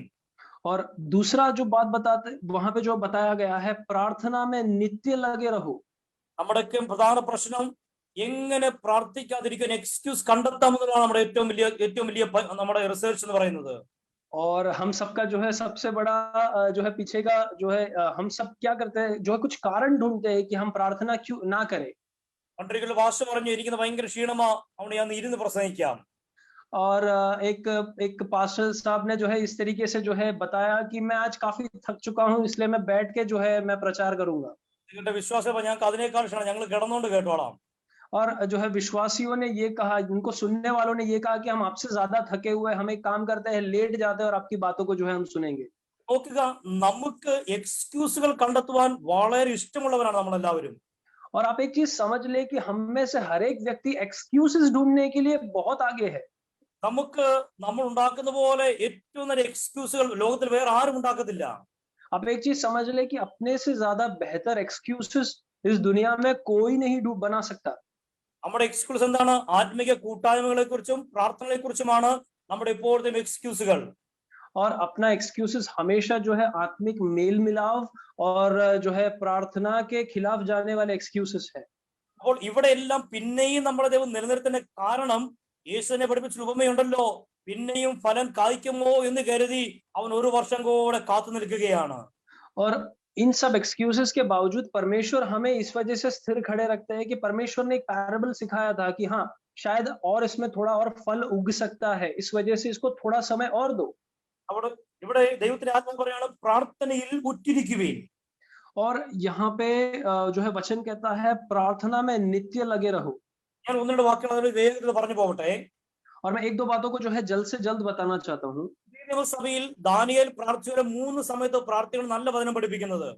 और दूसरा जो बात बताते वहां पे जो बताया गया है, प्रार्थना में नित्य लगे रहो।
നമ്മുടെയൊക്കെ പ്രധാന പ്രശ്നം എങ്ങനെ പ്രാർത്ഥിക്കാതിരിക്കാൻ എക്സ്ക്യൂസ് കണ്ടെത്താമെന്നതാണ് നമ്മുടെ ഏറ്റവും വലിയ നമ്മുടെ റിസർച്ച് എന്ന് പറയുന്നത്.
और हम सबका जो है सबसे बड़ा जो है पीछे का जो है हम सब क्या करते हैं, जो है कुछ कारण ढूंढते हैं कि हम प्रार्थना क्यों ना करें।
പണ്ടൊരിക്കൽ ഭാഷ പറഞ്ഞു, ഇരിക്കുന്ന ഭയങ്കര ക്ഷീണമാ, അവിടെ ഞാൻ ഇരുന്ന് പ്രസംഗിക്കാം.
और एक पास्टर साहब ने जो है इस तरीके से जो है बताया कि मैं आज काफी थक चुका हूं, इसलिए मैं बैठ के जो है मैं प्रचार करूंगा।
നിങ്ങളുടെ വിശ്വാസം ഞങ്ങൾക്ക് അതിനേക്കാൾ ക്ഷണം, ഞങ്ങൾ കിടന്നുകൊണ്ട് കേട്ടോളാം.
और जो है विश्वासियों ने ये कहा, उनको सुनने वालों ने ये कहा कि हम आपसे ज्यादा थके हुए, हम एक काम करते हैं, लेट जाते हैं और आपकी बातों को जो है हम सुनेंगे।
നോക്കുക, നമുക്ക് എക്സ്ക്യൂസുകൾ കണ്ടെത്തുവാൻ വളരെ ഇഷ്ടമുള്ളവരാണ് നമ്മളെല്ലാവരും.
और आप एक चीज समझ ले कि हम में से हर एक व्यक्ति एक्सक्यूजेस ढूंढने के लिए बहुत आगे है।
നമുക്ക് നമ്മൾ ഉണ്ടാക്കുന്ന പോലെ ഏറ്റവും നല്ല എക്സ്ക്യൂസുകൾ ലോകത്തിൽ വേറെ ആരും ഉണ്ടാക്കത്തില്ല.
आप एक चीज समझ ले कि अपने से ज्यादा बेहतर एक्सक्यूजेस इस दुनिया में कोई नहीं बना सकता।
നമ്മുടെ എക്സ്ക്യൂസ് എന്താണ്? ആത്മീയ കൂട്ടായ്മകളെ കുറിച്ചും പ്രാർത്ഥനകളെ കുറിച്ചുമാണ് നമ്മുടെ ഇപ്പോഴത്തെ എക്സ്ക്യൂസുകൾ.
और अपना एक्सक्यूजेस हमेशा जो है आत्मिक मेल मिलाव और जो है प्रार्थना के खिलाफ जाने वाले एक्सक्यूजेस है।
അപ്പോൾ ഇവിടെ എല്ലാം പിന്നെയും നമ്മുടെ ദൈവം നിലനിർത്തുന്ന കാരണം യേശുവിനെ പഠിപ്പിച്ച ഉപമയുണ്ടല്ലോ, പിന്നെയും ഫലം കായ്ക്കുമോ എന്ന് കരുതി അവൻ ഒരു വർഷം കൂടെ കാത്തു നിൽക്കുകയാണ്.
और इन सब एक्सक्यूजेस के बावजूद परमेश्वर हमें इस वजह से स्थिर खड़े रखते हैं कि परमेश्वर ने एक पैराबल सिखाया था कि हाँ, शायद और इसमें थोड़ा और फल उग सकता है, इस वजह से इसको थोड़ा समय और दो।
അവിടെ ഇവിടെ ദൈവത്തിന്റെ ആത്മാവ് പറയാണ്, പ്രാർത്ഥനയിൽ ഉറ്റിരിക്കുവീൻ.
और यहाँ पे जो है वचन कहता है प्रार्थना में नित्य लगे रहो।
ഞാൻ ഒന്ന് രണ്ട് വാക്കുകൾ അതിൽ വേഗത്തിൽ പറഞ്ഞു പോകട്ടെ.
और मैं एक दो बातों को जो है जल्द से जल्द बताना चाहता हूँ।
സഭയിൽ ദാനിയേൽ പ്രാർത്ഥിച്ചവരെ 3 സമയത്ത് പ്രാർത്ഥികൾ നല്ല വചനം പഠിപ്പിക്കുന്നത്.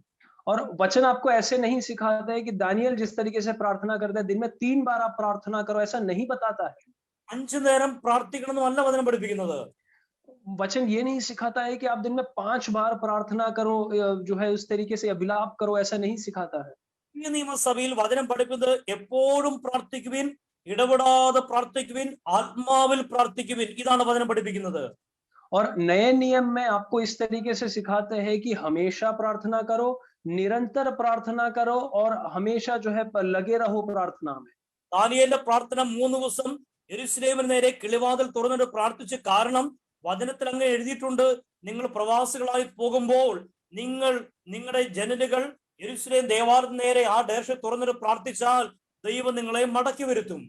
और वचन आपको ऐसे नहीं सिखाता है कि दानियल जिस तरीके से प्रार्थना करता है दिन में 3 बार आप प्रार्थना करो, ऐसा नहीं बताता है।
5 നേരം പ്രാർത്ഥിക്കണം എന്ന് നല്ല വചനം പഠിപ്പിക്കുന്നത്.
वचन ये नहीं सिखाता है कि आप दिन में 5 बार प्रार्थना करो, जो है उस तरीके से अभिलाप करो, ऐसा नहीं सिखाता है।
ഈ നിയമസഭയിൽ വചനം പഠിപ്പിക്കുന്നത് എപ്പോഴും പ്രാർത്ഥിക്കുവിൻ, ഇടപെടാതെ പ്രാർത്ഥിക്കുവിൻ, ആത്മാവിൽ പ്രാർത്ഥിക്കുവിൻ, ഇതാണ് വചനം പഠിപ്പിക്കുന്നത്.
और नए नियम में आपको इस तरीके से सिखाते हैं कि हमेशा प्रार्थना करो, निरंतर प्रार्थना करो और हमेशा जो है लगे रहो प्रार्थना में।
ദാനിയേലിന്റെ പ്രാർത്ഥന 3 ദിവസം യെരൂശലേമിന് നേരെ കിളിവാതിൽ തുറന്നിട്ട് പ്രാർത്ഥിച്ച കാരണം വചനത്തിൽ അങ്ങനെ എഴുതിയിട്ടുണ്ട്. നിങ്ങൾ പ്രവാസികളായി പോകുമ്പോൾ നിങ്ങളുടെ ജനലുകൾ യെരൂശലേം ദേവാലയത്തിന് നേരെ ആ ഡയറക്ഷൻ തുറന്നിട്ട് പ്രാർത്ഥിച്ചാൽ ദൈവം നിങ്ങളെ മടക്കി വരുത്തും.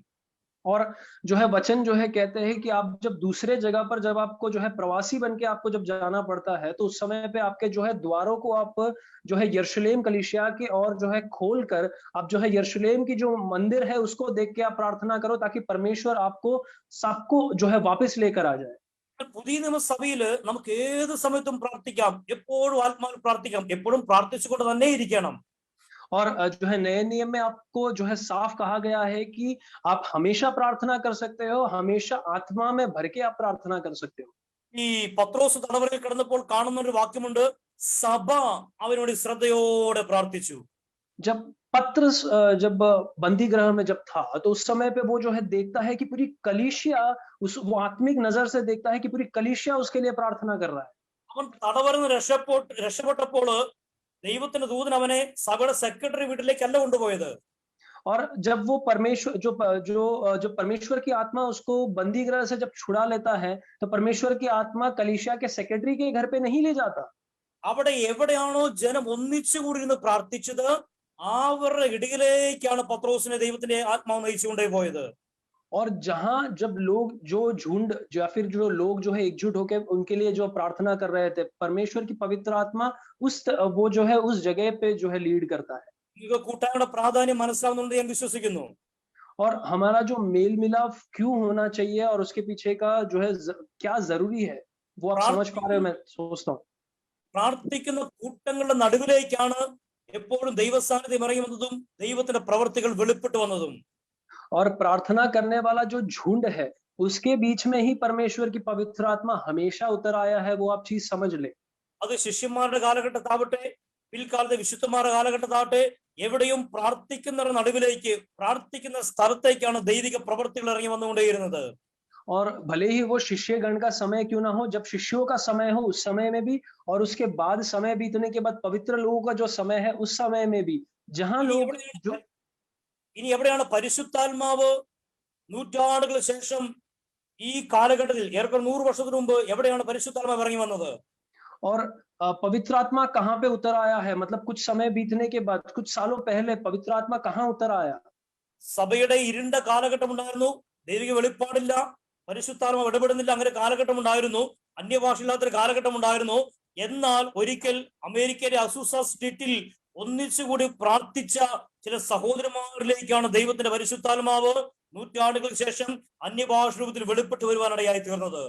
और जो है वचन जो है कहते हैं कि आप जब दूसरे जगह पर जब आपको जो है प्रवासी बनके आपको जब जाना पड़ता है, तो उस समय पे आपके जो है द्वारों को आप जो है यरूशलेम कलीसिया के और जो है खोल कर आप जो है यरूशलेम की जो मंदिर है उसको देख के आप प्रार्थना करो, ताकि परमेश्वर आपको सबको जो है वापस लेकर आ जाए।
പുതിയ നിയമസഭയില് നമുക്ക് ഏത് സമയത്തും പ്രാർത്ഥിക്കാം, എപ്പോഴും ആത്മാവിൽ പ്രാർത്ഥിക്കാം, എപ്പോഴും പ്രാർത്ഥിച്ചുകൊണ്ട് തന്നെ ഇരിക്കണം.
और जो है नए नियम में आपको जो है साफ कहा गया है कि आप हमेशा प्रार्थना कर सकते हो, हमेशा आत्मा में भर के आप प्रार्थना कर सकते हो।
ഈ പത്രോസ് തടവറയിൽ കിടന്നപ്പോൾ കാണുന്ന ഒരു വാക്യമുണ്ട്, സഭ അവനോട് ശ്രദ്ധയോടെ പ്രാർത്ഥിച്ചു.
जब पत्रस जब बंदी गृह में जब था, तो उस समय पे वो जो है देखता है कि पूरी कलीसिया वो आत्मिक नजर से देखता है कि पूरी कलीसिया उसके लिए प्रार्थना कर रहा है।
അവൻ തടവറന്ന് രക്ഷപ്പെട്ടപ്പോൾ ദൈവത്തിന്റെ ദൂതൻ അവനെ സഭയുടെ സെക്രട്ടറി വീട്ടിലേക്കല്ല കൊണ്ടുപോയത്.
और जब वो परमेश्वर जो परमेश्वर की आत्मा उसको बंदी गृह से जब छुड़ा लेता है, तो परमेश्वर की आत्मा कलीसिया के सेक्रेटरी के घर पे नहीं ले जाता।
അവിടെ എവിടെയാണോ ജനം ഒന്നിച്ചുകൂടി ഇരുന്ന് പ്രാർത്ഥിച്ചത്, അവരുടെ ഇടയിലേക്കാണ് പത്രോസിനെ ദൈവത്തിന്റെ ആത്മാവ് നയിച്ചുകൊണ്ടേ പോയത്.
और जहां जब लोग जो झुंड या फिर जो लोग जो है एकजुट होकर उनके लिए जो प्रार्थना कर रहे थे, परमेश्वर की पवित्र आत्मा वो जो है उस जगह पे जो है लीड करता है।
നിങ്ങൾക്ക് കൂട്ടായ്മയുടെ പ്രാധാന്യം മനസ്സിലാവുന്നുണ്ട് ഞാൻ വിശ്വസിക്കുന്നു.
और हमारा जो मेल मिलाप क्यों होना चाहिए और उसके पीछे का जो है क्या जरूरी है, वो आप समझ पा रहे हो, मैं सोचता हूँ।
പ്രാർത്ഥിക്കുന്ന കൂട്ടങ്ങളുടെ നടുവിലേക്കാണ് എപ്പോഴും ദൈവസാന്നിധ്യം ഇറങ്ങി വന്നതും ദൈവത്തിന്റെ പ്രവൃത്തികൾ വെളിപ്പെട്ടു വന്നതും.
और प्रार्थना करने वाला जो झुंड है उसके बीच में ही परमेश्वर की पवित्र आत्मा हमेशा उतर आया है, वो आप चीज समझ ले।
അത് ശിഷ്യന്മാരുടെ കാലഘട്ടത്താവട്ടെ പിൽക്കാലത്തെ വിശുദ്ധന്മാരുടെ കാലഘട്ടത്താവട്ടെ എവിടെയും പ്രാർത്ഥിക്കുന്നവരുടെ നടുവിലേക്ക്, പ്രാർത്ഥിക്കുന്ന സ്ഥലത്തേക്കാണ് ദൈവിക പ്രവൃത്തികൾ ഇറങ്ങി വന്നുകൊണ്ടേയിരുന്നത്.
और भले ही वो शिष्यगण का समय क्यों ना हो, जब शिष्यों का समय हो उस समय में भी, और उसके बाद समय बीतने के बाद पवित्र लोगों का जो समय है उस समय में भी, जहां लोग जो
ഇനി എവിടെയാണ് പരിശുദ്ധാത്മാവ് നൂറ്റാണ്ടുകൾക്ക് ശേഷം ഈ കാലഘട്ടത്തിൽ ഏറെക്കുറെ 100 വർഷത്തിന് മുമ്പ് എവിടെയാണ് പരിശുദ്ധാത്മാവ് ഇറങ്ങി വന്നത്?
और पवित्र आत्मा कहाँ पे उतर आया है, मतलब कुछ समय बीतने के बाद, कुछ सालों पहले पवित्र आत्मा कहाँ उतर आया?
സഭയുടെ ഇരുണ്ട കാലഘട്ടം ഉണ്ടായിരുന്നു, ദൈവിക വെളിപ്പാടില്ല, പരിശുദ്ധാത്മാവ് ഇടപെടുന്നില്ല, അങ്ങനെ കാലഘട്ടം ഉണ്ടായിരുന്നു, അന്യഭാഷയില്ലാത്തൊരു കാലഘട്ടം ഉണ്ടായിരുന്നു. എന്നാൽ ഒരിക്കൽ അമേരിക്കയിലെ അസൂസ സ്ട്രീറ്റിൽ ഒന്നിച്ചുകൂടി പ്രാർത്ഥിച്ച ചില സഹോദരന്മാരിലേക്കാണ് ദൈവത്തിന്റെ പരിശുദ്ധാത്മാവ് നൂറ്റാണ്ടുകൾക്ക് ശേഷം അന്യഭാഷ രൂപത്തിൽ വെളിപ്പെട്ട് വരുവാനിടയായി തീർന്നത്.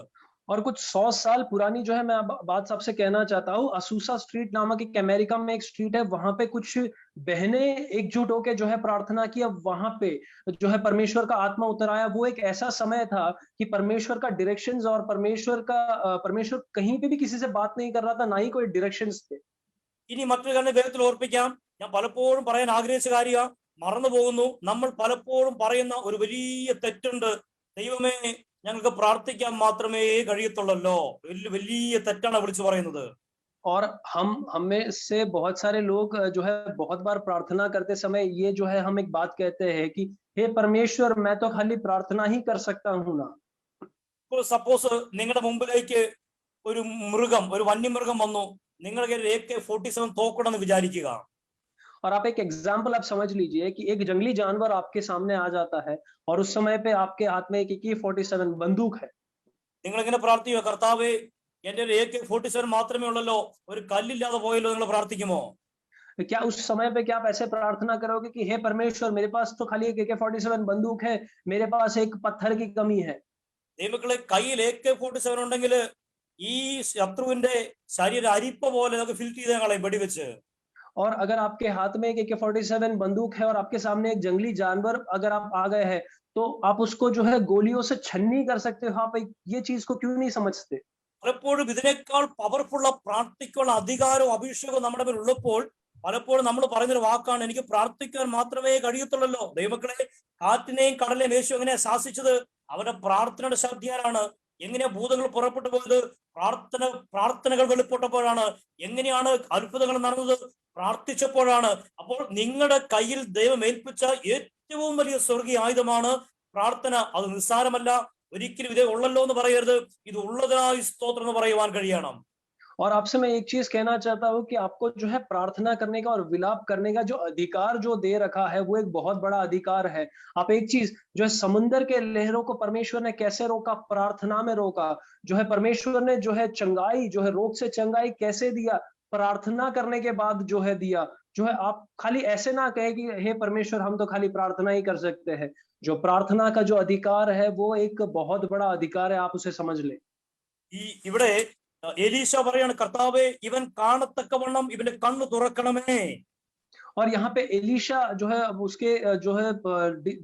और कुछ 100 साल पुरानी जो है मैं बात सबसे कहना चाहता हूँ, असूसा स्ट्रीट नामक एक अमेरिका में एक स्ट्रीट है, वहां पे कुछ बहनें एकजुट होकर जो है प्रार्थना किया, वहां पे जो है परमेश्वर का आत्मा उतर आया। वो एक ऐसा समय था कि परमेश्वर का डायरेक्शंस और परमेश्वर कहीं पे भी किसी से बात नहीं कर रहा था, ना ही कोई डायरेक्शंस थे।
ഇനി മറ്റൊരു കാര്യം വേഗത്തിൽ ഓർപ്പിക്കാം. ഞാൻ പലപ്പോഴും പറയാൻ ആഗ്രഹിച്ച കാര്യ മറന്നു പോകുന്നു. നമ്മൾ പലപ്പോഴും പറയുന്ന ഒരു വലിയ തെറ്റുണ്ട്. ദൈവമേ ഞങ്ങൾക്ക് പ്രാർത്ഥിക്കാൻ മാത്രമേ കഴിയത്തുള്ളല്ലോ. വലിയ തെറ്റാണ് വിളിച്ചു പറയുന്നത്.
और हम में से बहुत सारे लोग जो है बहुत बार प्रार्थना करते समय ये जो है हम एक बात कहते हैं कि हे परमेश्वर मैं तो खाली प्रार्थना ही कर सकता हूं ना।
ഇപ്പോൾ സപ്പോസ് നിങ്ങളുടെ മുമ്പിലേക്ക് ഒരു മൃഗം, ഒരു വന്യമൃഗം വന്നു, നിങ്ങൾക്ക് AK-47 തോക്കണമെന്ന് വിചാരിക്കുക.
और आप एक एग्जाम्पल आप समझ लीजिए कि एक जंगली जानवर आपके सामने आ जाता है और उस समय पे आपके हाथ में एक AK-47 बंदूक है।
നിങ്ങൾ ഇങ്ങനെ പ്രാർത്ഥിക്കുക, കർത്താവേ എന്റെ ഒരു AK-47 മാത്രമേ ഉള്ളല്ലോ, ഒരു കല്ലില്ലാതെ പോയല്ലോ, നിങ്ങൾ പ്രാർത്ഥിക്കുമോ?
क्या उस समय पे क्या आप ऐसे प्रार्थना करोगे कि हे परमेश्वर मेरे पास तो खाली एक AK-47 बंदूक है, मेरे पास एक पत्थर की कमी है?
ദൈവമക്കളെ, കയ്യിൽ AK-47 ഉണ്ടെങ്കിൽ ഈ ശത്രുവിന്റെ ശരീരം അരിപ്പ പോലെ നമുക്ക് ഫിൽ ചെയ്ത് കളയും വെടിവെച്ച്.
और अगर आपके हाथ में एक AK-47 बंदूक है और आपके सामने एक जंगली जानवर अगर आप आ गए हैं तो आप उसको जो है गोलियों से छन्नी कर सकते हो। आप ये चीज को क्यों नहीं समझते?
പലപ്പോഴും ഇതിനേക്കാൾ പവർഫുള്ള പ്രാർത്ഥിക്കുള്ള അധികാരവും അഭിഷേകവും നമ്മുടെ മേൽ ഉള്ളപ്പോൾ പലപ്പോഴും നമ്മൾ പറയുന്നൊരു വാക്കാണ്, എനിക്ക് പ്രാർത്ഥിക്കാൻ മാത്രമേ കഴിയത്തുള്ളല്ലോ. ദൈവമക്കളെ, കാറ്റിനെയും കടലിനെയും യേശു എങ്ങനെയാ ശാസിച്ചത്? അവരുടെ പ്രാർത്ഥനയുടെ ശക്തിയാലാണ്. എങ്ങനെയാ ഭൂതങ്ങൾ പുറപ്പെട്ടു പോയത്? പ്രാർത്ഥനകൾ വെളിപ്പെട്ടപ്പോഴാണ്. എങ്ങനെയാണ് അത്ഭുതങ്ങൾ നടന്നത്? പ്രാർത്ഥിച്ചപ്പോഴാണ്. അപ്പോൾ നിങ്ങളുടെ കയ്യിൽ ദൈവം ഏൽപ്പിച്ച ഏറ്റവും വലിയ സ്വർഗീയ ആയുധമാണ് പ്രാർത്ഥന. അത് നിസ്സാരമല്ല. ഒരിക്കലും ഇതേ ഉള്ളല്ലോ എന്ന് പറയരുത്, ഇത് ഉള്ളതിനായി സ്തോത്രം എന്ന് പറയുവാൻ കഴിയണം.
और आपसे मैं एक चीज कहना चाहता हूँ कि आपको जो है प्रार्थना करने का और विलाप करने का जो अधिकार जो दे रखा है वो एक बहुत बड़ा अधिकार है। आप एक चीज जो है, समुद्र के लहरों को परमेश्वर ने कैसे रोका? प्रार्थना में रोका। जो है परमेश्वर ने जो है चंगाई, जो है रोग से चंगाई कैसे दिया? प्रार्थना करने के बाद जो है दिया। जो है आप खाली ऐसे ना कहे कि हे परमेश्वर हम तो खाली प्रार्थना ही कर सकते हैं। जो प्रार्थना का जो अधिकार है वो एक बहुत बड़ा अधिकार है, आप उसे समझ ले।
ഇവിടെ എലീശ പറയാണ്, കർത്താവേ ഇവൻ കാണത്തക്കവണ്ണം ഇവന്റെ കണ്ണ് തുറക്കണമേ.
और यहाँ पे एलीशा जो है उसके जो है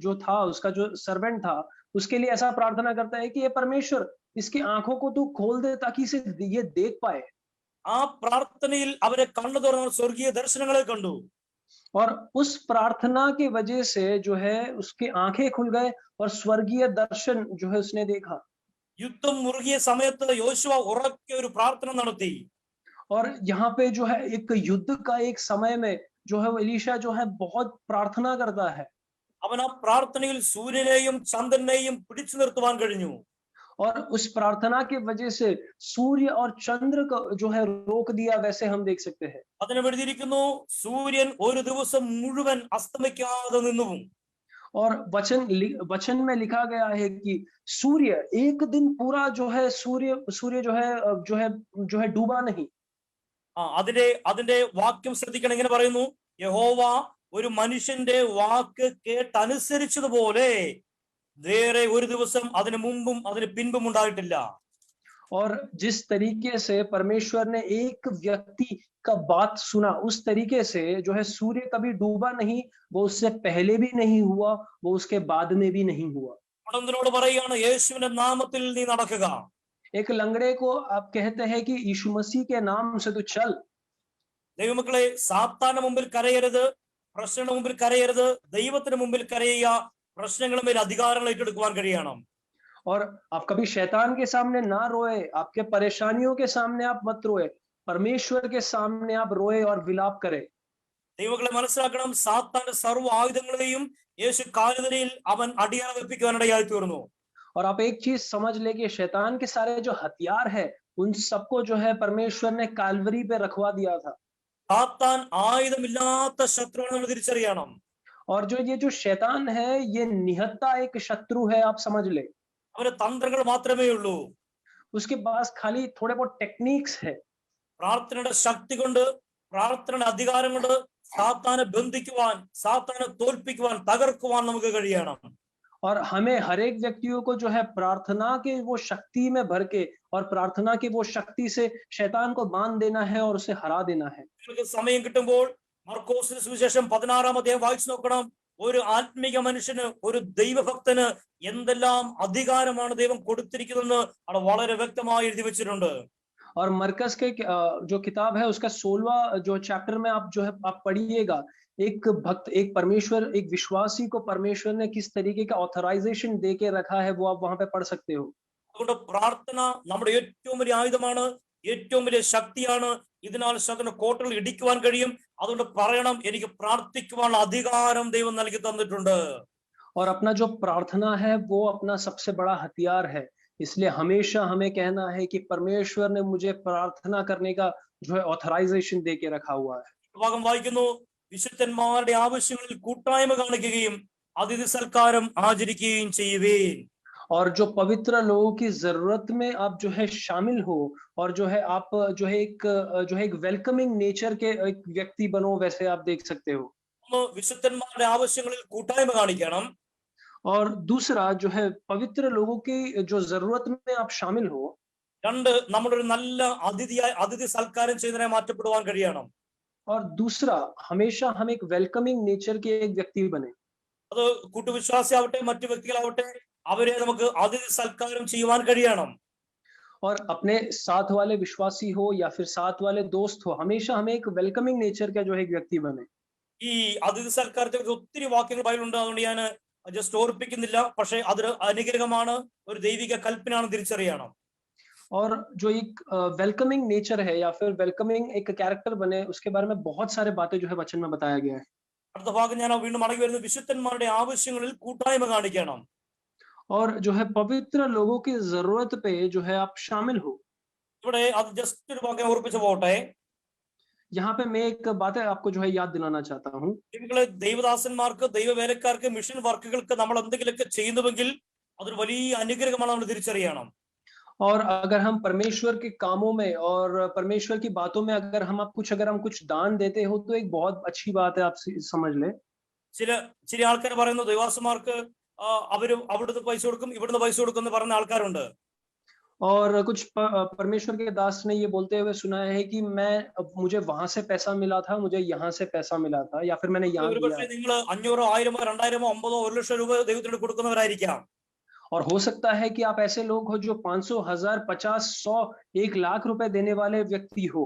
जो था उसका जो सर्वेंट था उसके लिए ऐसा प्रार्थना करता है कि ये परमेश्वर इसकी आंखों को तू खोल दे ताकि इसे ये देख पाए।
ആ പ്രാർത്ഥനയിൽ അവരെ കണ്ണു തുറന്ന സ്വർഗീയ ദർശനങ്ങളെ കണ്ടു.
और उस प्रार्थना की वजह से जो है उसकी आंखें खुल गए और स्वर्गीय दर्शन जो है उसने देखा।
യുദ്ധം മുറുകിയ സമയത്ത് യോശുവ ഉറക്കെ ഒരു പ്രാർത്ഥന നടത്തി.
और यहाँ पे जो है एक युद्ध का एक समय में जो है एलीशा जो है बहुत प्रार्थना करता है।
അവൻ ആ പ്രാർത്ഥനയിൽ സൂര്യനെയും ചന്ദ്രനെയും പിടിച്ചു നിർത്തുവാൻ കഴിഞ്ഞു.
और उस प्रार्थना की वजह से सूर्य और चंद्र को जो है रोक दिया, वैसे हम देख सकते हैं।
അതിനെ എഴുതിയിരിക്കുന്നു, സൂര്യൻ ഒരു ദിവസം മുഴുവൻ അസ്തമിക്കാതെ നിന്നു.
और वचन में लिखा गया है कि सूर्य एक दिन पूरा जो है सूर्य जो है डूबा नहीं।
അതിന്റെ വാക്യം ശ്രദ്ധിക്കണം. ഇങ്ങനെ പറയുന്നു, യഹോവ ഒരു മനുഷ്യന്റെ വാക്ക് കേട്ടനുസരിച്ചതുപോലെ വേറെ ഒരു ദിവസം അതിന് മുമ്പും അതിന് പിൻപും ഉണ്ടായിട്ടില്ല.
और जिस तरीके से परमेश्वर ने एक व्यक्ति का बात सुना, उस तरीके से जो है सूर्य कभी डूबा नहीं, वो उससे पहले भी नहीं हुआ, वो उसके बाद में भी नहीं हुआ।
പടന്തനോട് പറയുകയാണ് യേശുവിന്റെ നാമത്തിൽ നീ നടക്കുക.
एक लंगड़े को आप कहते हैं कि यीशु मसीह के नाम से तू चल।
ദൈവമക്കളെ, സാത്താന്റെ മുമ്പിൽ കരയരുത്, പ്രശ്നങ്ങളുടെ മുമ്പിൽ കരയരുത്, ദൈവത്തിന് മുമ്പിൽ കരയുക. പ്രശ്നങ്ങളുടെ മേൽ അധികാരങ്ങൾ ഏറ്റെടുക്കുവാൻ കഴിയണം.
और आप कभी शैतान के सामने ना रोए, आपके परेशानियों के सामने आप मत रोए, परमेश्वर के सामने आप रोए और विलाप करें।
ദൈവങ്ങളെ മനസ്സിലാക്കണം, സാത്താന്റെ സർവ്വ ആയുധങ്ങളെയും യേശു കാലുതലയിൽ അവൻ അടിയറ വെപ്പിക്കുവാനിടയായി തീർന്നു.
और आप एक चीज समझ ले कि शैतान के सारे जो हथियार है, उन सबको जो है परमेश्वर ने काल्वरी पे रखवा दिया था।
സാത്താൻ ആയുധമില്ലാത്ത ശത്രുവാണ് നമ്മൾ തിരിച്ചറിയണം.
और जो ये जो शैतान है, ये निहत्था एक शत्रु है, आप समझ ले।
അവന് തന്ത്രങ്ങൾ മാത്രമേ ഉള്ളൂ.
उसके पास खाली थोड़े बहुत टेक्निक्स है।
പ്രാർത്ഥനയുടെ ശക്തി കൊണ്ട്, പ്രാർത്ഥനയുടെ അധികാരം കൊണ്ട് സാത്താനെ ബന്ധിക്കുവാൻ, സാത്താനെ തോൽപ്പിക്കുവാൻ, തകർക്കുവാൻ നമുക്ക് കഴിയണം.
और हमें हर एक व्यक्तियों को जो है प्रार्थना के वो शक्ति में भर के और प्रार्थना की वो शक्ति से शैतान को बांध देना है और उसे हरा देना है।
നിങ്ങൾക്ക് സമയം കിട്ടുമ്പോൾ മർക്കോസിന്റെ സുവിശേഷം 16-ാം അധ്യായം വായിച്ചു നോക്കണം. ഒരു ആത്മീക മനുഷ്യന്, ഒരു ദൈവഭക്തന് എന്തെല്ലാം അധികാരമാണ് ദൈവം കൊടുത്തിരിക്കുന്നതെന്ന് അവിടെ വളരെ വ്യക്തമായി എഴുതി വെച്ചിട്ടുണ്ട്.
और मरकस के जो किताब है उसका 16वां जो चैप्टर में आप जो है आप पढ़िएगा, एक भक्त, एक परमेश्वर, एक विश्वासी को परमेश्वर ने किस तरीके का ऑथराइजेशन दे के रखा है, वो आप वहां पे पढ़ सकते हो।
അതുകൊണ്ട് പ്രാർത്ഥന നമ്മുടെ ഏറ്റവും വലിയ ആയുധമാണ്, ഏറ്റവും വലിയ ശക്തിയാണ്. ഇതിനാൽ ശത്രുവിന്റെ കോട്ടകൾ ഇടിക്കുവാൻ കഴിയും. അതുകൊണ്ട് പറയണം, എനിക്ക് പ്രാർത്ഥിക്കുവാനുള്ള അധികാരം ദൈവം നൽകി തന്നിട്ടുണ്ട്.
और अपना जो प्रार्थना है वो अपना सबसे बड़ा हथियार है, इसलिए हमेशा हमें कहना है कि परमेश्वर ने मुझे प्रार्थना करने का जो है ऑथराइजेशन दे के रखा हुआ है।
ഭാഗം വായിക്കുന്നു, വിശുദ്ധന്മാരുടെ ആവശ്യങ്ങളിൽ കൂട്ടായ്മ കാണിക്കുകയും അതിഥി സൽക്കാരം ആചരിക്കുകയും ചെയ്യുവീൻ.
और जो पवित्र लोगों की जरूरत में आप जो है शामिल हो, और जो है आप जो है एक वेलकमिंग नेचर के एक व्यक्ति बनो, वैसे आप देख सकते हो।
വിശുദ്ധന്മാരുടെ ആവശ്യങ്ങളിൽ കൂട്ടായ്മ കാണിക്കണം.
और दूसरा जो है पवित्र लोगों की जो जरूरत में आप शामिल हो।
രണ്ട്, നമ്മുടെ ഒരു നല്ല അതിഥി സൽക്കാരം ചെയ്യുന്നതിനെ മാറ്റപ്പെടുവാൻ കഴിയണം.
और दूसरा, हमेशा हम एक वेलकमिंग नेचर के एक व्यक्ति बने।
അത് കൂട്ടുവിശ്വാസിയാവട്ടെ, മറ്റു വ്യക്തികളാവട്ടെ, അവരെ നമുക്ക് അതിഥി സൽക്കാരം ചെയ്യുവാൻ കഴിയണം.
और अपने साथ वाले विश्वासी हो या फिर साथ वाले दोस्त हो, हमेशा हमें एक वेलकमिंग नेचर का जो है एक व्यक्ति बने।
ഈ അതിഥി സൽക്കാരത്തെ കുറിച്ച് ഒത്തിരി വാക്യങ്ങൾ ബൈബിളുണ്ട്, അതുകൊണ്ട് ഞാൻ ജസ്റ്റ് ഓർപ്പിക്കുന്നില്ല. പക്ഷെ അതൊരു അനുഗ്രഹമാണ്, ഒരു ദൈവിക കൽപ്പനയാണ്, തിരിച്ചറിയണം.
और जो एक वेलकमिंग नेचर है या फिर वेलकमिंग एक कैरेक्टर बने, उसके बारे में बहुत सारे बातें जो है वचन में बताया गया है।
അടുത്ത ഭാഗം ഞാൻ വീണ്ടും മടങ്ങി വരുന്നത്, വിശുദ്ധന്മാരുടെ ആവശ്യങ്ങളിൽ കൂട്ടായ്മ കാണിക്കണം.
और जो है पवित्र लोगों की जरूरत पे जो है आप शामिल हो।
ഇവിടെ അത് ജസ്റ്റ് ഒരു വാക്യം ഓർപ്പിച്ചു പോട്ടെ.
यहाँ पे मैं एक बात है आपको जो है याद दिलाना चाहता हूँ।
നിങ്ങള് ദൈവദാസന്മാർക്ക്, ദൈവവേലക്കാർക്ക്, മിഷൻ വർക്കുകൾക്ക് നമ്മൾ എന്തെങ്കിലുമൊക്കെ ചെയ്യുന്നുവെങ്കിൽ അതൊരു വലിയ അനുഗ്രഹമാണ്, നമ്മൾ തിരിച്ചറിയണം.
और अगर हम परमेश्वर के कामों में और परमेश्वर की बातों में अगर हम कुछ दान देते हो, तो एक बहुत अच्छी बात है, आप समझ ले।
ചില ആൾക്കാർ പറയുന്നു, ദൈവാസന്മാർക്ക് അവര് അവിടുന്ന് പൈസ കൊടുക്കും, ഇവിടുന്ന് പൈസ കൊടുക്കും എന്ന് പറയുന്ന ആൾക്കാരുണ്ട്.
और कुछ परमेश्वर के दास ने ये बोलते हुए सुना है कि मुझे वहां से पैसा मिला था, मुझे यहाँ से पैसा मिला था, या फिर मैंने यहाँ दिया।
നിങ്ങൾ 500, 1000, 2000, 50, 1 ലക്ഷം രൂപ ദൈവത്തിന് കൊടുക്കുന്നവരായിരിക്കാം.
और हो सकता है कि आप ऐसे लोग हो जो 500, 1000, 50, 100, 1 लाख रुपए देने वाले व्यक्ति हो।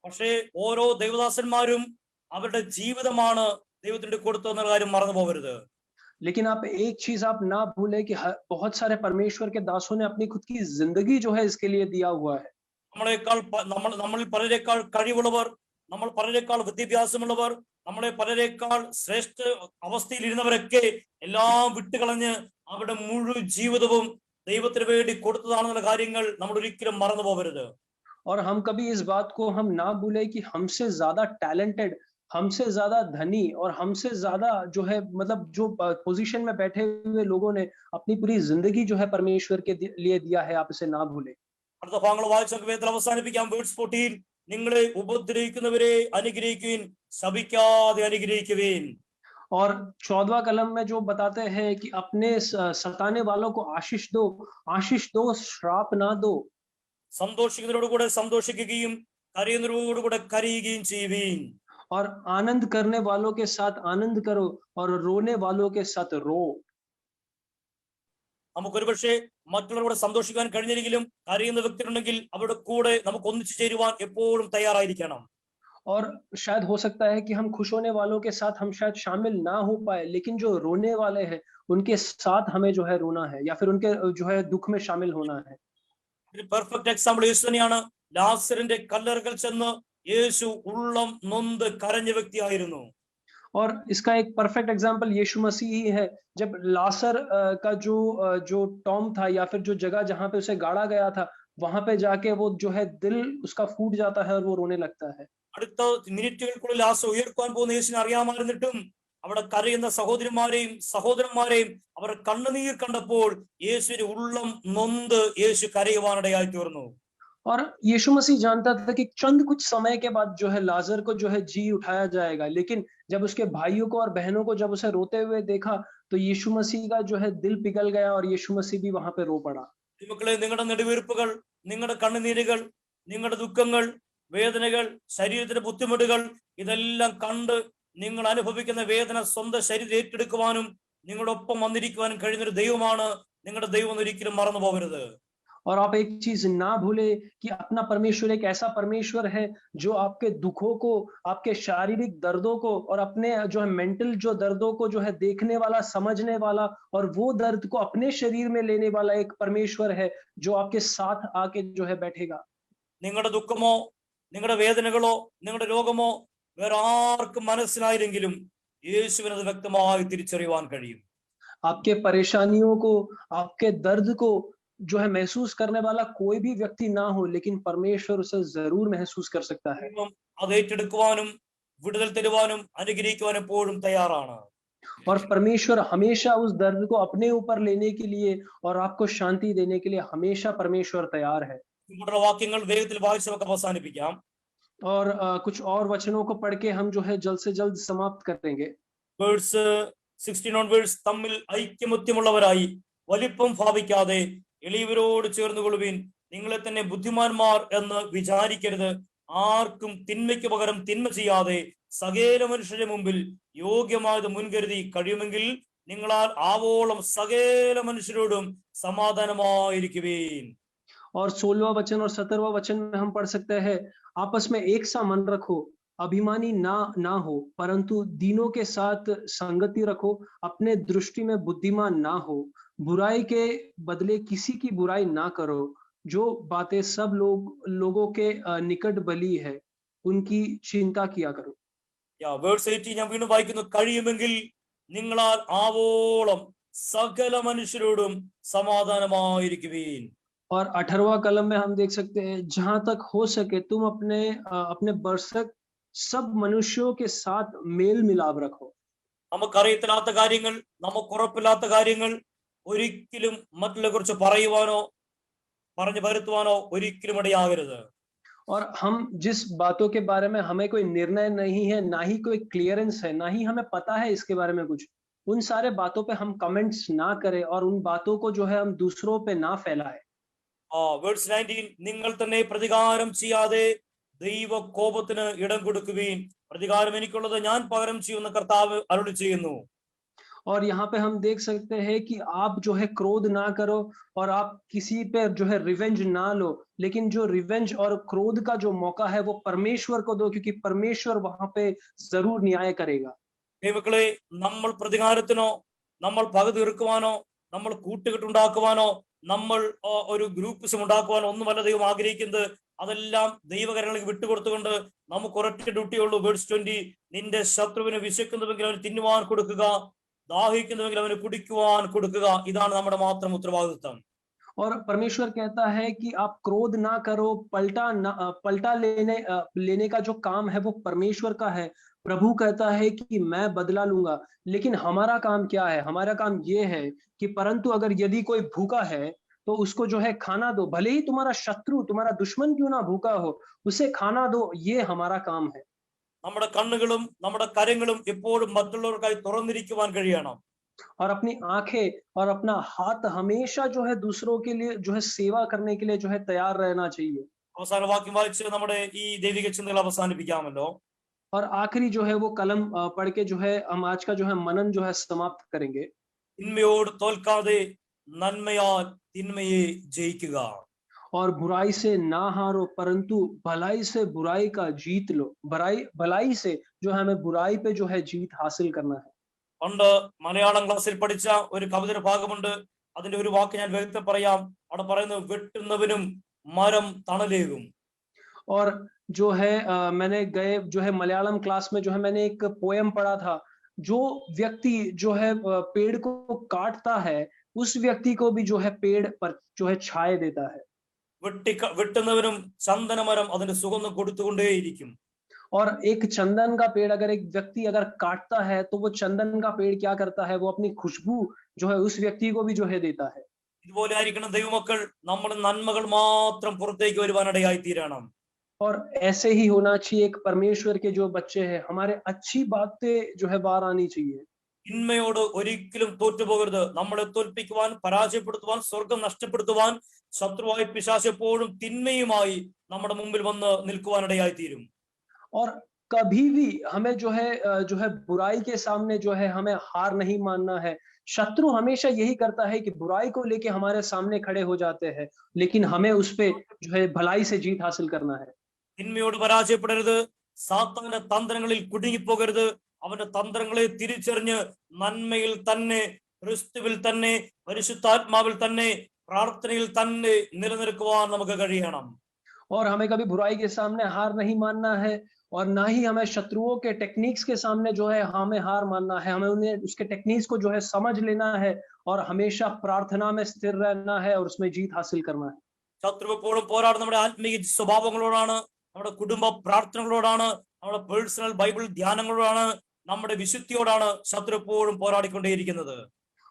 പക്ഷേ ഓരോ ദൈവദാസന്മാരും അവരുടെ ജീവിതമാണ് ദൈവത്തിന് കൊടുത്തതെന്ന കാര്യം മറന്നു പോകരുത്.
लेकिन आप एक चीज आप ना भूले कि बहुत सारे परमेश्वर के दासों ने अपनी खुद की जिंदगी जो है इसके लिए दिया हुआ है।
നമ്മളിൽ പലരെക്കാൾ കഴിവുള്ളവർ, നമ്മൾ പലരെക്കാൾ വിദ്യാഭ്യാസമുള്ളവർ, നമ്മളെ പലരെക്കാൾ ശ്രേഷ്ഠ അവസ്ഥയിൽ ഇരുന്നവരൊക്കെ എല്ലാം വിട്ടുകളഞ്ഞ് അവരുടെ മുഴുവൻ ജീവിതവും ദൈവത്തിന് വേണ്ടി കൊടുത്തതാണെന്നുള്ള കാര്യങ്ങൾ നമ്മൾ ഒരിക്കലും മറന്നു പോകരുത്.
और हम कभी इस बात को हम ना भूले कि हमसे ज्यादा टैलेंटेड, हमसे ज्यादा धनी और हमसे ज्यादा जो है मतलब जो पोजीशन में बैठे हुए लोगों ने अपनी पूरी जिंदगी जो है परमेश्वर के लिए दिया है, आप इसे ना भूले।
അടുത്ത ഭാഗങ്ങൾ വായിച്ച വേദന അവസാനിപ്പിക്കാം. വേഴ്സ് 14, നിങ്ങളെ ഉപദ്രവിക്കുന്നവരെ അനുഗ്രഹിക്കുവിൻ, ശപിക്കാതെ അനുഗ്രഹിക്കുവിൻ.
और 14वां कलम में जो बताते हैं कि अपने सताने वालों को आशीष दो, श्राप ना दो.
സന്തോഷിക്കുന്നവരോടുകൂടെ സന്തോഷിക്കുകയും കരയുന്നവരോടുകൂടെ കരയുകയും ചെയ്യുവീൻ.
और आनंद करने वालों के साथ आनंद करो और रोने वालों के साथ रो.
നമുക്ക് ഒരുപക്ഷെ മറ്റുള്ളവരോട് സന്തോഷിക്കാൻ കഴിഞ്ഞില്ലെങ്കിലും കരയുന്ന വ്യക്തികളുണ്ടെങ്കിൽ അവരുടെ കൂടെ നമുക്ക് ഒന്നിച്ചു ചേരുവാൻ എപ്പോഴും തയ്യാറായിരിക്കണം.
और शायद हो सकता है कि हम खुश होने वालों के साथ हम शायद शामिल ना हो पाए, लेकिन जो रोने वाले हैं उनके साथ हमें जो है रोना है या फिर उनके जो है दुख में शामिल होना है.
ഒരു പെർഫെക്റ്റ് എക്സാമ്പിൾ യേശു തന്നെയാണ്. ലാസറിന്റെ കല്ലറകൾ ചെന്ന് യേശു ഉള്ളം നൊന്ത് കരഞ്ഞ വ്യക്തിയായിരുന്നു.
और इसका एक परफेक्ट एग्जाम्पल यीशु मसीह ही है. जब लासर का जो टॉम था या फिर जो जगह जहां पे उसे गाड़ा गया था, वहां पे जाके वो जो है दिल उसका फूट जाता है और वो रोने लगता है.
അടുത്ത മിനിറ്റുകൾക്കുള്ളിൽ ലാസർ ഉയർക്കുവാൻ പോകുന്ന യേശുവിനെ അറിയാമായിരുന്നിട്ടും അവിടെ കരയുന്ന സഹോദരിമാരെയും സഹോദരന്മാരെയും അവർ കണ്ണുനീർ കണ്ടപ്പോൾ യേശുവിന്റെ ഉള്ളം നൊന്ത് യേശു കരയുവാനിടയായി തീർന്നു.
और यीशु मसीह जानता था कि चंद कुछ समय के बाद जो है लाजर को जो है जी उठाया जाएगा, लेकिन जब उसके भाइयों को और बहनों को जब उसे रोते हुए देखा तो यीशु मसीह का जो है दिल पिघल गया और यीशु मसीह भी वहां पे रो पड़ा.
മക്കളെ, നിങ്ങളുടെ നെടുവീർപ്പുകൾ, നിങ്ങളുടെ കണ്ണുനീരുകൾ, നിങ്ങളുടെ ദുഃഖങ്ങൾ, വേദനകൾ, ശരീരത്തിന്റെ ബുദ്ധിമുട്ടുകൾ ഇതെല്ലാം കണ്ട് നിങ്ങൾ അനുഭവിക്കുന്ന വേദന സ്വന്തം ശരീരം ഏറ്റെടുക്കുവാനും നിങ്ങളുടെ ഒപ്പം വന്നിരിക്കുവാനും കഴിയുന്നൊരു ദൈവമാണ് നിങ്ങളുടെ ദൈവം. ഒരിക്കലും മറന്നു പോകരുത്.
और आप एक चीज ना भूले कि अपना परमेश्वर एक ऐसा परमेश्वर है जो आपके दुखों को, आपके शारीरिक दर्दों को और अपने जो है मेंटल जो दर्दों को जो है देखने वाला, समझने वाला और वो दर्द को अपने शरीर में लेने वाला एक परमेश्वर है जो आपके साथ आके जो है बैठेगा.
നിങ്ങളുടെ ദുഃഖമോ നിങ്ങളുടെ വേദനകളോ നിങ്ങളുടെ രോഗമോ വേറെ ആർക്കും മനസ്സിലായില്ലെങ്കിലും യേശുവിനത് വ്യക്തമായി തിരിച്ചറിയുവാൻ കഴിയും.
आपके परेशानियों को, आपके दर्द को जो है महसूस करने वाला कोई भी व्यक्ति ना हो, लेकिन परमेश्वर उसे जरूर महसूस कर सकता है.
അത് ഏറ്റെടുക്കുവാനും വിടുതൽ തരുവാനും അനുഗ്രഹിക്കുവാനും എപ്പോഴും തയ്യാറാണ്.
और परमेश्वर हमेशा उस दर्द को अपने ऊपर लेने के लिए और आपको शांति देने के लिए हमेशा परमेश्वर तैयार है.
വാക്യങ്ങൾ വേഗത്തിൽ വായിച്ച് നമുക്ക് അവസാനിപ്പിക്കാം.
और कुछ और वचनों को पढ़ के हम जो है जल्द से जल्द समाप्त करेंगे.
വേഴ്സ് 16 onwards, തമ്മിൽ ഐക്യമത്യമുള്ളവരായി വലിപ്പം ഭാവിക്കാതെ എളിയവരോട് ചേർന്നുകൊള്ളുവിൻ. നിങ്ങളെ തന്നെ ബുദ്ധിമാന്മാർ എന്ന് വിചാരിക്കരുത്. ആർക്കും തിന്മയ്ക്ക് പകരം തിന്മ ചെയ്യാതെ സകല മനുഷ്യരുടെ മുമ്പിൽ യോഗ്യമായത് മുൻകരുതി കഴിയുമെങ്കിൽ നിങ്ങളാൽ ആവോളം സകല മനുഷ്യരോടും സമാധാനമായിരിക്കുവിൻ.
और 16वां वचन और 17वां वचन में हम पढ़ सकते हैं, आपस में एक सा मन रखो, अभिमानी ना हो, परंतु दीनों के साथ संगति रखो, अपने दृष्टि में बुद्धिमान ना हो, बुराई के बदले किसी की बुराई ना करो, जो बातें सब लोगों के निकट बली है उनकी चिंता किया करो.
വേഴ്സ് 18 ഞാൻ വീണ്ടും വായിക്കുന്നു. കഴിയുമെങ്കിൽ നിങ്ങളാൽ ആവോളം സകല മനുഷ്യരോടും സമാധാനമായിരിക്കുവിൻ.
और 18वां कलम में हम देख सकते हैं, जहां तक हो सके तुम अपने बरसक सब मनुष्यों के साथ मेल मिलाप रखो.
നമുക്കറിയത്തില്ലാത്ത കാര്യങ്ങൾ, നമുക്കുറപ്പില്ലാത്ത കാര്യങ്ങൾ ഒരിക്കലും മറ്റുള്ളവരെ കുറിച്ച് പറയുവാനോ പറഞ്ഞു വരുത്തുവാനോ ഒരിക്കലും ഇടയാകരുത്.
और हम जिस बातों के बारे में हमें कोई निर्णय नहीं है, ना ही कोई क्लियरेंस है, ना ही हमें पता है इसके बारे में कुछ, उन सारे बातों पे हम कमेंट्स ना करें और उन बातों को जो है हम दूसरों पे ना फैलाएं.
വേഴ്സ് 19, നിങ്ങൾ തന്നെ പ്രതികാരം ചെയ്യാതെ ദൈവ കോപത്തിന് ഇടം കൊടുക്കുവിൻ. പ്രതികാരം എനിക്കുള്ളത്, ഞാൻ പകരം ചെയ്യുന്ന കർത്താവ് അരുളി ചെയ്യുന്നു.
और यहाँ पे हम देख सकते हैं कि आप जो है क्रोध ना करो और आप किसी पे जो है रिवेंज ना लो, लेकिन जो रिवेंज और क्रोध का जो मौका है वो परमेश्वर को दो, क्योंकि परमेश्वर वहां पे जरूर न्याय करेगा.
ദൈവമക്കളെ, നമ്മൾ പ്രതികാരത്തിനോ നമ്മൾ പക തീർക്കുവാനോ നമ്മൾ കൂട്ടുകെട്ടുണ്ടാക്കുവാനോ നമ്മൾ ഒരു ഗ്രൂപ്പിസം ഉണ്ടാക്കുവാനോ ഒന്നുമല്ല ദൈവം ആഗ്രഹിക്കുന്നത്. അതെല്ലാം ദൈവകരങ്ങളിലേക്ക് വിട്ടുകൊടുത്തുകൊണ്ട് നമുക്ക് ഒരൊറ്റ ഡ്യൂട്ടിയുള്ളൂ. വേഴ്സ് 20, നിന്റെ ശത്രുവിന് വിശക്കുന്നുവെങ്കിൽ അവന് തിന്നുവാൻ കൊടുക്കുക, ദാഹിക്കുന്നുവെങ്കിൽ അവന് കുടിക്കുവാൻ കൊടുക്കുക. ഇതാണ് നമ്മുടെ മാത്രം ഉത്തരവാദിത്വം.
और परमेश्वर कहता है कि आप क्रोध ना करो, पलटा लेने का जो काम है वो परमेश्वर का है. प्रभु कहता है कि मैं बदला लूंगा, लेकिन हमारा काम क्या है? हमारा काम ये है कि परंतु अगर यदि कोई भूखा है तो उसको जो है खाना दो, भले ही तुम्हारा शत्रु, तुम्हारा दुश्मन क्यों ना भूखा हो, उसे खाना दो. ये हमारा काम है.
നമ്മുടെ കണ്ണുകളും നമ്മുടെ കരങ്ങളും എപ്പോഴും മറ്റുള്ളവർക്കായി തുറന്നിരിക്കുവാൻ കഴിയണം.
और अपनी आंखें और अपना हाथ हमेशा जो है दूसरों के लिए जो है सेवा करने के लिए जो है तैयार रहना चाहिए।
അവസാന വാക്യം വായിച്ച് നമ്മുടെ ഈ ദൈവിക ചിന്തകൾ അവസാനിപ്പിക്കാമല്ലോ.
और आखिरी जो है वो कलम पढ़ के जो है हम आज का जो है मनन जो है समाप्त करेंगे।
തിന്മയോട് തോൽക്കാതെ നന്മയാൽ തിന്മയെ ജയിക്കുക.
और बुराई से ना हारो परंतु भलाई से बुराई का जीत लो। भलाई से जो है हमें बुराई पे जो है जीत हासिल करना है।
പണ്ട് മലയാളം ക്ലാസ്സിൽ പഠിച്ച ഒരു കവിതയുടെ ഭാഗമുണ്ട്. അതിന്റെ ഒരു വാക്ക് ഞാൻ വേഗത്തിൽ പറയാം. അവിടെ പറയുന്നത് വെട്ടുന്നവനും മരം തണലേകും.
और जो है मैंने गए जो है मलयालम क्लास में जो है मैंने एक पोयम पढ़ा था। जो व्यक्ति जो है पेड़ को काटता है उस व्यक्ति को भी जो है पेड़ पर जो है छाए देता है।
വെട്ടുന്നവനും ചന്ദനമരം അതിന്റെ സുഗന്ധം കൊടുത്തുകൊണ്ടേയിരിക്കും.
और एक चंदन का पेड़ अगर एक व्यक्ति अगर काटता है तो वो चंदन का पेड़ क्या करता है, वो अपनी खुशबू जो है उस व्यक्ति को भी जो है देता है।
ഇതുപോലെ ആയിരിക്കണം ദൈവമക്കൾ. നമ്മുടെ നന്മകൾ മാത്രം പുറത്തേക്ക് വരുവാനിടയായി തീരണം.
और ऐसे ही होना चाहिए एक परमेश्वर के जो बच्चे हैं हमारे अच्छी बातें जो है बाहर आनी चाहिए।
തിന്മയോട് ഒരിക്കലും തോറ്റുപോകരുത്. നമ്മളെ തോൽപ്പിക്കുവാൻ, പരാജയപ്പെടുത്തുവാൻ, സ്വർഗം നഷ്ടപ്പെടുത്തുവാൻ ശത്രുവായ പിശാച് എപ്പോഴും തിന്മയുമായി നമ്മുടെ മുമ്പിൽ വന്ന് നിൽക്കുവാനിടയായി തീരും.
और कभी भी हमें जो है बुराई के सामने जो है हमें हार नहीं मानना है। शत्रु हमेशा यही करता है कि बुराई को लेके हमारे सामने खड़े हो जाते हैं, लेकिन हमें उस पे जो है भलाई से जीत हासिल करना है।
തിന്മയോട് പരാജയപ്പെടരുത്. സാത്താന്റെ തന്ത്രങ്ങളിൽ കുടുങ്ങിപ്പോകരുത്. അവന്റെ തന്ത്രങ്ങളെ തിരിച്ചറിഞ്ഞ് നന്മയിൽ തന്നെ, ക്രിസ്തുവിൽ തന്നെ, പരിശുദ്ധാത്മാവിൽ തന്നെ, പ്രാർത്ഥനയിൽ തന്നെ നിലനിൽക്കുവാൻ നമുക്ക് കഴിയണം.
और हमें कभी बुराई के सामने हार नहीं मानना है और ना ही हमें शत्रुओं के टेक्निक्स के सामने जो है हमें हार मानना है। हमें उन्हें उसके टेक्निक्स को जो है समझ लेना है और हमेशा प्रार्थना में स्थिर रहना है और उसमें जीत हासिल करना है।
ശത്രു എപ്പോഴും പോരാടുന്നത് നമ്മുടെ ആത്മീയ സ്വഭാവങ്ങളോടാണ്, നമ്മുടെ കുടുംബ പ്രാർത്ഥനകളോടാണ്, നമ്മുടെ പേഴ്സണൽ ബൈബിൾ ധ്യാനങ്ങളോടാണ്, നമ്മുടെ വിശുദ്ധിയോടാണ് ശത്രു എപ്പോഴും പോരാടിക്കൊണ്ടേയിരിക്കുന്നത്.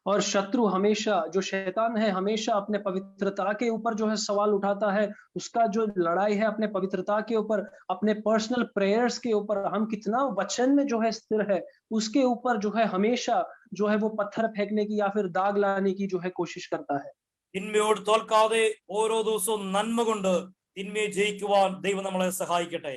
और शत्रु हमेशा जो शैतान है हमेशा अपने पवित्रता के ऊपर जो है सवाल उठाता है। उसका जो लड़ाई है अपने पवित्रता के ऊपर, अपने पर्सनल प्रेयर्स के ऊपर, हम कितना वचन में जो है स्थिर है उसके ऊपर जो है हमेशा जो है वो पत्थर फेंकने की या फिर दाग लाने की जो है कोशिश करता है।
തിന്മയോട് തോൽക്കാതെ ഓരോ ദിവസവും നന്മ കൊണ്ട് തിന്മയെ ജയിക്കുവാൻ ദൈവം നമ്മളെ സഹായിക്കട്ടെ.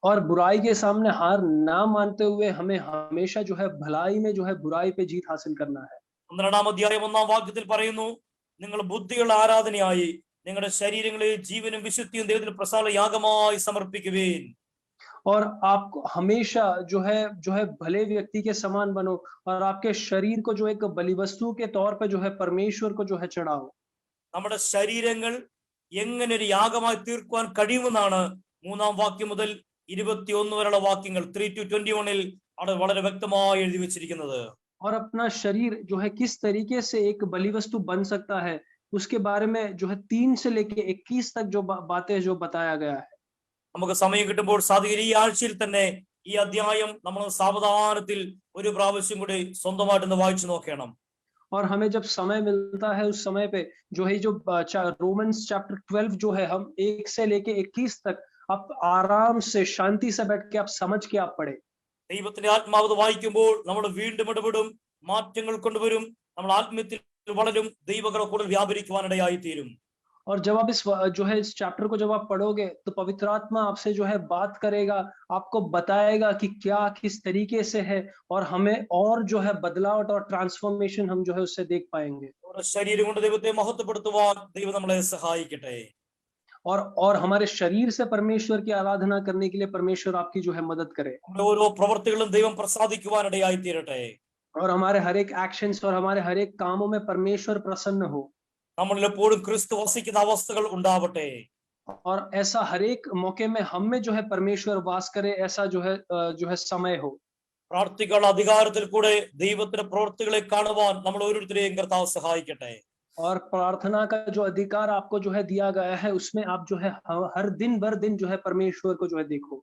और बुराई के सामने हार ना मानते हुए हमें हमेशा जो है भलाई में जो है बुराई पे जीत हासिल करना है।
12-ാം അധ്യായം 1-ാം വാക്യത്തിൽ പറയുന്നു, നിങ്ങൾ ബുദ്ധിയുള്ള ആരാധനയായി നിങ്ങളുടെ ശരീരങ്ങളെ ജീവനും വിശുദ്ധിയും ദൈവത്തിന് പ്രസാദ യാഗമായി സമർപ്പിക്കുവേൻ.
और आपको हमेशा जो है भले व्यक्ति के समान बनो और आपके शरीर को जो एक बलिवस्तु के तौर पे जो है परमेश्वर को जो है चढ़ाओ।
നമ്മുടെ ശരീരങ്ങൾ എങ്ങനെ ഒരു യാഗമായി തീർക്കുവാൻ കഴിയുമെന്നാണ് 3-ാം വാക്യം മുതൽ 21 വരെയുള്ള വാക്യങ്ങൾ 3-21 അവിടെ വളരെ വ്യക്തമായി എഴുതി വെച്ചിരിക്കുന്നത്.
और अपना शरीर जो है किस तरीके से एक बलिवस्तु बन सकता है उसके बारे में जो है 3 से लेके 21 तक जो बातें जो बताया गया है।
നമുക്ക് സമയം കിട്ടുമ്പോൾ സാധിക്കുന്ന ഈ ആഴ്ചയിൽ തന്നെ ഈ അധ്യായം നമ്മൾ സാവധാനത്തിൽ ഒരു പ്രാവശ്യം കൂടി സ്വന്തമായിട്ടൊന്ന് വായിച്ചു നോക്കണം.
और हमें जब समय मिलता है उस समय पे जो है जो रोमन्स चैप्टर 12 जो है हम 1 से लेके 21 तक आप आराम से शांति से बैठ के आप समझ के आप पढ़े।
ദൈവത്തിന്റെ ആത്മാവ് വായിക്കുമ്പോൾ നമ്മൾ വീണ്ടും ഇടപെടും, മാറ്റങ്ങൾ കൊണ്ടുവരും, നമ്മൾ ആത്മീയത്തിൽ വളരും, ദൈവകൃപ കൂടുതൽ വ്യാപരിക്കുവാനിടയായി തീരും.
और जब आप जो है इस चैप्टर को जब आप पढ़ोगे तो पवित्र आत्मा आपसे जो है बात करेगा, आपको बताएगा कि क्या किस तरीके से है और हमें और जो है बदलाव और ट्रांसफॉर्मेशन हम जो है उससे देख पाएंगे।
ശരീരം കൊണ്ട് ദൈവത്തെ മഹത്വപ്പെടുത്തുവാൻ ദൈവം നമ്മളെ സഹായിക്കട്ടെ.
और हमारे शरीर से परमेश्वर की आराधना करने के लिए परमेश्वर आपकी जो है मदद करे।
ഓരോ പ്രവൃത്തികളും ദൈവം പ്രസാദിക്കുവാനിടയായി തീരട്ടെ.
और हमारे हर एक एक्शंस और हमारे हर एक कामों में परमेश्वर प्रसन्न हो।
നമ്മളിൽ എപ്പോഴും ക്രിസ്തു വസിക്കുന്ന അവസ്ഥകൾ ഉണ്ടാവട്ടെ.
और ऐसा हर एक मौके में हम में जो है परमेश्वर वास करे, ऐसा जो है समय हो।
പ്രാർത്ഥിക്കാനുള്ള അധികാരത്തിൽ കൂടെ ദൈവത്തിന്റെ പ്രവൃത്തികളെ കാണുവാൻ നമ്മൾ ഓരോരുത്തരെയും കർത്താവ് സഹായിക്കട്ടെ.
और प्रार्थना का जो अधिकार आपको जो है दिया गया है उसमें आप जो है हर दिन भर दिन जो है परमेश्वर को जो है देखो।